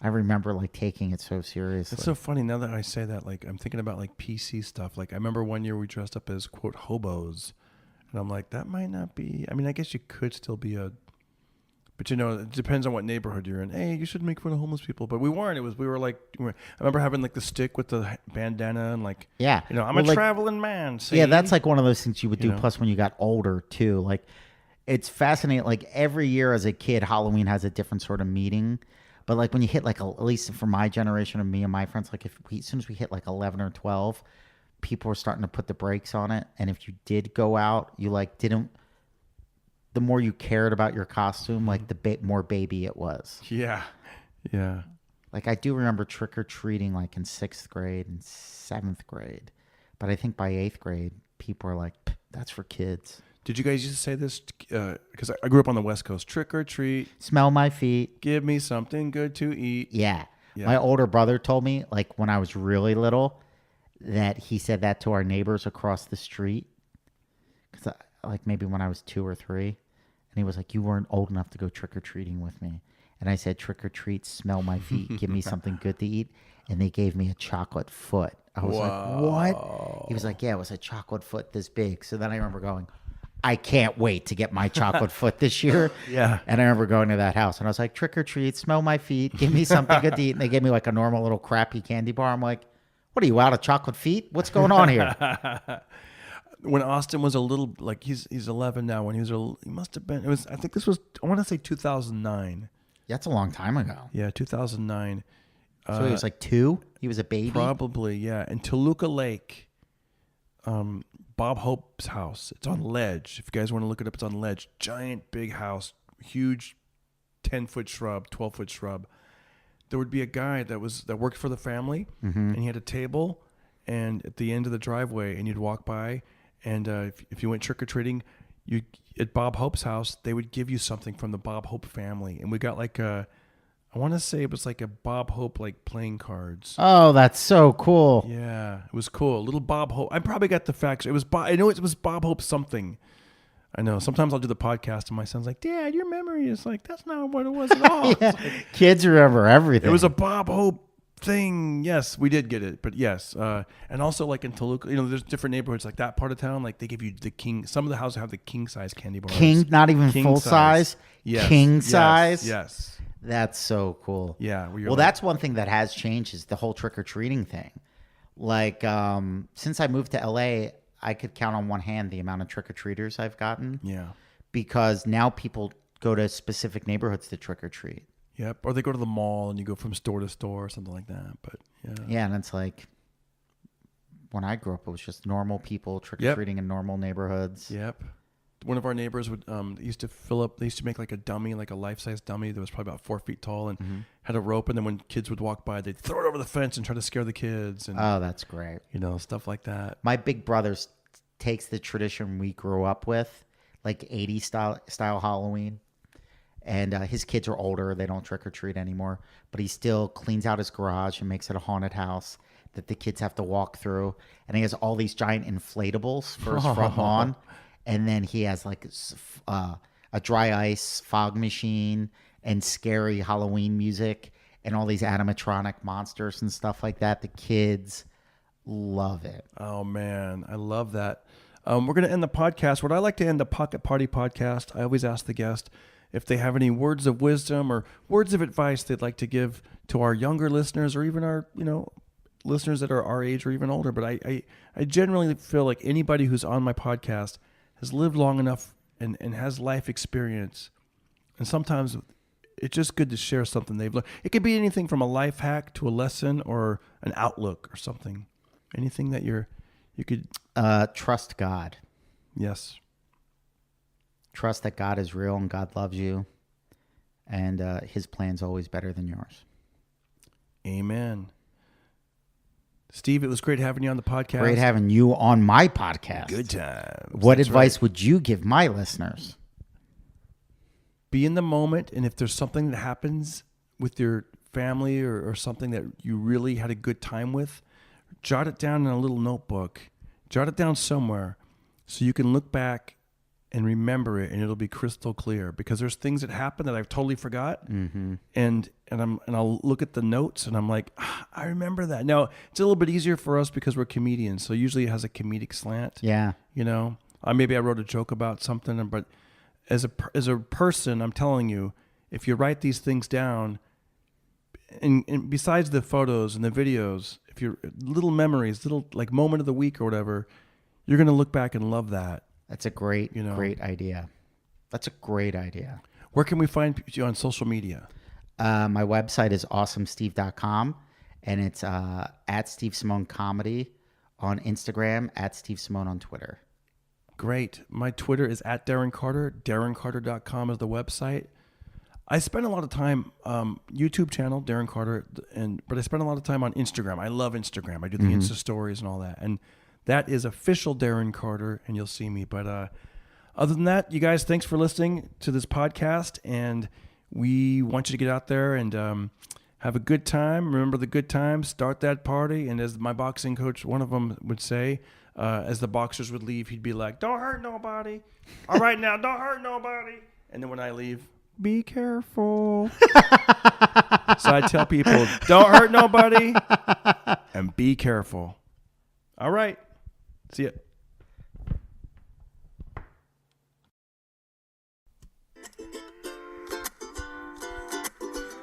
I remember like taking it so seriously. It's so funny now that I say that. Like I'm thinking about like PC stuff. Like I remember one year we dressed up as quote hobos, and I'm like, that might not be. I mean, I guess you could still be a, but you know, it depends on what neighborhood you're in. Hey, you should make fun of homeless people, but we weren't. We were like, I remember having like the stick with the bandana and like, yeah, you know, I'm well, a like, traveling man. See? Yeah, that's like one of those things you would do. You know? Plus, when you got older too, like it's fascinating. Like every year as a kid, Halloween has a different sort of meaning. But like when you hit like at least for my generation of me and my friends, like as soon as we hit like 11 or 12, people were starting to put the brakes on it. And if you did go out, you like didn't. The more you cared about your costume, like the more baby it was. Yeah, yeah. Like I do remember trick or treating like in 6th grade and 7th grade, but I think by 8th grade, people were like, "That's for kids." Did you guys used to say this? Because I grew up on the West Coast. Trick or treat. Smell my feet. Give me something good to eat. Yeah. Yeah. My older brother told me, like when I was really little, that he said that to our neighbors across the street. Because like maybe when I was 2 or 3, and he was like, "You weren't old enough to go trick or treating with me." And I said, "Trick or treat, smell my feet, give me something good to eat." And they gave me a chocolate foot. I was like, "What?" He was like, "Yeah, it was a chocolate foot this big." So then I remember going, I can't wait to get my chocolate foot this year. Yeah. And I remember going to that house and I was like, trick or treat, smell my feet, give me something good to eat. And they gave me like a normal little crappy candy bar. I'm like, what are you, out of chocolate feet? What's going on here? When Austin was a little, like he's 11 now. When he was he must have been, I think this was, I want to say 2009. That's a long time ago. Yeah, 2009. So he was like 2? He was a baby? Probably, yeah. In Toluca Lake, Bob Hope's house. It's on ledge. If you guys want to look it up, it's on ledge. Giant, big house, huge 10-foot shrub, 12-foot shrub. There would be a guy that worked for the family, and he had a table, and at the end of the driveway, and you'd walk by, and if you went trick-or-treating, at Bob Hope's house, they would give you something from the Bob Hope family. And we got like I want to say it was like a Bob Hope like playing cards. Oh, that's so cool. Yeah, it was cool. Little Bob Hope. I probably got the facts. It was I know it was Bob Hope something. I know. Sometimes I'll do the podcast and my son's like, "Dad, your memory is like that's not what it was at all." Yeah. Like, Kids remember everything. it was a Bob Hope thing. Yes, we did get it. But yes, and also like in Toluca, you know, there's different neighborhoods like that part of town. Like they give you the king. Some of the houses have the king size candy bars. King, not even King full size. Yes. King Yes. size. Yes. That's so cool. Yeah. where you're Well, like- that's one thing that has changed is the whole trick-or-treating thing. Like, since I moved to LA, I could count on one hand the amount of trick-or-treaters I've gotten. Yeah. Because now people go to specific neighborhoods to trick-or-treat. Yep. Or they go to the mall and you go from store to store or something like that. But yeah. Yeah, and it's like, when I grew up, it was just normal people trick-or-treating in normal neighborhoods. Yep. One of our neighbors would used to fill up. They used to make like a dummy, like a life-size dummy that was probably about 4 feet tall, and had a rope. And then when kids would walk by, they'd throw it over the fence and try to scare the kids, and Oh, that's great. you know, stuff like that. My big brother takes the tradition we grew up with, like 80s style Halloween. And his kids are older. They don't trick or treat anymore. But he still cleans out his garage and makes it a haunted house that the kids have to walk through. And he has all these giant inflatables for his front lawn. And then he has like a dry ice fog machine and scary Halloween music and all these animatronic monsters and stuff like that. The kids love it. Oh man, I love that. We're gonna end the podcast. What I like to end the Pocket Party podcast, I always ask the guest if they have any words of wisdom or words of advice they'd like to give to our younger listeners or even our, you know, listeners that are our age or even older. But I generally feel like anybody who's on my podcast has lived long enough and has life experience. And sometimes it's just good to share something they've learned. It could be anything from a life hack to a lesson or an outlook or something. Anything that you could. Trust God. Yes. Trust that God is real and God loves you. and his plan's always better than yours. Amen. Steve, it was great having you on the podcast. Great having you on my podcast. Good times. What That's advice right. would you give my listeners? Be in the moment, and if there's something that happens with your family or something that you really had a good time with, jot it down in a little notebook. Jot it down somewhere so you can look back and remember it, and it'll be crystal clear. Because there's things that happen that I've totally forgot, and I'll look at the notes and I'm like, I remember that. Now it's a little bit easier for us because we're comedians, so usually it has a comedic slant. Yeah. You know, maybe I wrote a joke about something, but as a person, I'm telling you, if you write these things down, and besides the photos and the videos, if you're little memories, little like moment of the week or whatever, you're gonna look back and love that. That's a great idea. That's a great idea. Where can we find you on social media? My website is awesomesteve.com, and it's at Steve Simeone Comedy on Instagram, at Steve Simeone on Twitter. Great. My Twitter is at Darren Carter. DarrenCarter.com is the website. I spend a lot of time, YouTube channel, Darren Carter, but I spend a lot of time on Instagram. I love Instagram. I do the Insta stories and all that. And that is official Darren Carter, and you'll see me. But other than that, you guys, thanks for listening to this podcast. And we want you to get out there and have a good time. Remember the good times. Start that party. And as my boxing coach, one of them would say, as the boxers would leave, he'd be like, don't hurt nobody. All right, now, don't hurt nobody. And then when I leave, be careful. So I tell people, don't hurt nobody and be careful. All right. See ya.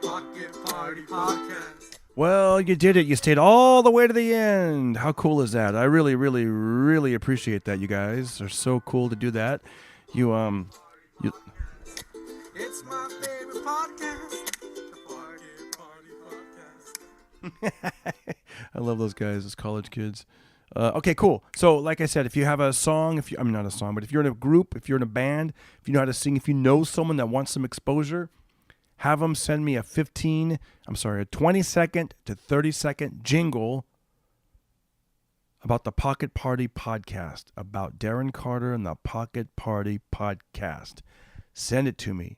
Pocket Party Podcast. Well, you did it. You stayed all the way to the end. How cool is that? I really, really, really appreciate that. You guys are so cool to do that. You It's my favorite podcast. The Party Podcast. I love those guys, those college kids. Okay, cool. So, like I said, if you have a song, not a song, but if you're in a group, if you're in a band, if you know how to sing, if you know someone that wants some exposure, have them send me a 20-second to 30-second jingle about the Pocket Party Podcast, about Darren Carter and the Pocket Party Podcast. Send it to me.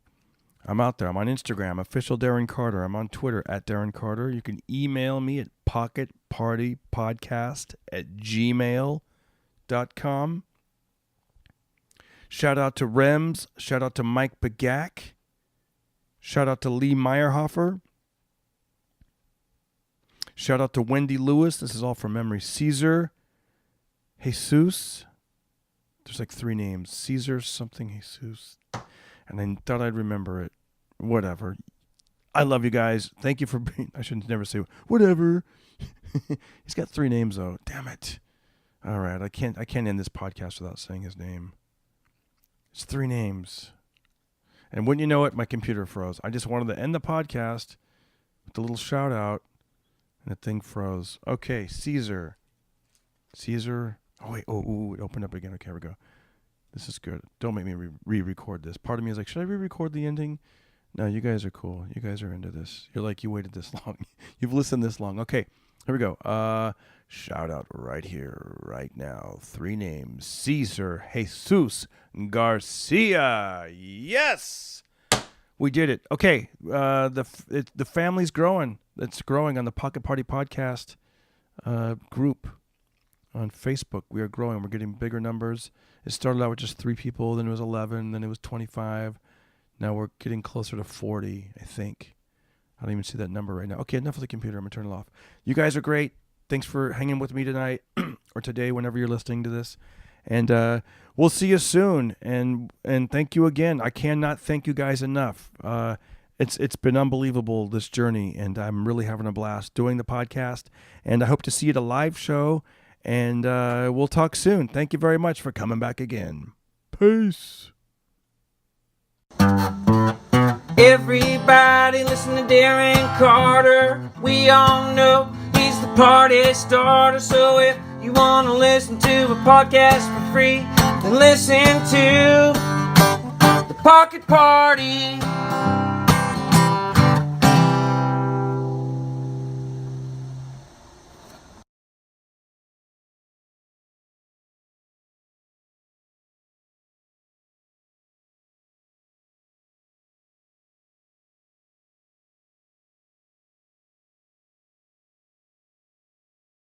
I'm out there. I'm on Instagram, official Darren Carter. I'm on Twitter, at Darren Carter. You can email me at pocketpartypodcast@gmail.com. Shout out to Rems. Shout out to Mike Begak. Shout out to Lee Meyerhofer. Shout out to Wendy Lewis. This is all from memory. Caesar. Jesus. There's like 3 names. Caesar something Jesus. And I thought I'd remember it. Whatever. I love you guys. Thank you for being... I should never say whatever. He's got 3 names though. Damn it. All right. I can't end this podcast without saying his name. It's 3 names. And wouldn't you know it, my computer froze. I just wanted to end the podcast with a little shout out, and the thing froze. Okay, Caesar. Oh, wait. Oh, it opened up again. Okay, here we go. This is good. Don't make me re-record this. Part of me is like, should I re-record the ending? No, you guys are cool. You guys are into this. You're like, you waited this long. You've listened this long. Okay, here we go. Shout out right here, right now. 3 names. Caesar Jesus Garcia. Yes! We did it. Okay, the family's growing. It's growing on the Pocket Party Podcast group on Facebook. We are growing. We're getting bigger numbers. It started out with just 3 people, then it was 11, then it was 25. Now we're getting closer to 40, I think. I don't even see that number right now. Okay, enough of the computer. I'm going to turn it off. You guys are great. Thanks for hanging with me tonight or today, whenever you're listening to this. And we'll see you soon. And thank you again. I cannot thank you guys enough. It's been unbelievable, this journey, and I'm really having a blast doing the podcast. And I hope to see you at a live show. And we'll talk soon. Thank you very much for coming back again. Peace. Everybody listen to Darren Carter. We all know he's the party starter. So if you want to listen to a podcast for free, then listen to the Pocket Party